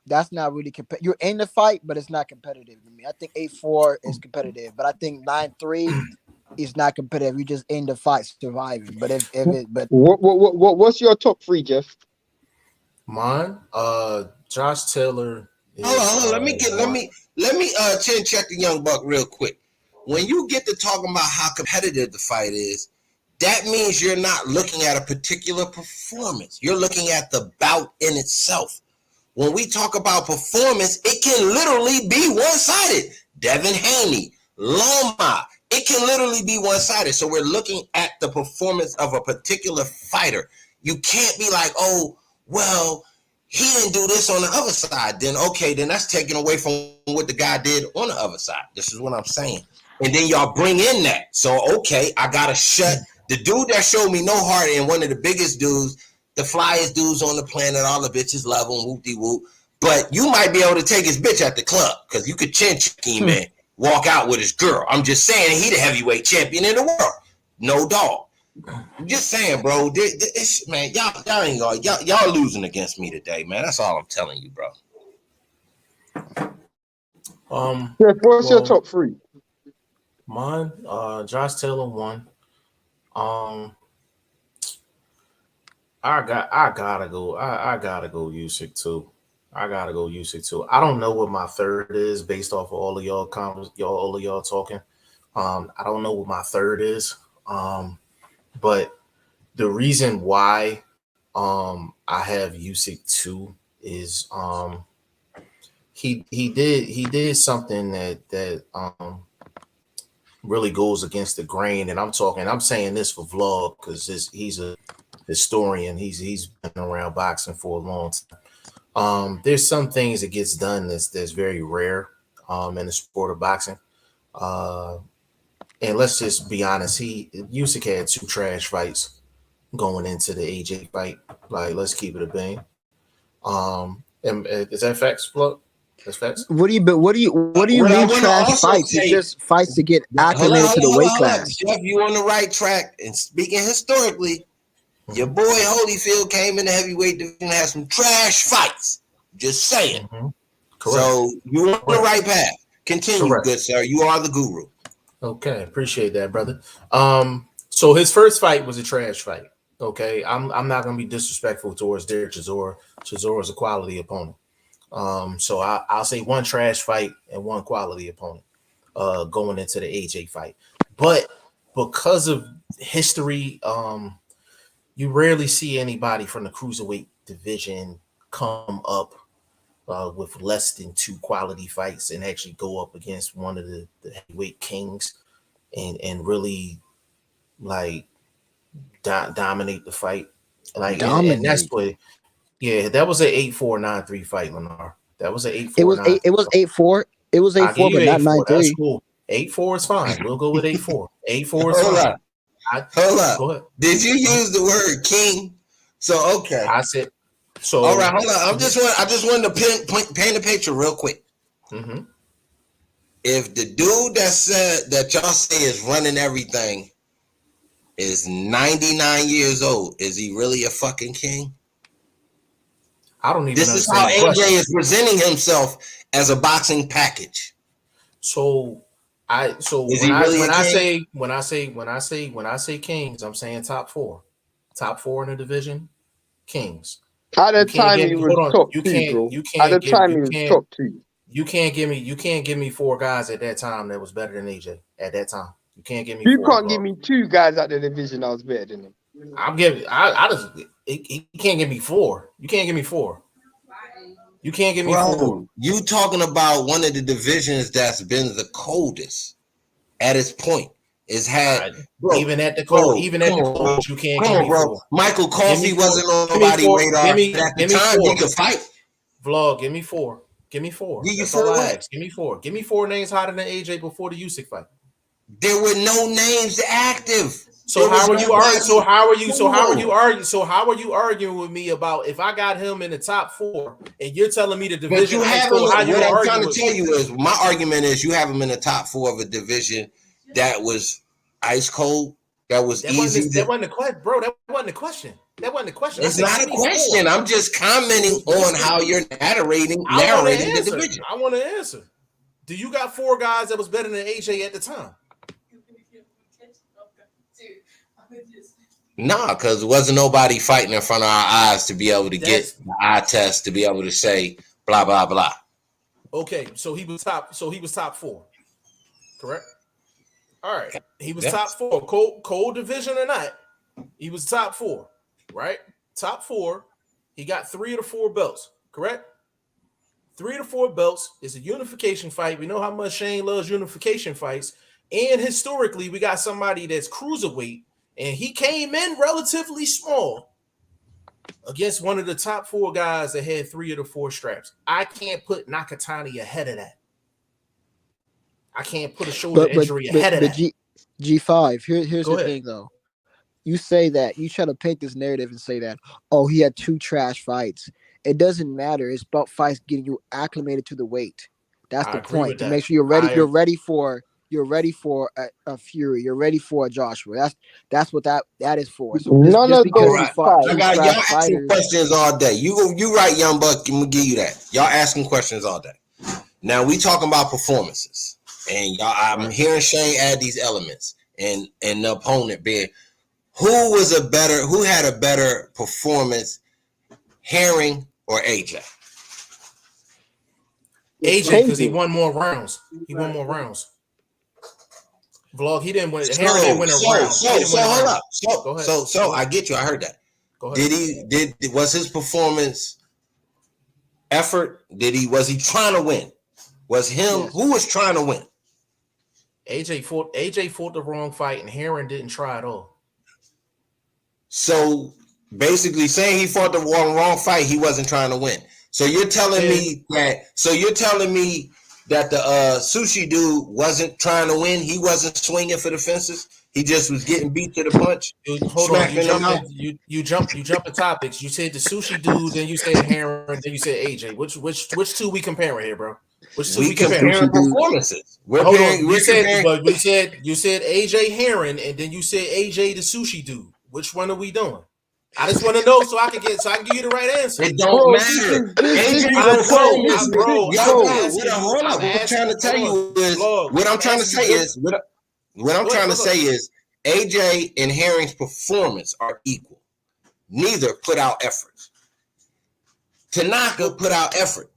that's not really competitive. You're in the fight, but it's not competitive to me. I think 8-4 is competitive, but I think 9-3 is not competitive. You just in the fight surviving. But what's your top three, Jeff? Mine, Josh Taylor. Hold on. Let me chin check the young buck real quick. When you get to talking about how competitive the fight is, that means you're not looking at a particular performance. You're looking at the bout in itself. When we talk about performance, it can literally be one-sided. Devin Haney, Loma, it can literally be one-sided. So we're looking at the performance of a particular fighter. You can't be like, oh, well, he didn't do this on the other side. Then, okay, then that's taken away from what the guy did on the other side. This is what I'm saying. And then y'all bring in that. So, okay, I got to shut. The dude that showed me no heart and one of the biggest dudes, the flyest dudes on the planet, all the bitches love him, whoop-de-whoop. But you might be able to take his bitch at the club because you could chin check him and walk out with his girl. I'm just saying he the heavyweight champion in the world. No dog. I'm just saying, bro. This, man, y'all losing against me today, man. That's all I'm telling you, bro. Jeff, what's your top three? Mine, Josh Taylor 1. I gotta go Usyk 2. I gotta go Usyk 2. I don't know what my third is based off of all of y'all talking. I don't know what my third is. But the reason why I have Usyk 2 is he did something that really goes against the grain. And I'm saying this for vlog because he's a historian. He's been around boxing for a long time. There's some things that gets done that's very rare in the sport of boxing. And let's just be honest, Usyk had 2 trash fights going into the AJ fight. Like, let's keep it a bean. And is that facts, Flo? That's facts. What do you mean trash fights? It's just fights to get acclimated to the weight class. Jeff, you on the right track. And speaking historically, your boy Holyfield came in the heavyweight division and had some trash fights. Just saying. So you're on the right path. Continue, good sir. You are the guru. Okay, appreciate that, brother. So his first fight was a trash fight. Okay, I'm not gonna be disrespectful towards Derek Chisora. Chisora is a quality opponent. So I'll say 1 trash fight and 1 quality opponent going into the AJ fight. But because of history, you rarely see anybody from the cruiserweight division come up with less than 2 quality fights and actually go up against one of the heavyweight kings and really like dominate the fight. Like, and that's what. Yeah, that was an 8-4, 9-3 fight, Lenar. That was an 8-4. It was 8-4. It was 8-4, but not 9-3. That's cool. 8-4 is fine. We'll go with 8-4. 8-4 is Hold fine. Up. Hold up. Go ahead. Did you use the word king? So okay. I said so. All right, hold on. I just wanted to paint a picture real quick. Mm-hmm. If the dude that said that y'all say is running everything is 99 years old, is he really a fucking king? I don't even. This is how AJ is presenting himself as a boxing package. So when I say kings, I'm saying top 4 in the division, kings. At the time he was top 2, bro. At the time he was top 2. You can't give me 4 guys at that time that was better than AJ at that time. You can't give me. You can't give me 2 guys at the division that was better than him. I'm giving. He can't give me 4. You can't give me 4. You can't give me 4. You talking about one of the divisions that's been the coldest at its point. Is had even at the cold, you can't give me 4. Michael Coffey wasn't on nobody's radar at the time. He could fight. Vlog, give me 4. Give me 4. That's all I ask. Give me 4. Give me 4 names hotter than AJ before the Usyk fight. There were no names active. So how are you arguing with me about if I got him in the top 4 and you're telling me the division? What I'm trying to tell you is my argument is you have him in the top 4 of a division that was ice cold. That was easy. That wasn't the question, bro. That wasn't the question. It's not a question. 4. I'm just commenting on how you're narrating the division. I want to answer. Do you got 4 guys that was better than AJ at the time? Nah, because there wasn't nobody fighting in front of our eyes to be able to get the eye test to be able to say blah blah blah. Okay, so he was top 4, correct? All right, he was top 4, cold division or not. He was top 4, right? Top 4. He got 3 of the 4 belts, correct? 3 to 4 belts is a unification fight. We know how much Shane loves unification fights, and historically, we got somebody that's cruiserweight. And he came in relatively small against one of the top 4 guys that had 3 of the 4 straps. I can't put Nakatani ahead of that. I can't put a shoulder injury ahead of that. G5, here's the thing, though. You say that, you try to paint this narrative and say that, oh, he had 2 trash fights. It doesn't matter. It's about fights getting you acclimated to the weight. That's the point. To make sure you're ready. You're ready for a Fury. You're ready for a Joshua. That's what that is for. So none of those fights. I got y'all asking questions all day. You right, young buck. I'm gonna give you that. Y'all asking questions all day. Now we talking about performances, and y'all, I'm hearing Shane add these elements, and the opponent being who had a better performance, Herring or AJ? AJ, because he won more rounds. Vlog, he didn't win. Herring didn't win a round. Hold up. So I get you. I heard that. Go ahead. Was his performance effort? Was he trying to win? Was him who was trying to win? AJ fought the wrong fight, and Herring didn't try at all. So basically, saying he fought the wrong fight, he wasn't trying to win. So you're telling me that the sushi dude wasn't trying to win. He wasn't swinging for the fences. He just was getting beat to the punch. Dude, hold on, you jump the topics. You said the sushi dude, then you said Herring, then you said AJ. Which two we comparing here, bro? Which two we comparing performances? You said AJ Herring, and then you said AJ the sushi dude. Which one are we doing? I just want to know so I can give you the right answer. It don't matter. What I'm trying to say is AJ and Herring's performance are equal. Neither put out effort. Tanaka put out effort.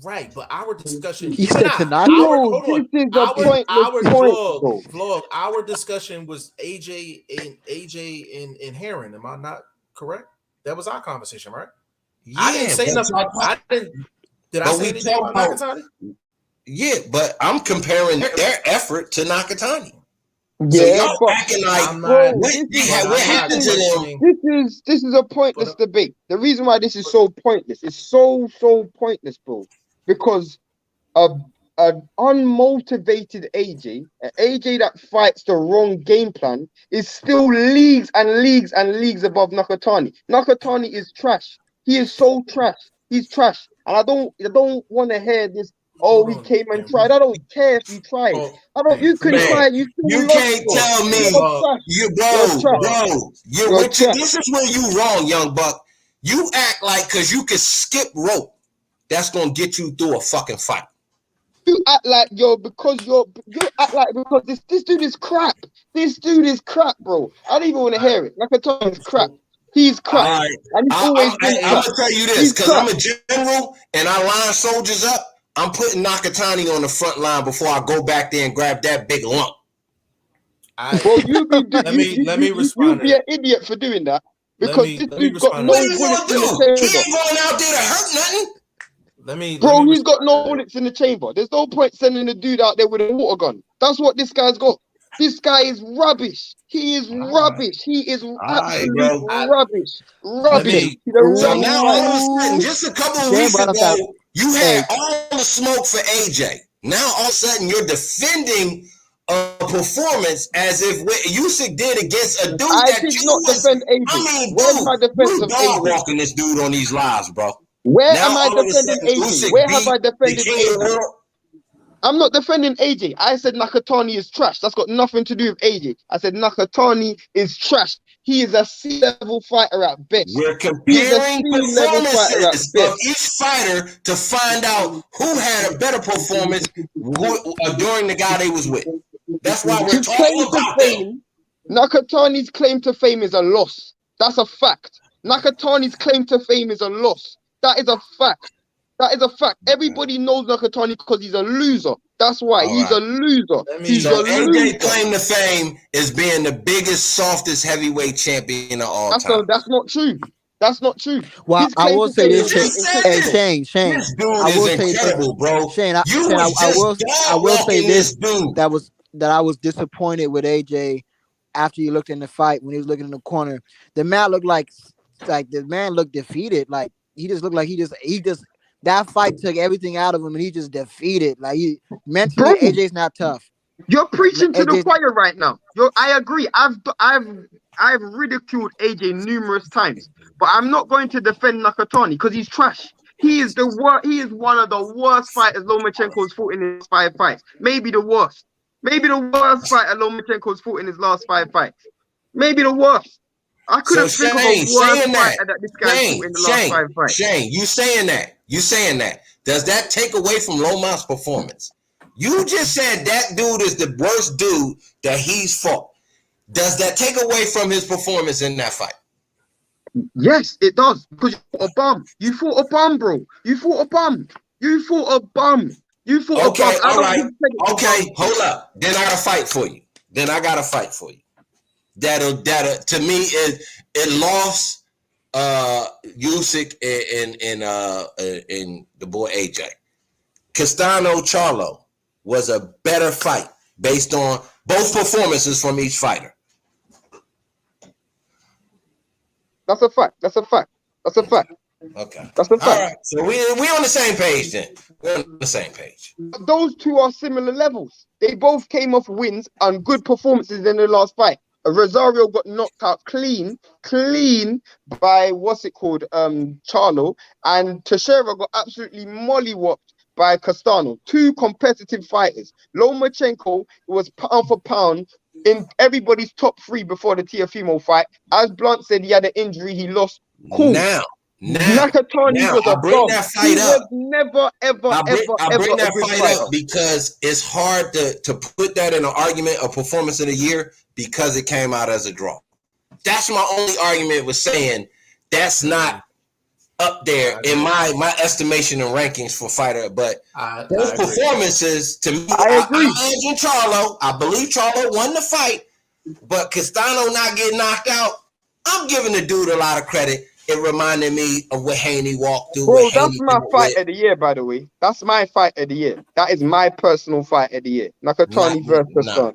Right, but our discussion. He said Tanaka. Vlog. Our discussion was AJ and Herring. Am I not correct? That was our conversation, right? Yeah, I didn't say nothing. I didn't. Did I say anything about Nakatani? Yeah, but I'm comparing their effort to Nakatani. Yeah, so y'all acting like what happened to them? This is a pointless debate. The reason why this is so pointless, it's so pointless, bro. Because an unmotivated AJ, an AJ that fights the wrong game plan, is still leagues and leagues and leagues above Nakatani. Nakatani is trash. He is so trash. He's trash. And I don't want to hear this. Oh, he came and tried. I don't care if you tried. You can try. You can't tell me, bro. This is where you wrong, young buck. You act like because you can skip rope, that's gonna get you through a fucking fight. You act like because this dude is crap. This dude is crap, bro. I don't even want to hear it. Nakatani is crap. He's crap. Right. I'm gonna tell you this because I'm a general and I line soldiers up. I'm putting Nakatani on the front line before I go back there and grab that big lump. Let me respond. You'd be an idiot for doing that because this dude's got no bullets in the chamber. He ain't going out there to hurt nothing. He's got no bullets in the chamber. There's no point sending a dude out there with a water gun. That's what this guy's got. This guy is rubbish. He is rubbish. He is absolute rubbish. Rubbish. So now all of a sudden, just a couple of weeks ago, you had all the smoke for AJ. Now all of a sudden you're defending a performance as if Usyk did against a dude I did not defend AJ. I mean, where's my defense of dog AJ? walking this dude on these lives, bro. Where am I defending AJ? Where have I defended AJ? I'm not defending AJ. I said Nakatani is trash. That's got nothing to do with AJ. I said Nakatani is trash. He is a C-level fighter at best. We're comparing performances of each fighter to find out who had a better performance during the guy they was with. That's why we're talking about that. Nakatani's claim to fame is a loss. That's a fact. Nakatani's claim to fame is a loss. That is a fact. That is a fact. Everybody knows Nakatani because he's a loser. That's why he's a loser. He's a loser. AJ claim to fame is being the biggest, softest heavyweight champion of all time. That's not true. That's not true. Well, I will say this. Shane. This dude is incredible, bro. Shane, I will say this. That I was disappointed with AJ after he looked in the fight when he was looking in the corner. The man looked like the man looked defeated. Like he just looked like he just. That fight took everything out of him, and he just defeated. Like he mentally, AJ's not tough. You're preaching to the choir right now. I agree. I've ridiculed AJ numerous times, but I'm not going to defend Nakatani because he's trash. He is one of the worst fighters Lomachenko's fought in his 5 fights. Maybe the worst. Maybe the worst fighter Lomachenko's fought in his last 5 fights. Maybe the worst. I couldn't think of a worse fighter that this guy fought in the last 5 fights. Shane, you saying that. Does that take away from Lomas' performance? You just said that dude is the worst dude that he's fought. Does that take away from his performance in that fight? Yes, it does. Because you fought a bum. You fought a bum, bro. You fought a bum. You fought a bum. You fought a bum. All right. Okay, hold up. Then I got a fight for you. That'll to me it lost Usyk and the boy AJ. Castano Charlo was a better fight based on both performances from each fighter. That's a fact. Okay. That's a fact. All right. So we on the same page then. We're on the same page. Those two are similar levels. They both came off wins and good performances in the last fight. Rosario got knocked out clean by Charlo, and Teixeira got absolutely mollywopped by Castano. Two competitive fighters. Lomachenko was pound for pound in everybody's top 3 before the Teofimo fight. As Blunt said, he had an injury, he lost. Cool. Now, Nakatani was a bring that fight up. Never, ever, I bring ever that fight up because it's hard to put that in an argument of performance of the year because it came out as a draw. That's my only argument with saying that's not up there in my estimation and rankings for fighter. But those performances, to me, I agree. I believe Charlo won the fight, but Castano not getting knocked out, I'm giving the dude a lot of credit. It reminded me of what Haney walked through. Bro, that's my fight of the year, by the way. That's my fight of the year. That is my personal fight of the year. Nakatani versus Castano.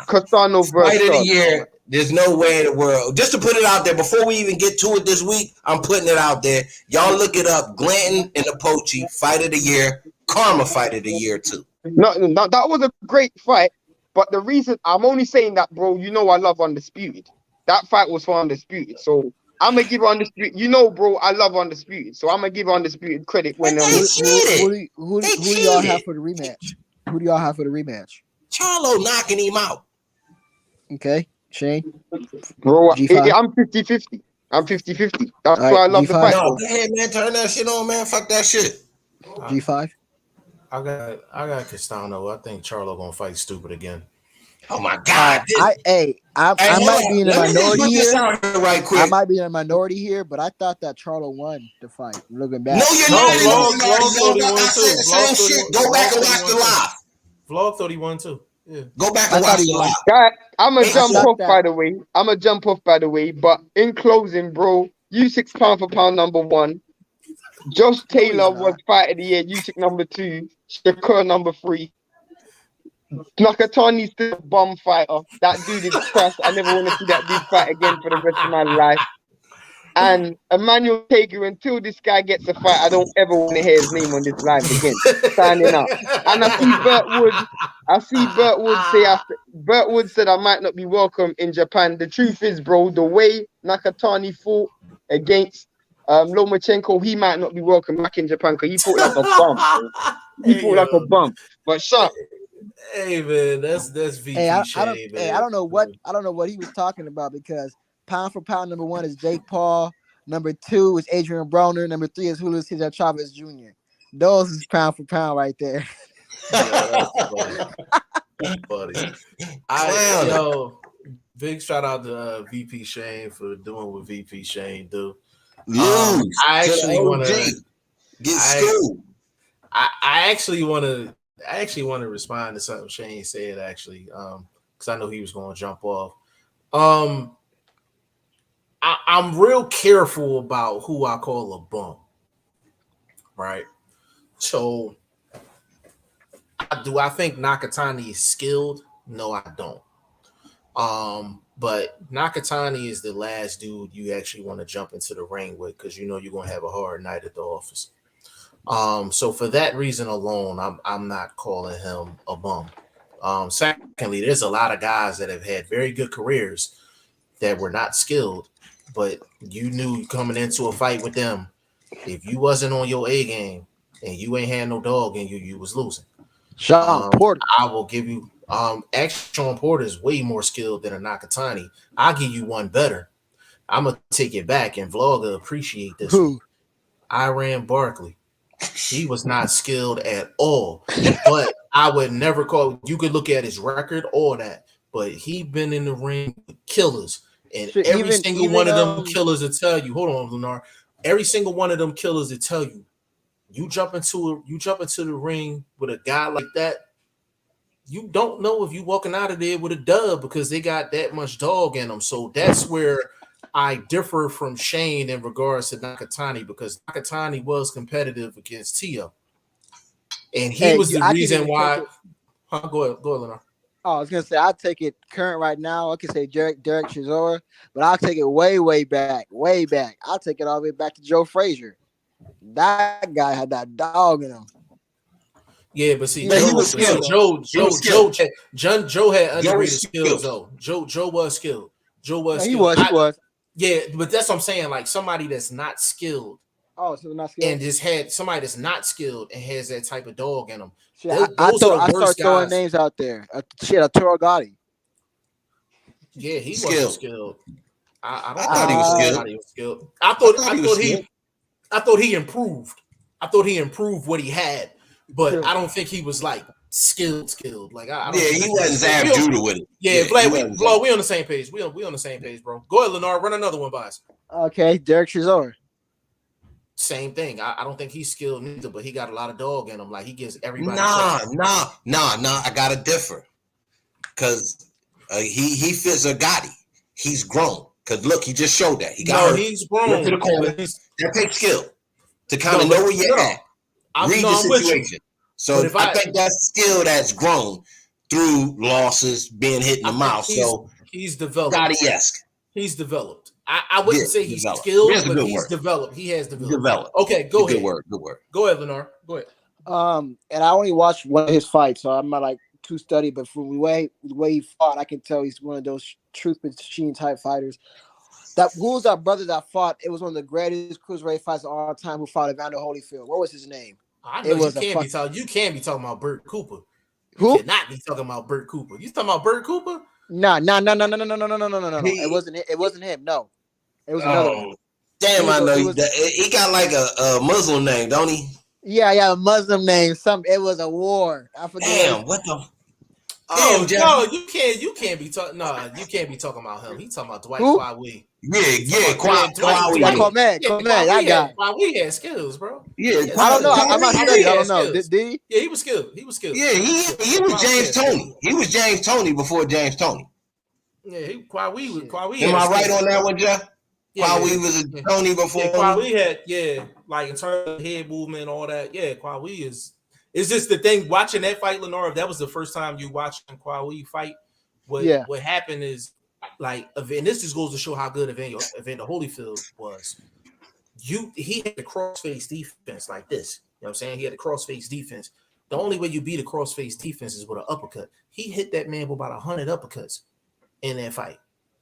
Castano versus fight of the year. There's no way in the world. Just to put it out there, before we even get to it this week, I'm putting it out there. Y'all look it up. Glanton and Apoche, fight of the year. Karma fight of the year, too. No, that was a great fight. But the reason I'm only saying that, bro, you know I love Undisputed. That fight was for Undisputed. So I'm gonna give Undisputed. You know, bro, I love Undisputed, so I'm gonna give Undisputed credit when who do y'all have for the rematch? Who do y'all have for the rematch? Charlo knocking him out. Okay, Shane. Bro, I'm 50-50. I'm 50-50. That's why I love G5. the fight. No, go ahead, man. Turn that shit on, man. Fuck that shit. G5. I got Castano. I think Charlo gonna fight stupid again. Oh my God! I might be in a minority here. Right quick. I might be in a minority here, but I thought that Charlo won the fight. Looking back, no, you're not. Vlog thought he won too. Same shit. Go back and watch the live. Vlog thought he won too. Yeah. Go back and watch the live. Guy, I'm a jump off by the way. But in closing, bro, Usyk's pound for pound number 1. Josh Taylor was fight of the year. Usyk number 2. Shakur number 3. Nakatani's still a bum fighter. That dude is trash. I never want to see that dude fight again for the rest of my life. And Emmanuel Taker, until this guy gets a fight, I don't ever want to hear his name on this live again. Signing out. And I see Burt Wood say Burt Wood said I might not be welcome in Japan. The truth is, bro, the way Nakatani fought against Lomachenko, he might not be welcome back in Japan because he fought like a bum. Bro. He fought like a bum. But shut. Hey man, that's VP Shane, man. I don't know what he was talking about because pound for pound number 1 is Jake Paul, number 2 is Adrian Broner, number 3 is Julio Cesar Chavez Jr. Those is pound for pound right there. Yeah, that's funny. Big shout out to VP Shane for doing what VP Shane do. I actually want to get schooled. I actually want to respond to something Shane said actually, because I know he was going to jump off. I'm real careful about who I call a bum, right? So, do I think Nakatani is skilled? No, I don't. But Nakatani is the last dude you actually want to jump into the ring with because you know you're going to have a hard night at the office. So for that reason alone, I'm not calling him a bum. Secondly, there's a lot of guys that have had very good careers that were not skilled, but you knew coming into a fight with them, if you wasn't on your A game and you ain't had no dog in you, you was losing. Sean Porter. I will give you actually Sean Porter is way more skilled than a Nakatani. I'll give you one better. I'm gonna take it back, and Vlogger appreciate this. Who? Iran Barkley. He was not skilled at all, but I would never call. You could look at his record, all that, but he been in the ring with killers, and Shit, every single one of them killers. killers will tell you. Hold on, Lunar. Every single one of them killers will tell you. You jump into the ring with a guy like that. You don't know if you walking out of there with a dub because they got that much dog in them. So that's where I differ from Shane in regards to Nakatani, because Nakatani was competitive against Tio, and he was the reason why. Go ahead, Lenore. Oh, I was gonna say I'll take it current right now. I can say Derek Chisora, but I'll take it way back. I'll take it all the way back to Joe Frazier. That guy had that dog in him. Yeah, but see, Joe was skilled. Joe had underrated skills though. Joe was skilled. Joe was. He was. Yeah, but that's what I'm saying. Like somebody that's not skilled. Oh, so not skilled. And just had somebody that's not skilled and has that type of dog in them. I start throwing names out there. Arturo Gotti. Yeah, he wasn't skilled. I thought he was skilled. I thought he improved. I thought he improved what he had, but I don't think he was like skilled. Like I don't he wasn't Zab Judah with it. Yeah, Vlad, we on the same page. We on the same page, bro. Go ahead, Lenore. Run another one by us. Okay, Derek Chisora. Same thing. I don't think he's skilled neither, but he got a lot of dog in him. Like he gives everybody. Nah. I gotta differ, because he fits a Gotti. He's grown. Cause look, he just showed that he got. He's grown. To the corner. That takes skill to kind of know where you're at. Read the situation. So I think that's skill that's grown through losses, being hit in the mouth. So he's developed. Gotti-esque. He's developed. I wouldn't say he's skilled, but he's developed. He has developed. Okay, go ahead. Good word. Go ahead, Lenore. Go ahead. And I only watched one of his fights, so I'm not like too studied, but from the way he fought, I can tell he's one of those truth machine type fighters. Who was that brother that fought? It was one of the greatest cruiserweight fights of all time. Who fought Evander Holyfield? What was his name? I know you can't be talking about Burt Cooper. Who? You cannot be talking about Burt Cooper. You talking about Burt Cooper? No. It wasn't him. No, it was another one. Damn, I know he got like a Muslim name, don't he? Yeah, a Muslim name. It was a war. I forget. Damn, what the? Oh no, you can't be talking. No, you can't be talking about him. He's talking about Dwight Kwawi. Yeah, Kwawi. That guy. Kwawi had skills, bro. Yeah, I don't know. I'm not studying. I don't know. Did he? Yeah, he was skilled. Yeah, he was James Toney. He was James Toney before James Toney. Yeah, Kwawi. Am I right on that one, Jeff? Kwawi was a Toney before. Yeah, Kwawi had like in terms of head movement and all that. Yeah, Kwawi is. It's just the thing, watching that fight, Lenore, if that was the first time you watched Kwawi fight, what happened is, like, and this just goes to show how good Evander Holyfield was. He had the cross-face defense like this. You know what I'm saying? He had the cross-face defense. The only way you beat a cross-face defense is with an uppercut. He hit that man with about 100 uppercuts in that fight.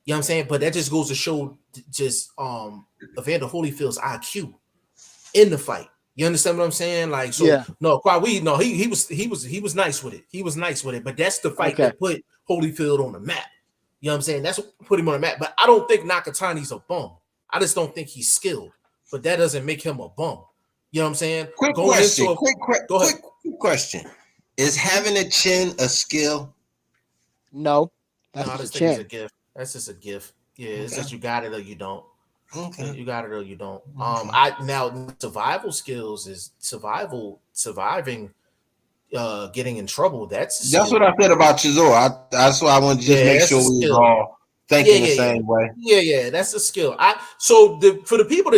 You know what I'm saying? But that just goes to show just Evander Holyfield's IQ in the fight. You understand what I'm saying? Like, so no, Kwawi, no, he was nice with it. He was nice with it, but that's the fight that put Holyfield on the map. You know what I'm saying? That's what put him on the map. But I don't think Nakatani's a bum. I just don't think he's skilled. But that doesn't make him a bum. You know what I'm saying? Quick question. Is having a chin a skill? No. That's just a chin. It's a gift. That's just a gift. Yeah, it's just you got it or you don't. Okay. You got it or you don't. Now survival skills is surviving getting in trouble. That's what I said about Chisora. That's why I wanted to just make sure we were all thinking the same way. Yeah, that's a skill. For the people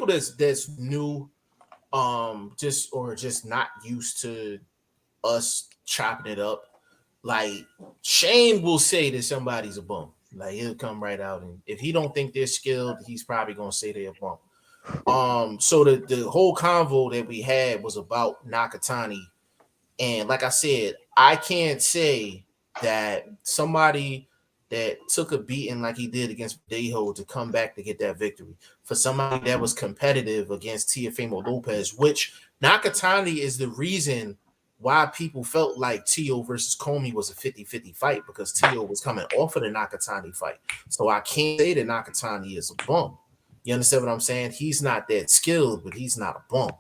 that's new, just not used to us chopping it up, like Shane will say that somebody's a bum. Like he'll come right out, and if he don't think they're skilled, he's probably gonna say they're a bum. So the whole convo that we had was about Nakatani, and like I said, I can't say that somebody that took a beating like he did against Dejo to come back to get that victory, for somebody that was competitive against Teofimo Lopez, which Nakatani is the reason why people felt like Tio versus Comey was a 50-50 fight, because Tio was coming off of the Nakatani fight. So I can't say that Nakatani is a bum. You understand what I'm saying? He's not that skilled, but he's not a bum.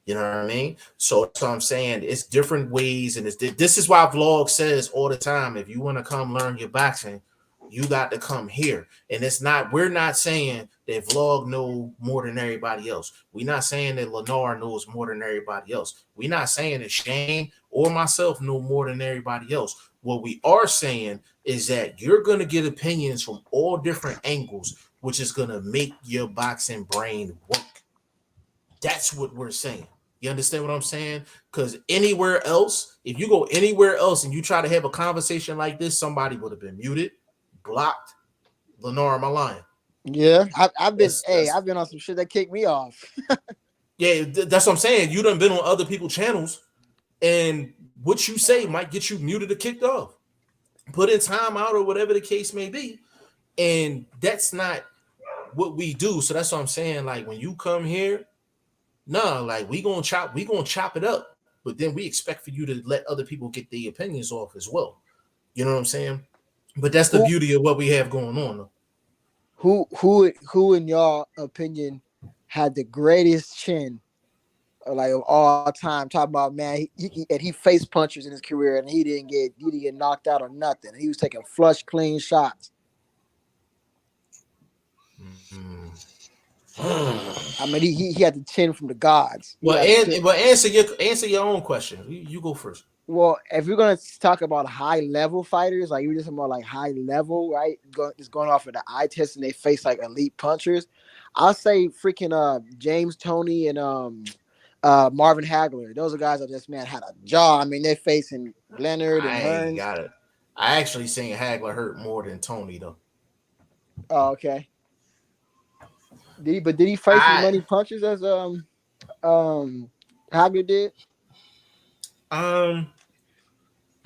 You know what I mean? So that's what I'm saying. It's different ways, and this is why Vlog says all the time, if you want to come learn your boxing, you got to come here. And we're not saying that Vlog know more than everybody else. We're not saying that Lennar knows more than everybody else. We're not saying that Shane or myself know more than everybody else. What we are saying is that you're going to get opinions from all different angles, which is going to make your boxing brain work. That's what we're saying. You understand what I'm saying? Because anywhere else, if you go anywhere else and you try to have a conversation like this, somebody would have been muted, blocked. Lennar, am I lying? Yeah, I've been on some shit that kicked me off. Yeah, that's what I'm saying. You done been on other people's channels, and what you say might get you muted or kicked off, put in time out, or whatever the case may be. And that's not what we do. So that's what I'm saying. Like, when you come here, like we gonna chop it up, but then we expect for you to let other people get their opinions off as well. You know what I'm saying? But that's the beauty of what we have going on, though. Who in your opinion had the greatest chin, like of all time? Talking about, man, he faced punches in his career and he didn't get knocked out or nothing. He was taking flush, clean shots. I mean, he had the chin from the gods. Well, answer your own question. You go first. Well, if you're gonna talk about high level fighters, like you're just talking about like high level, right? Just going off of the eye test and they face like elite punchers, I'll say freaking James Toney and Marvin Hagler. Those are guys that just, man, had a jaw. I mean, they're facing Leonard and Hearns. Got it. I actually seen Hagler hurt more than Toney though. Oh, okay. Did he face as many punches as Hagler did?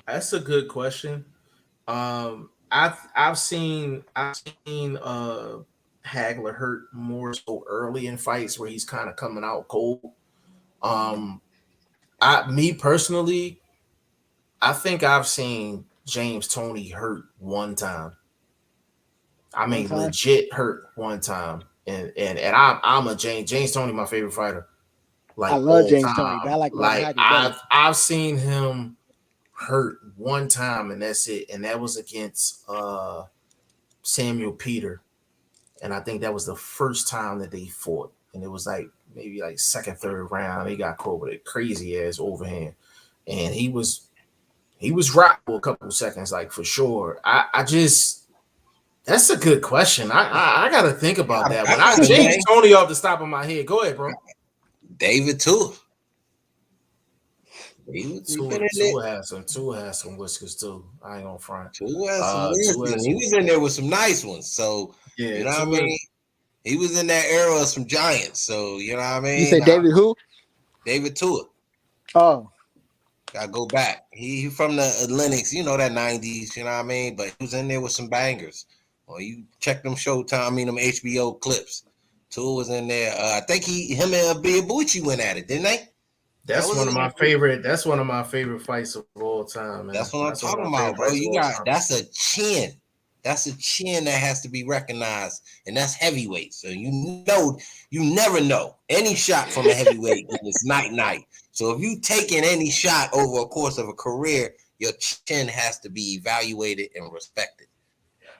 That's a good question. I've seen Hagler hurt more so early in fights where he's kind of coming out cold. Me personally, I think I've seen James Toney hurt one time. I mean, legit hurt one time. And I'm a James Toney, my favorite fighter. Like, I love James Toney, but I like I've seen him hurt one time, and that's it. And that was against Samuel Peter. And I think that was the first time that they fought. And it was like maybe like second, third round. He got caught with a crazy ass overhand. And he was rocked for a couple of seconds, like, for sure. That's a good question. I gotta think about that one. James Toney off the top of my head. Go ahead, bro. David too. Two has some whiskers too. I ain't gonna front. Two has some whiskers. He was in there with some nice ones. So yeah, you know what I mean? He was in that era of some giants. So you know what I mean? You say David who? David Tua. Oh. Gotta go back. He from the Linux, you know, that 90s, you know what I mean? But he was in there with some bangers. Well, you check them Showtime, them HBO clips. Tua was in there. I think him and Biabuchi went at it, didn't they? That's one of my favorite. That's one of my favorite fights of all time, man. That's what I'm talking about, bro. That's a chin. That's a chin that has to be recognized, and that's heavyweight. So you never know any shot from a heavyweight when it's night. So if you taking any shot over a course of a career, your chin has to be evaluated and respected.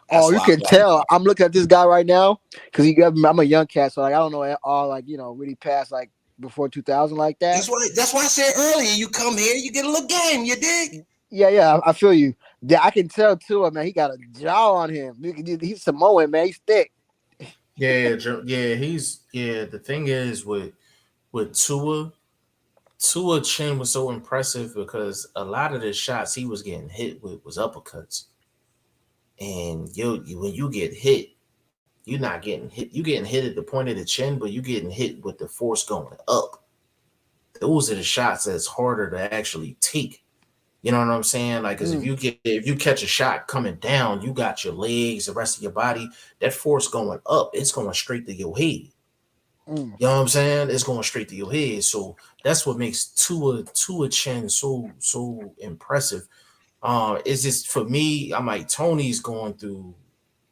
That's you can tell. I'm looking at this guy right now because I'm a young cat, so like I don't know all like really past like before 2000 like that. That's why I said earlier. You come here, you get a little game. You dig? Yeah, I feel you. Yeah, I can tell too, man. He got a jaw on him. He's Samoan, man. He's thick. Yeah. The thing is with Tua chin was so impressive because a lot of the shots he was getting hit with was uppercuts. And when you get hit, you're not getting hit. You're getting hit at the point of the chin, but you're getting hit with the force going up. Those are the shots that's harder to actually take. You know what I'm saying? Like, because if you catch a shot coming down, you got your legs, the rest of your body, that force going up, it's going straight to your head. You know what I'm saying? It's going straight to your head. So that's what makes Tua Chen so impressive. It's just for me, I'm like Tony's going through.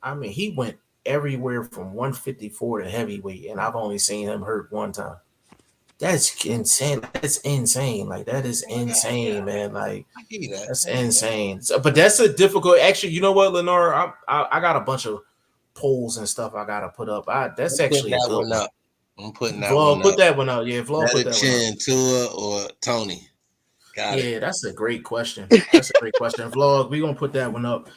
I mean, he went everywhere from 154 to heavyweight, and I've only seen him hurt one time. That's insane. That's insane. Like that is insane, man. Like that's insane. So, but that's a difficult. Actually, you know what, Lenore? I got a bunch of polls and stuff I gotta put up. That's actually a good one. I'm putting that Vlog, one put up. that one out. Yeah, Vlog, put that Chin, one out. Tua, or Tony. Got it. Yeah, that's a great question. That's a great question. Vlog, we gonna put that one up.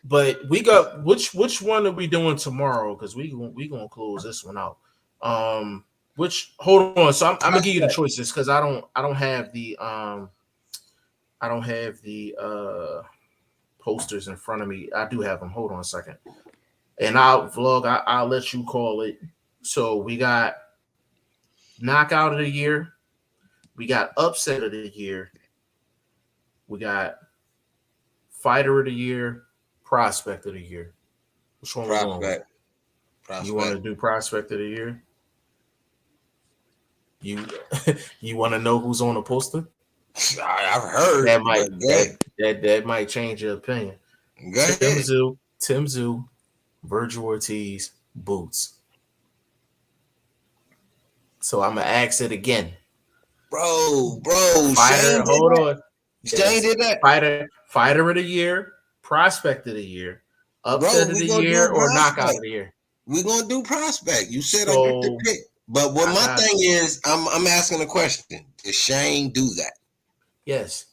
But we got which one are we doing tomorrow? Because we gonna close this one out. Hold on. So I'm gonna give you the choices because I don't have the posters in front of me. I do have them. Hold on a second. And I'll let you call it. So we got knockout of the year, we got upset of the year, we got fighter of the year, prospect of the year. Which one we going with? You want to do prospect of the year? You want to know who's on the poster? I've heard that might change your opinion. Tim Zoo, Virgil Ortiz, Boots. So I'm gonna ask it again, bro. Fighter, hold on. Shane did that. Fighter of the year, prospect of the year, upset of the year, or knockout of the year. We're gonna do prospect. You said I get to pick. But what my thing is, I'm asking a question. Does Shane do that? Yes.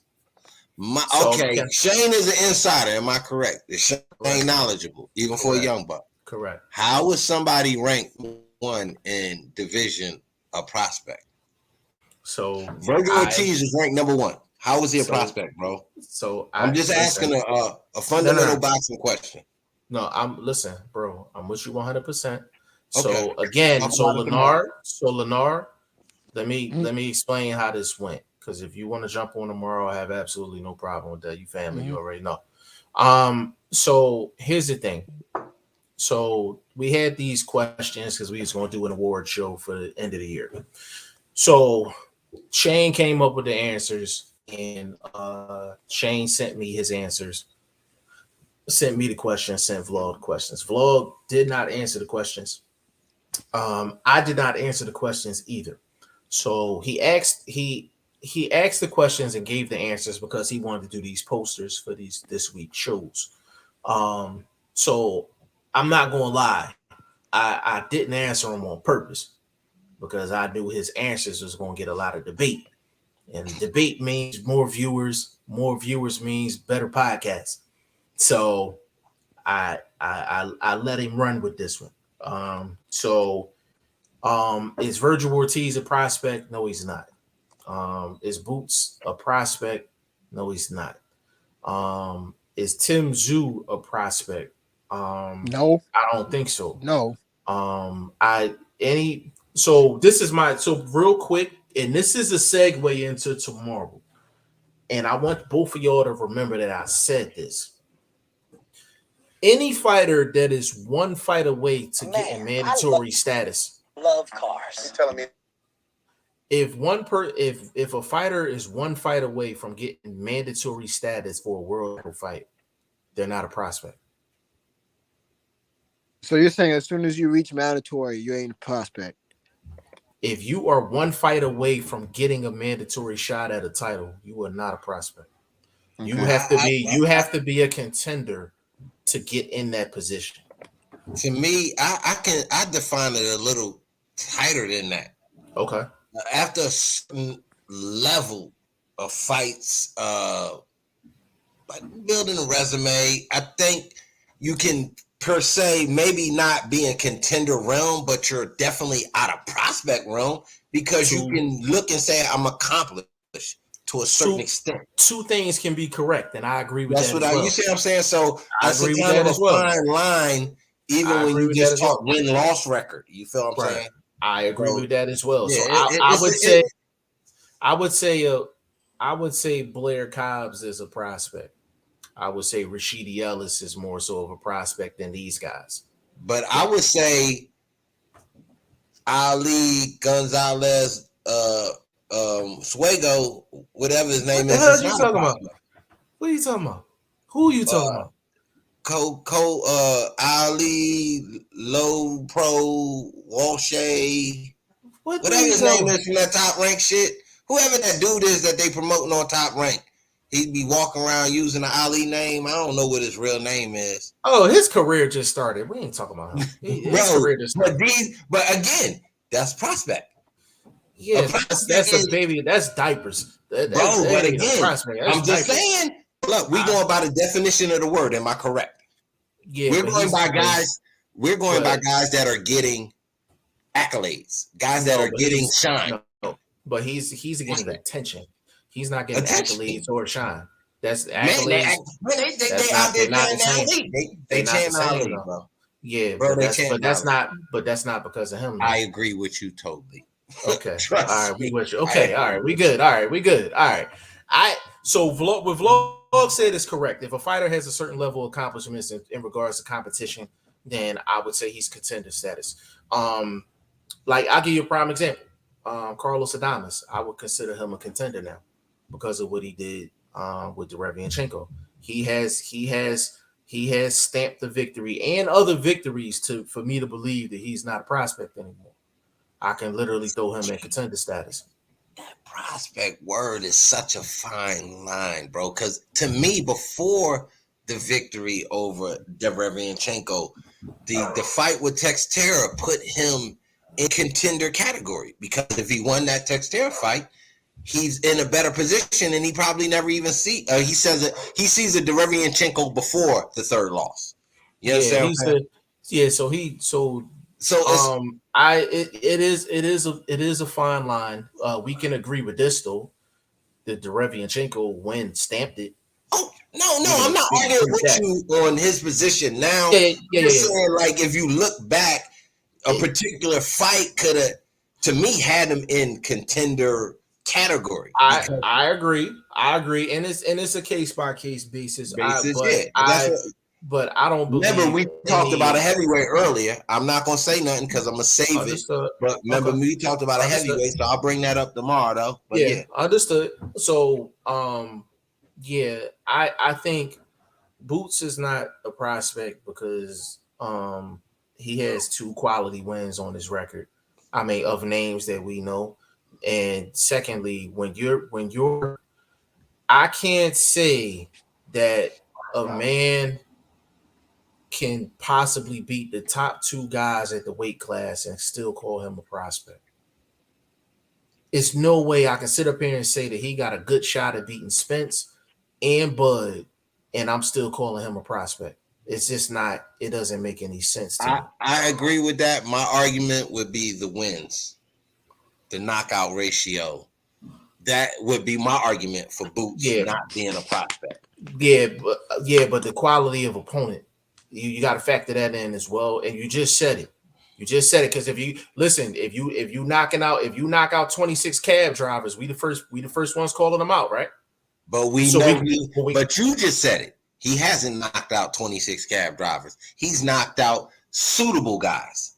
Shane is an insider. Am I correct? Is Shane knowledgeable, even for a young buck? Correct. How was somebody ranked one in division a prospect? So Virgil Ortiz is ranked number one. How was he a prospect, bro? So I'm just asking a fundamental boxing question. No, I'm with you 100%. So again, Lennar, let me explain how this went. Because if you want to jump on tomorrow, I have absolutely no problem with that. You family, you already know. So here's the thing. So we had these questions because we was going to do an award show for the end of the year. So Shane came up with the answers, and Shane sent me his answers. Sent me the questions, sent Vlog the questions. Vlog did not answer the questions. I did not answer the questions either. So he asked the questions and gave the answers because he wanted to do these posters for this week's shows. So I'm not gonna lie, I didn't answer them on purpose because I knew his answers was gonna get a lot of debate, and debate means more viewers. More viewers means better podcasts. So I let him run with this one. Is Virgil Ortiz a prospect? No, he's not. Is Boots a prospect? No, he's not. Is Tim Zoo a prospect? No, I don't think so. No. So real quick, and this is a segue into tomorrow. And I want both of y'all to remember that I said this. Any fighter that is one fight away to getting mandatory status. Love cars. Are you telling me? If a fighter is one fight away from getting mandatory status for a world fight, they're not a prospect. So you're saying as soon as you reach mandatory, you ain't a prospect? If you are one fight away from getting a mandatory shot at a title, you are not a prospect. Okay. You have to be a contender to get in that position. To me, I define it a little tighter than that. Okay. After a certain level of fights, like building a resume, I think you can per se maybe not be in contender realm, but you're definitely out of prospect realm because you can look and say I'm accomplished to a certain extent. Two things can be correct, and I agree with that. You see what I'm saying? So I agree with that as well. Fine line, even when you just talk win-loss record. You feel what I'm saying? I agree with that as well. Yeah, so I would say Blair Cobbs is a prospect. I would say Rashidi Ellis is more so of a prospect than these guys. But I would say Ali Gonzalez, Suego, whatever his name What the is. hell It's are you not a talking about? prospect. What are you talking about? Who are you talking about? Ali, Low Pro, Walshay, What are whatever you his talking name about? is from that Top Rank shit. Whoever that dude is that they promoting on Top Rank, he'd be walking around using the Ali name. I don't know what his real name is. Oh, his career just started. We ain't talking about him. His Bro, career just started. but again, that's prospect. Yeah, prospect that's a baby. That's diapers. That but ain't a again, prospect. That's I'm just diapers. saying. Look, we going by the definition of the word. Am I correct? Yeah, We're going by guys. We're going by guys that are getting accolades, guys that are getting shine. No, but he's getting attention. He's not getting accolades or shine. That's accolades. They out there chanting Ali. They chanting Ali, bro. Yeah, bro, but that's not because of him. Though. I agree with you totally. Okay. All right, we with you. Okay, all right, we good. All right, we good. All right. So Vlog said is correct. If a fighter has a certain level of accomplishments in regards to competition, then I would say he's contender status. Like I'll give you a prime example. Carlos Adames, I would consider him a contender now because of what he did with Derevianchenko. He has stamped the victory and other victories for me to believe that he's not a prospect anymore. I can literally throw him in contender status. That prospect word is such a fine line, bro. Because to me, before the victory over Derevianchenko, the fight with Textera put him in contender category. Because if he won that Textera fight, he's in a better position, and he probably never even see. He says it. He sees a Derevianchenko before the third loss. You understand? It is a fine line. We can agree with this though. The Derevianchenko win stamped it. Oh no, I'm not arguing with you on his position now. Saying, like, if you look back, a particular fight could have, to me, had him in contender category. I agree, and it's a case by case basis. But I don't believe. Remember, we talked about a heavyweight earlier. I'm not gonna say nothing because I'm gonna save it. But remember, we talked about a heavyweight, so I'll bring that up tomorrow, though. But yeah, understood. So, I think Boots is not a prospect because he has 2 quality wins on his record. I mean, of names that we know. And secondly, when you're, I can't say that a man can possibly beat the top 2 guys at the weight class and still call him a prospect. It's no way I can sit up here and say that he got a good shot at beating Spence and Bud, and I'm still calling him a prospect. It's just not. It doesn't make any sense to me. I agree with that. My argument would be the wins, the knockout ratio. That would be my argument for Boots not being a prospect. But the quality of opponent, you got to factor that in as well. And you just said it. Because if you knock out 26 cab drivers, we the first ones calling them out, right? But but you just said it. He hasn't knocked out 26 cab drivers. He's knocked out suitable guys.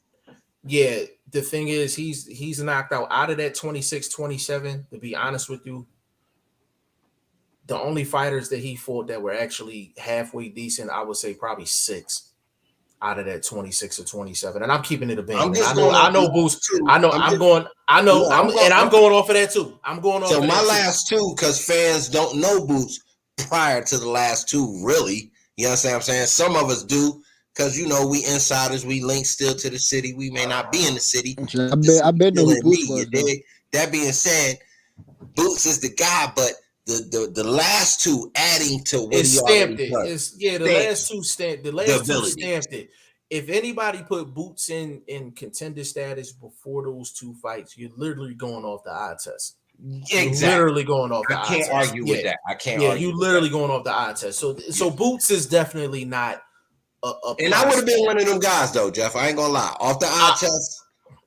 Yeah, the thing is, he's knocked out of that 26, 27, to be honest with you, the only fighters that he fought that were actually halfway decent, I would say probably 6 out of that 26 or 27. And I'm keeping it a bang. I know Boost. I'm going off of that too. I'm going off of that. So my last 2, because fans don't know Boots prior to the last 2, really. You understand what I'm saying? Some of us do. Because, we insiders, we link still to the city. We may not be in the city. I bet know who Boots was. That being said, Boots is the guy, but the last 2 adding to what he stamped it. Last 2 stamped it. If anybody put Boots in contender status before those 2 fights, you're literally going off the eye test. Exactly. Literally going off the eye test. I can't argue with that. I can't argue. You literally going off the eye test. So Boots is definitely not and I would have been one of them guys though, Jeff. I ain't gonna lie. Off the eye test.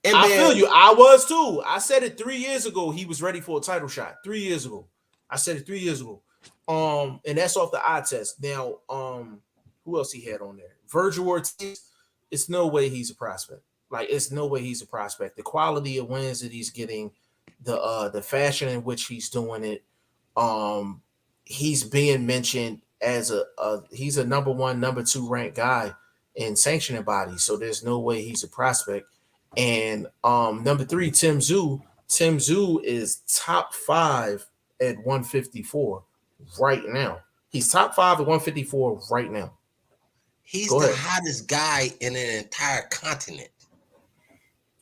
I feel you. I was too. I said it 3 years ago. He was ready for a title shot. 3 years ago. I said it 3 years ago. And that's off the eye test. Now, who else he had on there? Virgil Ortiz. It's no way he's a prospect. Like, it's no way he's a prospect. The quality of wins that he's getting, the fashion in which he's doing it, he's being mentioned as he's a number 1, number 2 ranked guy in sanctioning bodies. So there's no way he's a prospect. And number 3, Tim Tszyu. Tim Tszyu is top 5 at 154 right now. He's top 5 at 154 right now. He's the hottest guy in an entire continent.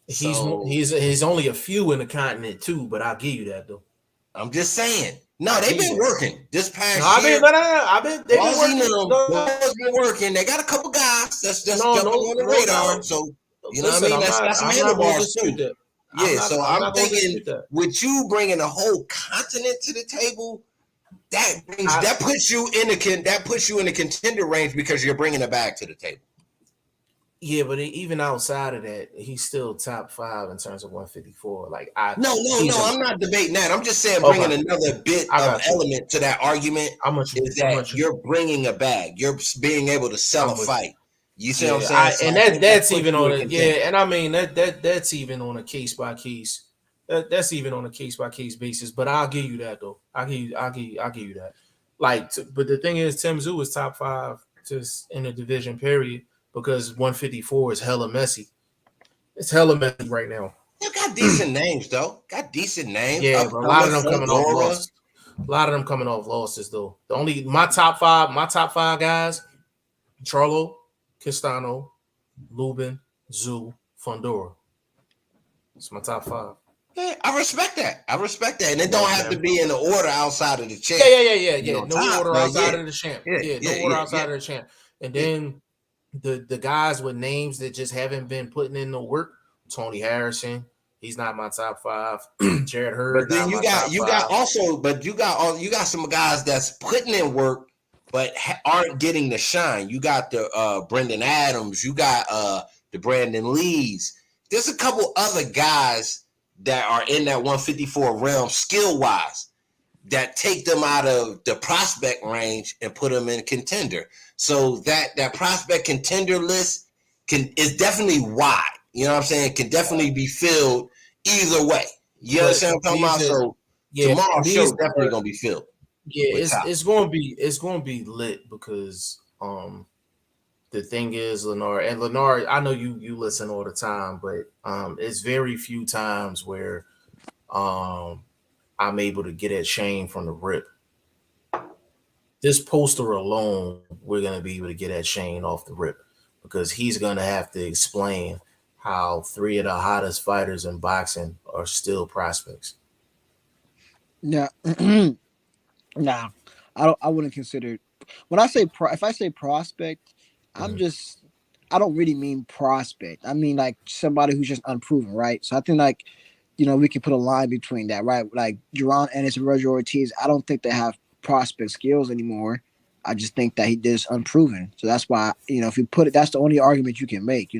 He's only a few in the continent too, but I'll give you that though. I'm just saying. No, they've been working this past year. I've been working. They got a couple guys that's just jumping on the radar. So you know what I mean? That's some handlebars too. Yeah, so I'm thinking with you bringing a whole continent to the table, that puts you in the contender range because you're bringing a bag to the table. Yeah, but even outside of that, he's still top 5 in terms of 154. Like I'm not debating that. I'm just saying bringing another bit of element to that argument is that you're bringing a bag. You're being able to sell a fight. You see what I'm saying? And that's even on and I mean that's even on a case by case. That's even on a case by case basis. But I'll give you that though. I'll give you that. Like, but the thing is, Tim Tszyu is top 5 just in the division period. Because 154 is hella messy. It's hella messy right now. You got decent names though. Yeah, but a lot of them coming off losses. A lot of them coming off losses though. My top five guys: Charlo, Castano, Lubin, Tszyu, Fundora. It's my top 5. Yeah, I respect that. And it don't have to be in the order outside of the champ. Yeah. No order outside of the champ. No order outside of the champ. And then the guys with names that just haven't been putting in the work. Tony Harrison, he's not my top 5. Jared Hurd, but then you got some guys that's putting in work but aren't getting the shine. You got the Brendan Adams, you got the Brandon Lees. There's a couple other guys that are in that 154 realm skill wise that take them out of the prospect range and put them in contender. So that prospect contender list is definitely wide. You know what I'm saying? Can definitely be filled either way. You understand what I'm talking about? So tomorrow's show definitely gonna be filled. Yeah, it's gonna be lit because the thing is, Lenore, I know you listen all the time, but it's very few times where I'm able to get at Shane from the rip. This poster alone, we're going to be able to get at Shane off the rip because he's going to have to explain how 3 of the hottest fighters in boxing are still prospects. Yeah. Nah, I wouldn't consider when I say if I say prospect, I don't really mean prospect. I mean like somebody who's just unproven, right? So I think like, we can put a line between that, right? Like Jerron Ennis and Virgil Ortiz, I don't think they have prospect skills anymore. I just think that he is unproven. So that's why, if you put it, that's the only argument you can make,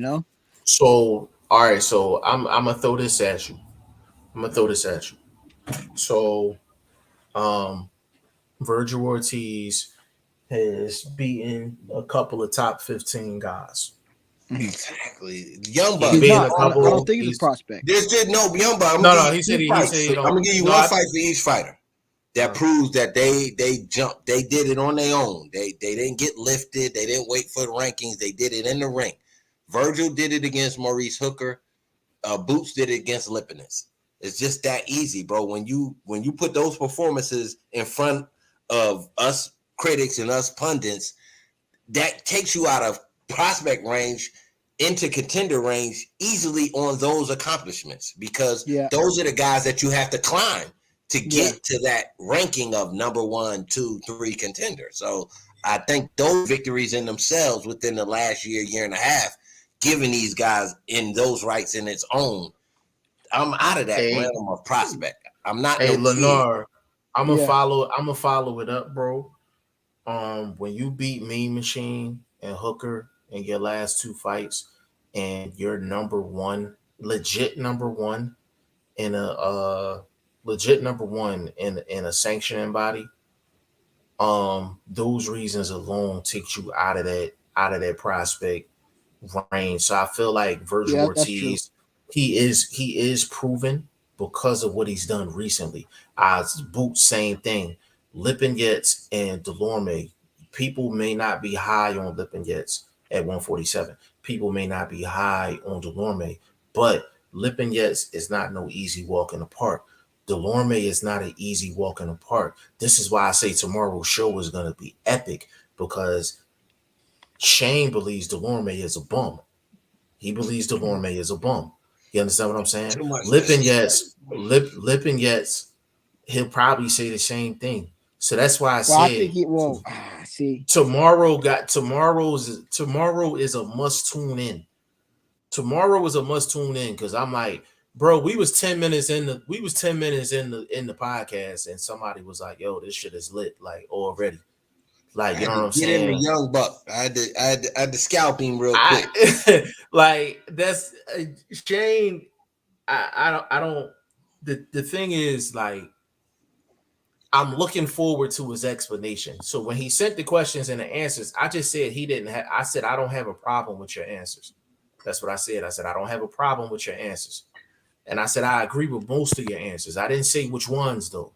So, all right. So I'm going to throw this at you. So, Virgil Ortiz has beaten a couple of top 15 guys. Exactly. Young Buck. I don't think he's a prospect. Young Buck. No, he said I'm going to give you one fight for each fighter. That proves that they jumped. They did it on their own. They didn't get lifted. They didn't wait for the rankings. They did it in the ring. Virgil did it against Maurice Hooker. Boots did it against Lipinus. It's just that easy, bro. When you put those performances in front of us critics and us pundits, that takes you out of prospect range into contender range easily on those accomplishments because those are the guys that you have to climb to get to that ranking of number 1, 2, 3 contender. So I think those victories in themselves within the last year and a half, giving these guys in those rights in its own, I'm out of that realm of prospect. I'm not. Hey, Lenore, I'm gonna follow it up, bro. When you beat Mean Machine and Hooker in your last 2 fights, and you're legit number one in a sanctioning body, those reasons alone take you out of that prospect reign. So I feel like Virgil Yeah, that's true. Ortiz, he is proven because of what he's done recently. Boot, same thing. Lipinets and Delorme, people may not be high on Lipinets at 147. People may not be high on Delorme, but Lipinets is not no easy walk in the park. Delorme is not an easy walk in the park. This is why I say tomorrow's show is going to be epic, because Shane believes Delorme is a bum. He believes Delorme is a bum. You understand what I'm saying? Too much Lipinets, he'll probably say the same thing. So that's why I Well, I said think he will. See, tomorrow is a must tune in. Tomorrow is a must tune in, because I'm like, bro, we was 10 minutes in the podcast, and somebody was like, yo, this shit is lit, like, already. Like, you know what I'm Get in the saying? young buck. I had to scalp him real quick. Like, that's Shane. I don't. The thing is, like, I'm looking forward to his explanation. So when he sent the questions and the answers, I just said he didn't have. I said I don't have a problem with your answers. That's what I said. I said I don't have a problem with your answers, and I said I agree with most of your answers. I didn't say which ones though.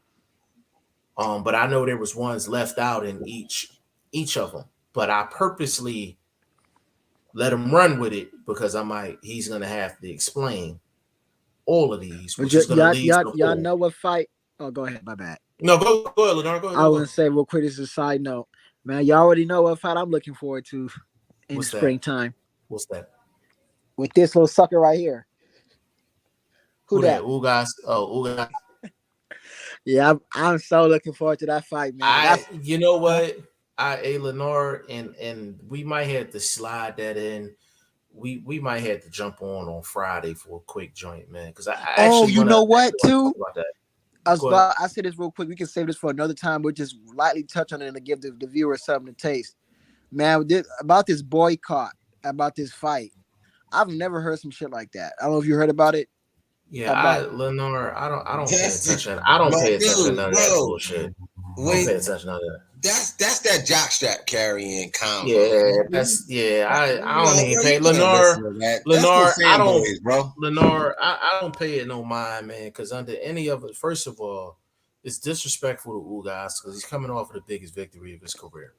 But I know there was ones left out in each of them. But I purposely let him run with it, because I'm like, he's gonna have to explain all of these, which is gonna lead to y'all know what fight? Oh, go ahead. My bad. No, go ahead, Lenore. Go ahead. I want to say real quick, this is a side note. Man, y'all already know what fight I'm looking forward to in What's that? springtime. What's that? With this little sucker right here. Who that? Ugas. Oh, Ugas. Yeah, I'm so looking forward to that fight, man. You know what? Lenore, and we might have to slide that in. We might have to jump on Friday for a quick joint, man. Because I actually know what too? About that. I said this real quick. We can save this for another time. We'll just lightly touch on it and to give the viewers something to taste. Man, about this boycott, about this fight, I've never heard some shit like that. I don't know if you heard about it. Yeah, Lenore, I don't pay attention. I don't pay attention to none of that bullshit. I don't pay attention to none of that. That's that jockstrap carrying combo. Yeah, I don't even pay Lenore. I don't pay it no mind, man. Because under any of it, first of all, it's disrespectful to Ugas because he's coming off of the biggest victory of his career.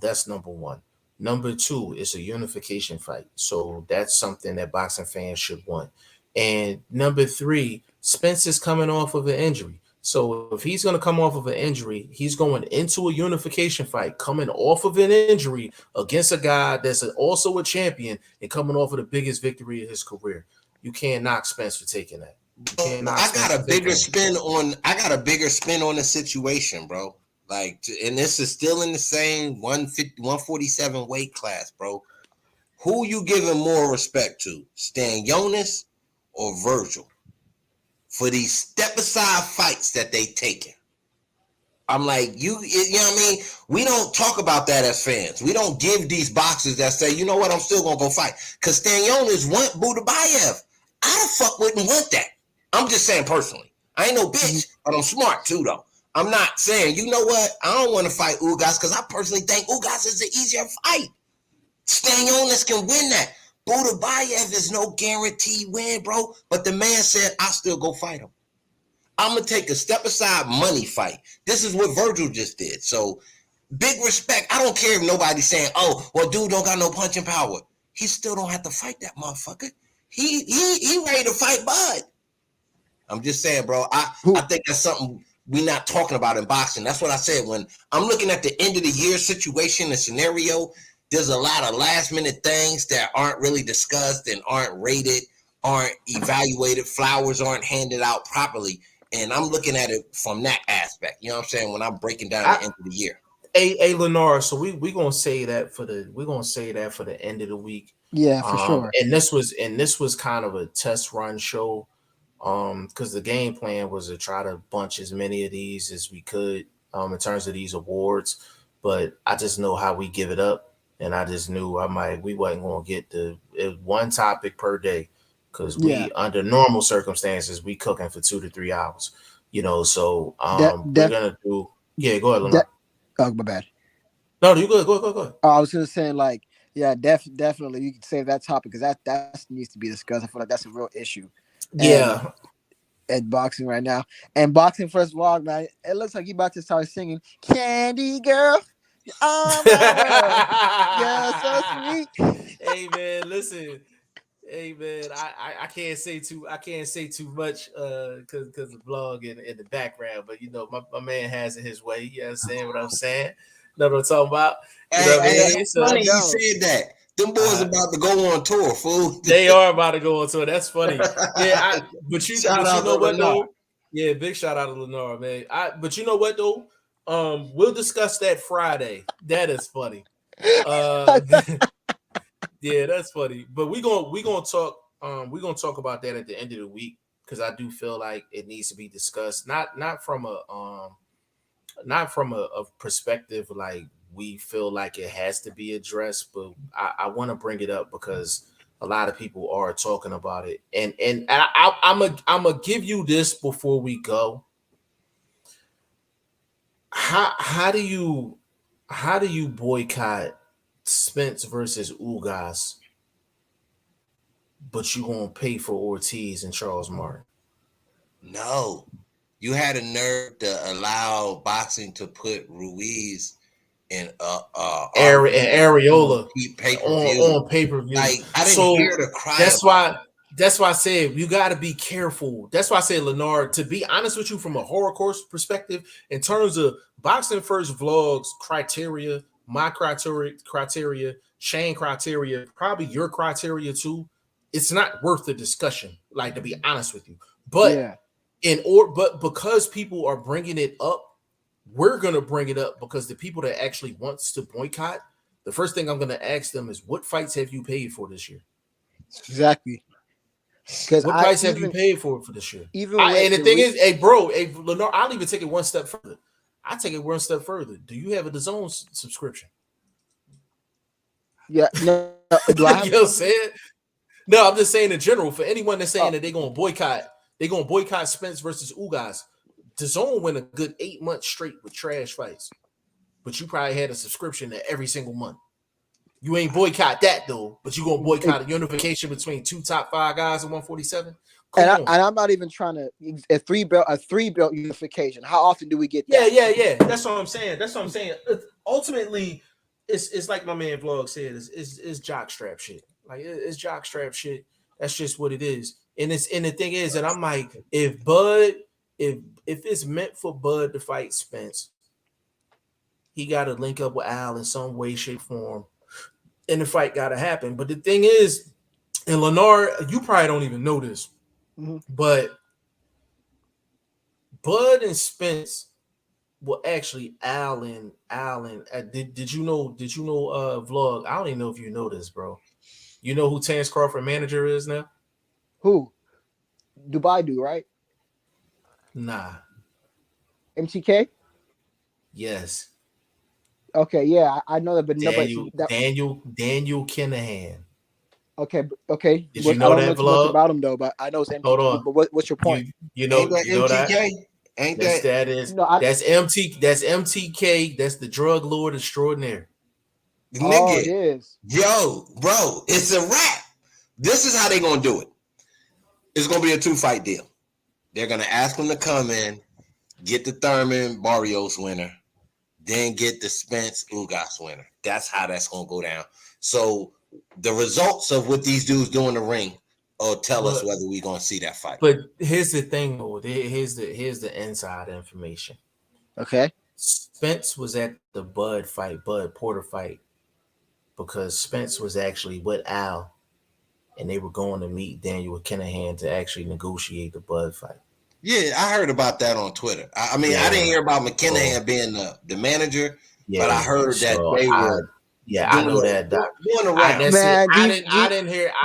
That's number one. Number two, it's a unification fight, so that's something that boxing fans should want. And number three, Spence is coming off of an injury. So if he's going to come off of an injury, he's going into a unification fight, coming off of an injury against a guy that's also a champion and coming off of the biggest victory of his career. You can't knock Spence for taking that. I got a bigger spin on the situation, bro. Like, and this is still in the same 147 weight class, bro. Who you giving more respect to, Stan Jonas or Virgil, for these step aside fights that they taking? I'm like, you know what I mean? We don't talk about that as fans. We don't give these boxers that say, you know what, I'm still gonna go fight. Cause Stan Jonas want Budabayev. I the fuck wouldn't want that. I'm just saying personally. I ain't no bitch, but I'm smart too though. I'm not saying, you know what, I don't want to fight Ugas because I personally think Ugas is the easier fight. Stan Jonas can win that. Budabayev is no guaranteed win, bro. But the man said, I'll still go fight him. I'm going to take a step aside money fight. This is what Virgil just did. So, big respect. I don't care if nobody's saying, oh, well, dude don't got no punching power. He still don't have to fight that motherfucker. He ready to fight Bud. I'm just saying, bro. I think that's something we're not talking about in boxing. That's what I said. When I'm looking at the end of the year situation and scenario, there's a lot of last minute things that aren't really discussed and aren't rated, aren't evaluated. Flowers aren't handed out properly. And I'm looking at it from that aspect. You know what I'm saying? When I'm breaking down the end of the year. Hey, Lenore. So we're gonna say that for the end of the week. Yeah, for sure. And this was kind of a test run show. Because the game plan was to try to bunch as many of these as we could in terms of these awards. But I just know how we give it up. And I just knew we wasn't gonna get the one topic per day. Because under normal circumstances, we cooking for 2 to 3 hours, you know. So we're gonna do. Yeah, go ahead, Lenore. Oh, my bad. No, you go ahead. I was gonna say, like, Yeah, definitely. You can save that topic because that needs to be discussed. I feel like that's a real issue. Yeah. At boxing right now. And boxing first vlog, man. It looks like you about to start singing Candy Girl. Oh my world. You're so sweet. Hey man, listen. Hey man, I can't say too much because the vlog in the background, but you know my man has it his way. You understand what I'm saying? Know what I'm talking about? You know what I mean? It's So funny you said that. Them boys about to go on tour, fool. they are about to go on tour. That's funny. Yeah, but you know what Lennar. though? Yeah, big shout out to Lennar, man. But you know what though? We'll discuss that Friday. That is funny. Yeah, that's funny. But we're gonna talk about that at the end of the week because I do feel like it needs to be discussed. Not from a perspective like we feel like it has to be addressed, but I want to bring it up because a lot of people are talking about it. And I'm gonna give you this before we go. How do you boycott Spence versus Ugas, but you gonna pay for Ortiz and Charles Martin? No, you had a nerve to allow boxing to put Ruiz and Areola pay-per-view. on pay-per-view. Like I didn't hear the cry. That's why I said you got to be careful. That's why I said, Lennar, to be honest with you, from a horror course perspective, in terms of Boxing First Vlogs criteria, my criteria, Shane criteria, probably your criteria too, it's not worth the discussion. Like, to be honest with you, but but because people are bringing it up, we're gonna bring it up because the people that actually wants to boycott, the first thing I'm gonna ask them is, what fights have you paid for this year? Exactly. What price have you paid for this year? And the thing is, Lennar, I'll even take it one step further. I take it one step further. Do you have a DAZN subscription? Yeah, no. Do I have you know what I'm saying? No, I'm just saying in general, for anyone that's saying that they're gonna boycott Spence versus Ugas. DAZN went a good 8 months straight with trash fights, but you probably had a subscription to every single month. You ain't boycott that though, but you gonna boycott a unification between two top 5 guys in 147. And I'm not even trying to a three belt unification. How often do we get that? Yeah. That's what I'm saying. Ultimately, it's like my man Vlog said, it's jockstrap shit. Like it's jockstrap shit. That's just what it is. And the thing is that I'm like, if it's meant for Bud to fight Spence, he got to link up with Al in some way, shape, form, and the fight got to happen. But the thing is, and Lennar, you probably don't even know this, but Bud and Spence were actually Allen. Did you know? Vlog? I don't even know if you know this, bro. You know who Terrence Crawford manager is now? Who? Dubai do, right? Nah. MTK? Yes. Okay, yeah, I know that, but Daniel Kinahan. Okay. Did you know I don't that know Vlog? Too much about him though, but I know it's MTK. Hold on. But what's your point? You know that? That's MTK. That's the drug lord extraordinaire. Nigga, it is. Yo, bro, it's a wrap. This is how they gonna do it. It's gonna be a 2-fight deal. They're gonna ask him to come in, get the Thurman Barrios winner, then get the Spence Ugas winner. That's how that's gonna go down. So the results of what these dudes do in the ring will tell us whether we're gonna see that fight. But here's the thing, though. Here's the inside information. Okay. Spence was at the Bud Porter fight, because Spence was actually with Al, and they were going to meet Daniel Kinahan to actually negotiate the Bud fight. Yeah, I heard about that on Twitter. I mean, I didn't hear about McKinnon being the manager, but I heard that they were. Yeah, I know that. I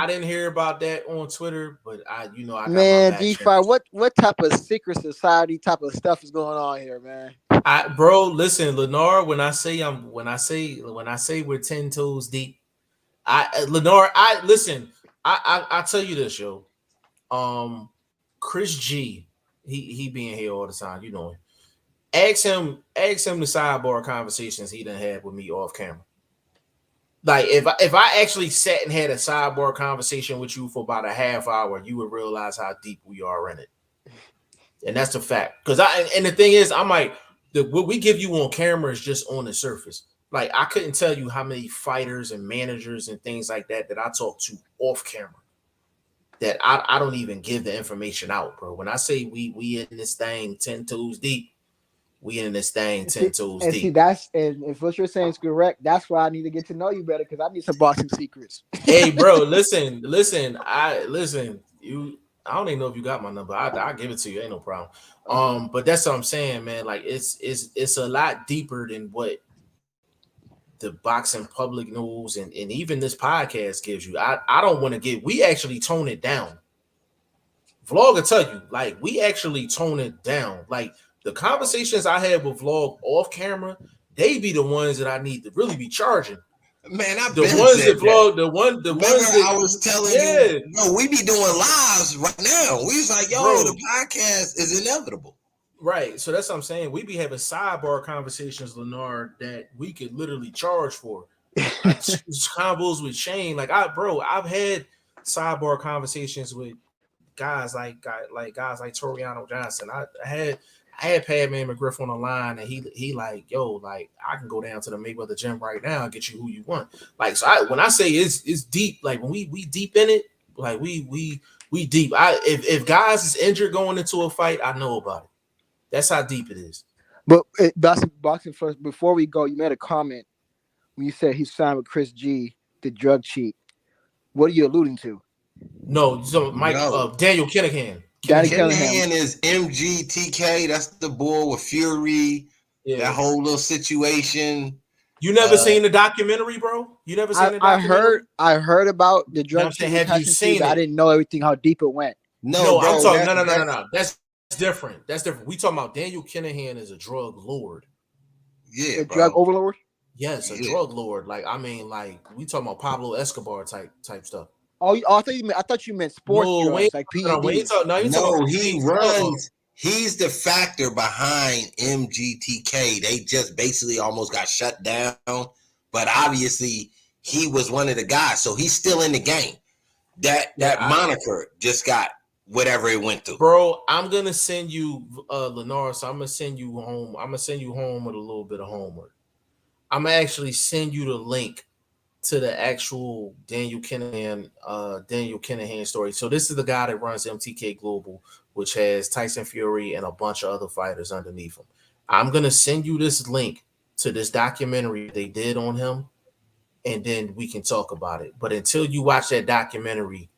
didn't hear about that on Twitter, but I got my back G5, what type of secret society type of stuff is going on here, man? Bro, listen, Lennar, when I say we're 10 toes deep, Lennar, I tell you this, yo. Chris G, he being here all the time, you know. Ask him the sidebar conversations he done had with me off camera. Like if I actually sat and had a sidebar conversation with you for about a half hour, you would realize how deep we are in it. And that's a fact. Because the thing is, I'm like, what we give you on camera is just on the surface. Like I couldn't tell you how many fighters and managers and things like that I talk to off camera that I don't even give the information out, bro. When I say we in this thing 10 toes deep, we in this thing 10 toes deep. See, that's and if what you're saying is correct, that's why I need to get to know you better because I need some boxing secrets. Hey, bro, listen. I don't even know if you got my number. I'll give it to you. Ain't no problem. But that's what I'm saying, man. Like it's a lot deeper than what the boxing public knows and even this podcast gives you. I don't want to we actually tone it down. Vlog will tell you, like, we actually tone it down. Like the conversations I have with Vlog off camera, they be the ones that I need to really be charging. Man, the ones that vlog, the ones that I was telling you, no, we be doing lives right now. We was like, yo, bro, the podcast is inevitable. Right. So that's what I'm saying. We be having sidebar conversations, Leonard, that we could literally charge for. Like, combos with Shane. Like I've had sidebar conversations with guys like Toriano Johnson. I had Padman McGriff on the line, and he like, yo, like I can go down to the Mayweather gym right now and get you who you want. Like, so when I say it's deep, like when we deep in it, like we deep. If guys is injured going into a fight, I know about it. That's how deep it is. But boxing first. Before we go, you made a comment when you said he signed with Chris G, the drug cheat. What are you alluding to? No, so Daniel Kinahan. Kinahan is MGTK. That's the boy with Fury. Yeah. That whole little situation. You never seen the documentary, bro? You never seen the documentary? I heard about the drug cheat. Have you seen it? I didn't know everything, how deep it went. No, bro, I'm talking. No. That's different. That's different. We talking about Daniel Kinahan is a drug lord. Yeah, drug overlord. Yes, a drug lord. Like I mean, like we talking about Pablo Escobar type stuff. Oh, I thought you meant sports drugs, like PEDs. He's the factor behind MGTK. They just basically almost got shut down, but obviously he was one of the guys, so he's still in the game. That moniker just got whatever it went through. Bro, I'm gonna send you Lenore, so I'm gonna send you home. I'm gonna send you home with a little bit of homework. I'm gonna actually send you the link to the actual Daniel Kinahan story. So this is the guy that runs MTK Global, which has Tyson Fury and a bunch of other fighters underneath him. I'm gonna send you this link to this documentary they did on him, and then we can talk about it. But until you watch that documentary,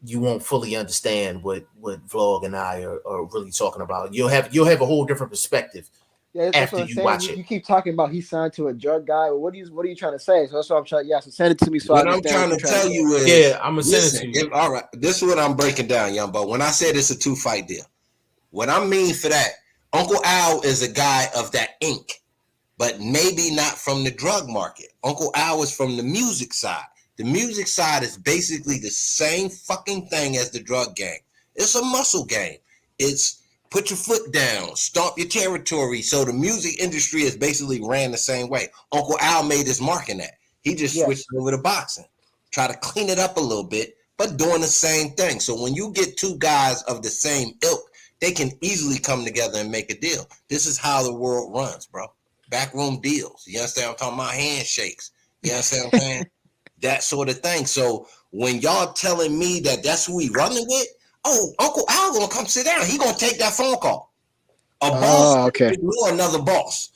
you won't fully understand what Vlog and I are really talking about. You'll have a whole different perspective after you watch it. You keep talking about he signed to a drug guy. Well, what are you trying to say? So that's what I'm trying. Yeah, so send it to me. So what I'm trying to tell you is, yeah, I'm gonna send it to you. All right, this is what I'm breaking down, young Bo. When I said it's a 2-fight deal, what I mean for that, Uncle Al is a guy of that ink, but maybe not from the drug market. Uncle Al is from the music side. The music side is basically the same fucking thing as the drug game. It's a muscle game. It's put your foot down, stomp your territory. So the music industry is basically ran the same way. Uncle Al made his mark in that. He just switched over to boxing. Try to clean it up a little bit, but doing the same thing. So when you get two guys of the same ilk, they can easily come together and make a deal. This is how the world runs, bro. Backroom deals. You understand what I'm talking about? Handshakes. You understand what I'm saying? That sort of thing. So when y'all telling me that that's who we running with, Uncle Al gonna come sit down. He gonna take that phone call. A boss ignore another boss.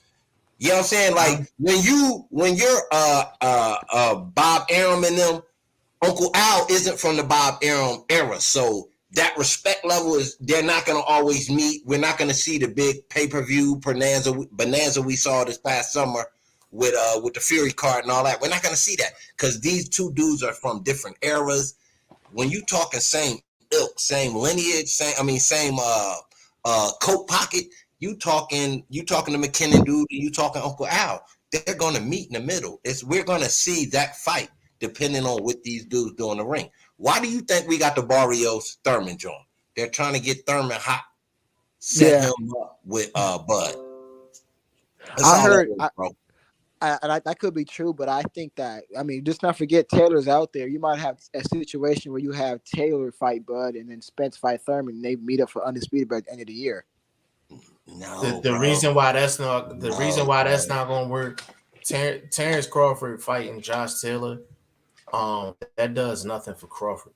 You know what I'm saying? Like when you're Bob Arum and them, Uncle Al isn't from the Bob Arum era. So that respect level is they're not gonna always meet. We're not gonna see the big pay-per-view bonanza we saw this past summer with the Fury card and all that. We're not gonna see that because these two dudes are from different eras. When you talking same ilk, same lineage, same coat pocket, you talking the McKinnon dude, you talking Uncle Al. They're gonna meet in the middle. We're gonna see that fight depending on what these dudes do in the ring. Why do you think we got the Barrios Thurman joint? They're trying to get Thurman hot, set him up with Bud. I heard. That could be true, but I think that, I mean, just not forget Taylor's out there. You might have a situation where you have Taylor fight Bud and then Spence fight Thurman, and they meet up for undisputed by the end of the year. No, the reason why that's not going to work. Terrence Crawford fighting Josh Taylor, that does nothing for Crawford,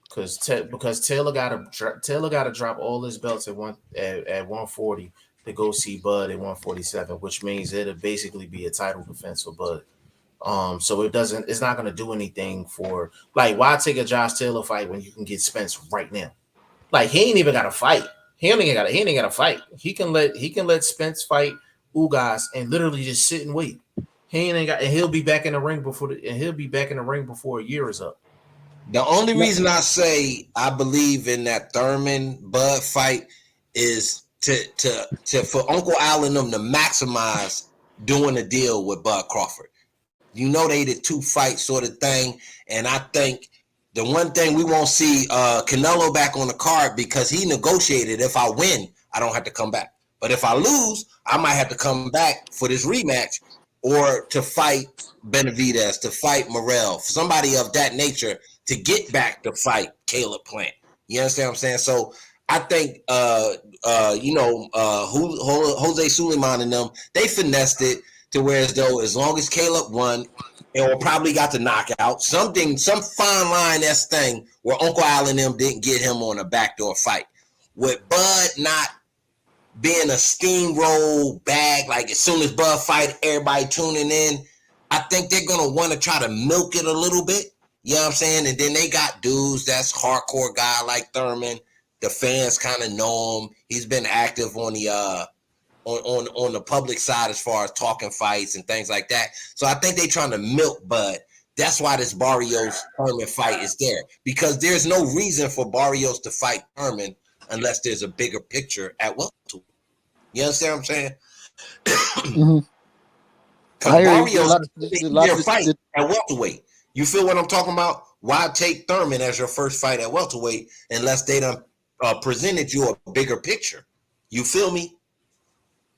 because Taylor got to drop all his belts at 140 to go see Bud at 147, which means it'll basically be a title defense for Bud. So it's not going to do anything for, like, why take a Josh Taylor fight when you can get Spence right now? Like, he ain't even got to fight. He ain't got to fight. He can let Spence fight Ugas and literally just sit and wait. And he'll be back in the ring before a year is up. The only reason I say I believe in that Thurman Bud fight is to for Uncle Al and them to maximize doing a deal with Bud Crawford. You know, they did 2 fight sort of thing, and I think the one thing we won't see Canelo back on the card, because he negotiated, if I win, I don't have to come back. But if I lose, I might have to come back for this rematch, or to fight Benavidez, to fight Morrell, somebody of that nature, to get back to fight Caleb Plant. You understand what I'm saying? So I think, Jose Suleiman and them, they finessed it to where as long as Caleb won, or probably got the knockout, some fine line-esque thing where Uncle Al and them didn't get him on a backdoor fight. With Bud not being a steamroll bag, like as soon as Bud fight, everybody tuning in, I think they're going to want to try to milk it a little bit. You know what I'm saying? And then they got dudes that's hardcore guy like Thurman. The fans kind of know him. He's been active on the on the public side as far as talking fights and things like that. So I think they're trying to milk Bud. That's why this Barrios Thurman fight is there, because there's no reason for Barrios to fight Thurman unless there's a bigger picture at welterweight. You understand what I'm saying? Mm-hmm. Barrios their fight at welterweight. You feel what I'm talking about? Why take Thurman as your first fight at welterweight unless they done presented you a bigger picture? You feel me?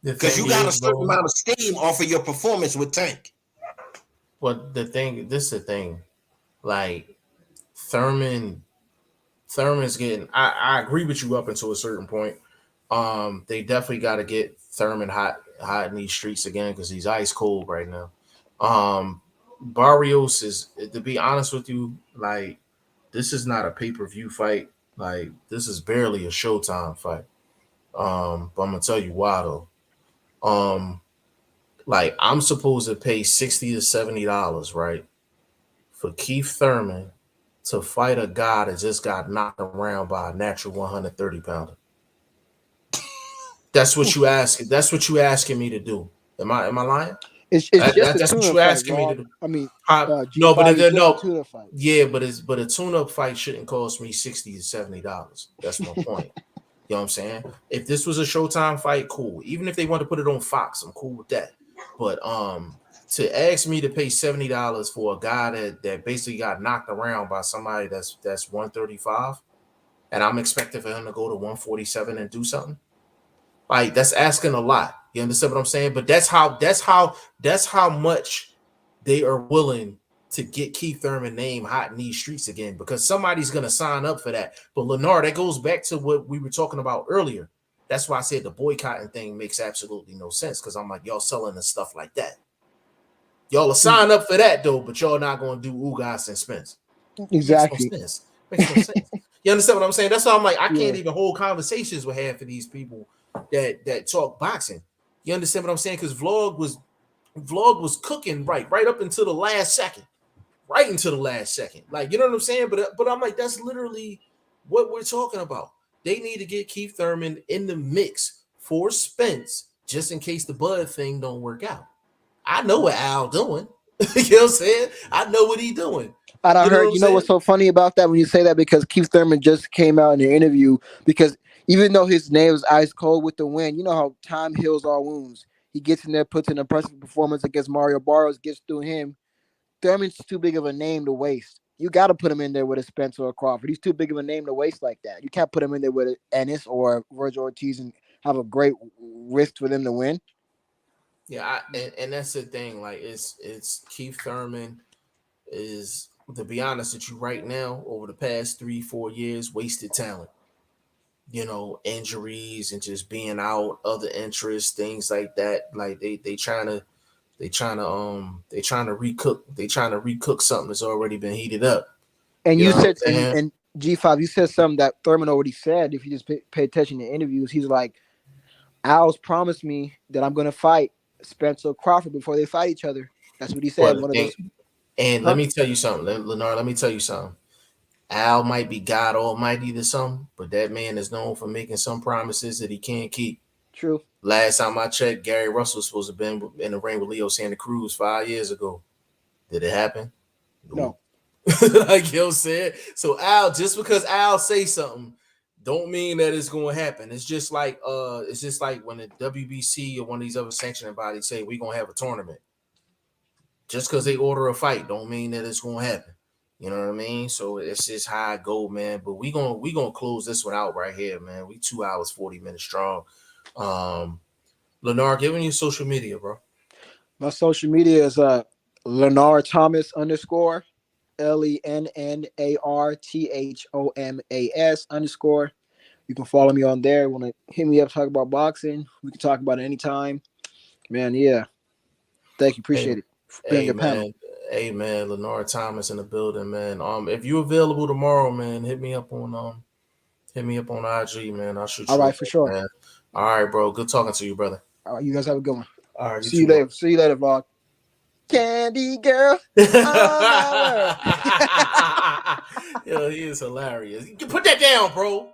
Because you got a certain amount of steam off of your performance with Tank. Well, this is the thing. Like, Thurman's getting, I agree with you up until a certain point. They definitely got to get Thurman hot in these streets again, because he's ice cold right now. Barrios is, to be honest with you, like, this is not a pay-per-view fight. Like, this is barely a Showtime fight. But I'm gonna tell you why though. Like, I'm supposed to pay $60 to $70, right, for Keith Thurman to fight a guy that just got knocked around by a natural 130 pounder. That's what you asking. That's what you asking me to do. Am I lying? It's that's what you asking me to do. I mean, no, but no. Tuna fight. Yeah, but a tune-up fight shouldn't cost me $60 to $70. That's my point. You know what I'm saying? If this was a Showtime fight, cool. Even if they want to put it on Fox, I'm cool with that. But to ask me to pay $70 for a guy that basically got knocked around by somebody that's 135, and I'm expecting for him to go to 147 and do something, like, that's asking a lot. You understand what I'm saying? But that's how much they are willing to get Keith Thurman name hot in these streets again, because somebody's gonna sign up for that. But Lennar, that goes back to what we were talking about earlier. That's why I said the boycotting thing makes absolutely no sense, because I'm like, y'all selling the stuff like that. Y'all will sign up for that though, but y'all not gonna do Ugas and Spence. Exactly. Makes no sense. You understand what I'm saying? That's why I'm like, I can't even hold conversations with half of these people that talk boxing. You understand what I'm saying? Because vlog was cooking right up until the last second. Right into the last second. Like, you know what I'm saying? But I'm like, that's literally what we're talking about. They need to get Keith Thurman in the mix for Spence, just in case the Bud thing don't work out. I know what Al doing. You know what I'm saying? I know what he doing. And I heard, you know what's so funny about that when you say that? Because Keith Thurman just came out in an interview, because even though his name was ice cold with the win, you know how time heals all wounds. He gets in there, puts in a impressive performance against Mario Barrios, gets through him. Thurman's too big of a name to waste. You got to put him in there with a Spence or a Crawford. He's too big of a name to waste like that. You can't put him in there with an Ennis or Virgil Ortiz and have a great risk for them to win. Yeah, and that's the thing. Like, it's Keith Thurman is, to be honest with you, right now, over the past 3-4 years, wasted talent. Injuries and just being out, other interests, things like that. Like they trying to recook something that's already been heated up. And You you know what I'm said, saying? and G5, you said something that Thurman already said. If you just pay attention to interviews, he's like, Al's promised me that I'm gonna fight Spencer Crawford before they fight each other. That's what he said. Well, One of those, and let huh? me tell you something, Lenore. Let me tell you something. Al might be God Almighty to some, but that man is known for making some promises that he can't keep. True. Last time I checked, Gary Russell was supposed to have been in the ring with Leo Santa Cruz 5 years ago. Did it happen? No. Like Yo said. So Al, just because Al say something, don't mean that it's going to happen. It's just like when the WBC or one of these other sanctioning bodies say we're going to have a tournament. Just because they order a fight, don't mean that it's going to happen. You know what I mean? So it's just how I go, man. But we gonna close this one out right here, man. We 2 hours 40 minutes strong. Lennar, give me your social media, bro. My social media is Lenar Thomas _ LENNARTHOMAS _ You can follow me on there. Want to hit me up, talk about boxing? We can talk about it anytime. Man, yeah. Thank you. Hey, Appreciate it for being on your panel. hey man, Lenore Thomas in the building, man. If you're available tomorrow, man, hit me up on IG, man. I'll shoot All you right, up, for sure. man. All right, bro. Good talking to you, brother. All right, you guys have a good one. All right, you See too, you bro. later. See you later, vlog. Candy girl, oh my word. Yo, he is hilarious. You can put that down, bro.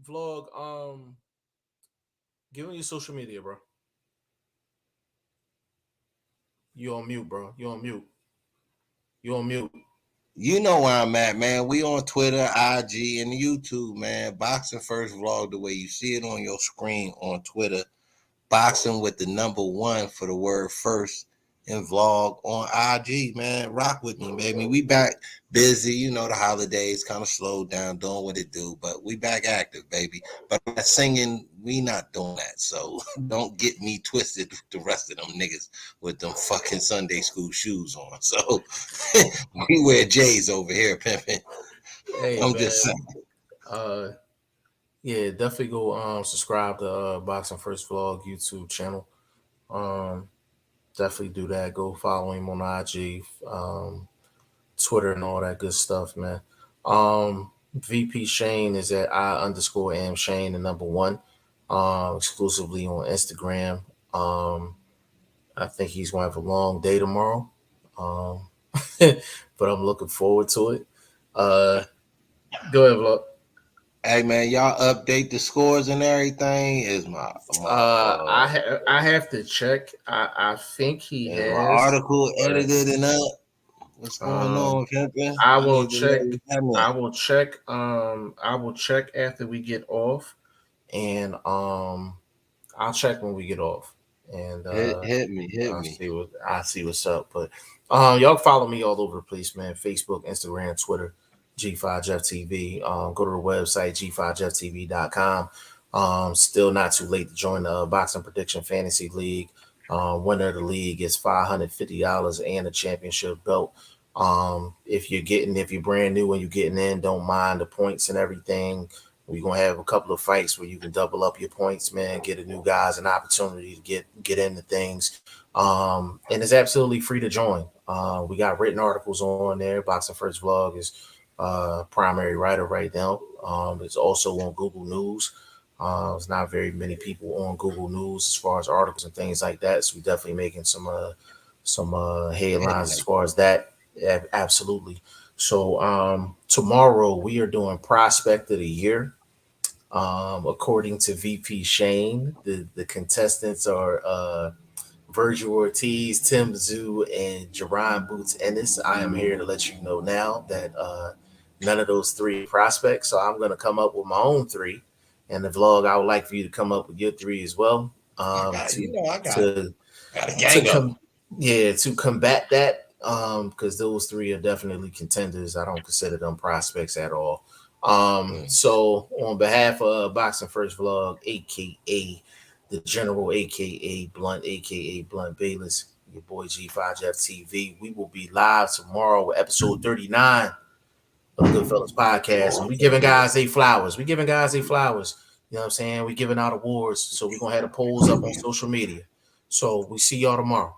Vlog, give me your social media, bro. You on mute, bro. You on mute. You on mute. You know where I'm at, man. We on Twitter, IG, and YouTube, man. Boxing First Vlog, the way you see it on your screen on Twitter. Boxing with the number 1 for the word first, and vlog on IG, man. Rock with me, baby. We back busy. You know, the holidays kind of slowed down, doing what it do, but we back active, baby. But that singing, we not doing that. So don't get me twisted with the rest of them niggas with them fucking Sunday school shoes on. So we wear J's over here, pimping. Hey, I'm man. just saying. Yeah, definitely go subscribe to Boxing First Vlog YouTube channel. Definitely do that. Go follow him on IG, Twitter, and all that good stuff, man. VP Shane is at I_am Shane, the number 1, exclusively on Instagram. I think he's gonna have a long day tomorrow. But I'm looking forward to it. Go ahead, Vlog. Hey man, y'all update the scores and everything. Is my I have to check. I think he is my has. article But, edited and up? What's going on, pimping? I I will need to check. know what's I happening. will check. I will check after we get off, and I'll check when we get off, and Hit me. I see what's up. But y'all follow me all over the place, man. Facebook, Instagram, Twitter, G5 Jeff TV. Go to the website g5jefftv.com. Still not too late to join the Boxing Prediction Fantasy League. Winner of the league is $550 and a championship belt. If you're brand new and you're getting in, don't mind the points and everything. We're gonna have a couple of fights where you can double up your points, man. Get a new guys an opportunity to get into things. And it's absolutely free to join. We got written articles on there. Boxing First Vlog is primary writer right now. It's also on Google News. There's not very many people on Google News as far as articles and things like that. So we're definitely making some headlines as far as that. Yeah, absolutely. So tomorrow we are doing Prospect of the Year. According to VP Shane, the contestants are Virgil Ortiz, Tim Zoo, and Jerron Boots Ennis. I am here to let you know now that none of those 3 prospects. So I'm going to come up with my own 3. And the vlog, I would like for you to come up with your 3 as well. I got To a gang up. to combat that. Because those 3 are definitely contenders. I don't consider them prospects at all. So on behalf of Boxing First Vlog, aka the General, aka Blunt, aka Blunt Bayless, your boy G5F TV. We will be live tomorrow with episode 39 of the Goodfellas podcast. And we giving guys their flowers. We giving guys their flowers. You know what I'm saying? We giving out awards. So we're gonna have the polls up on social media. So we see y'all tomorrow.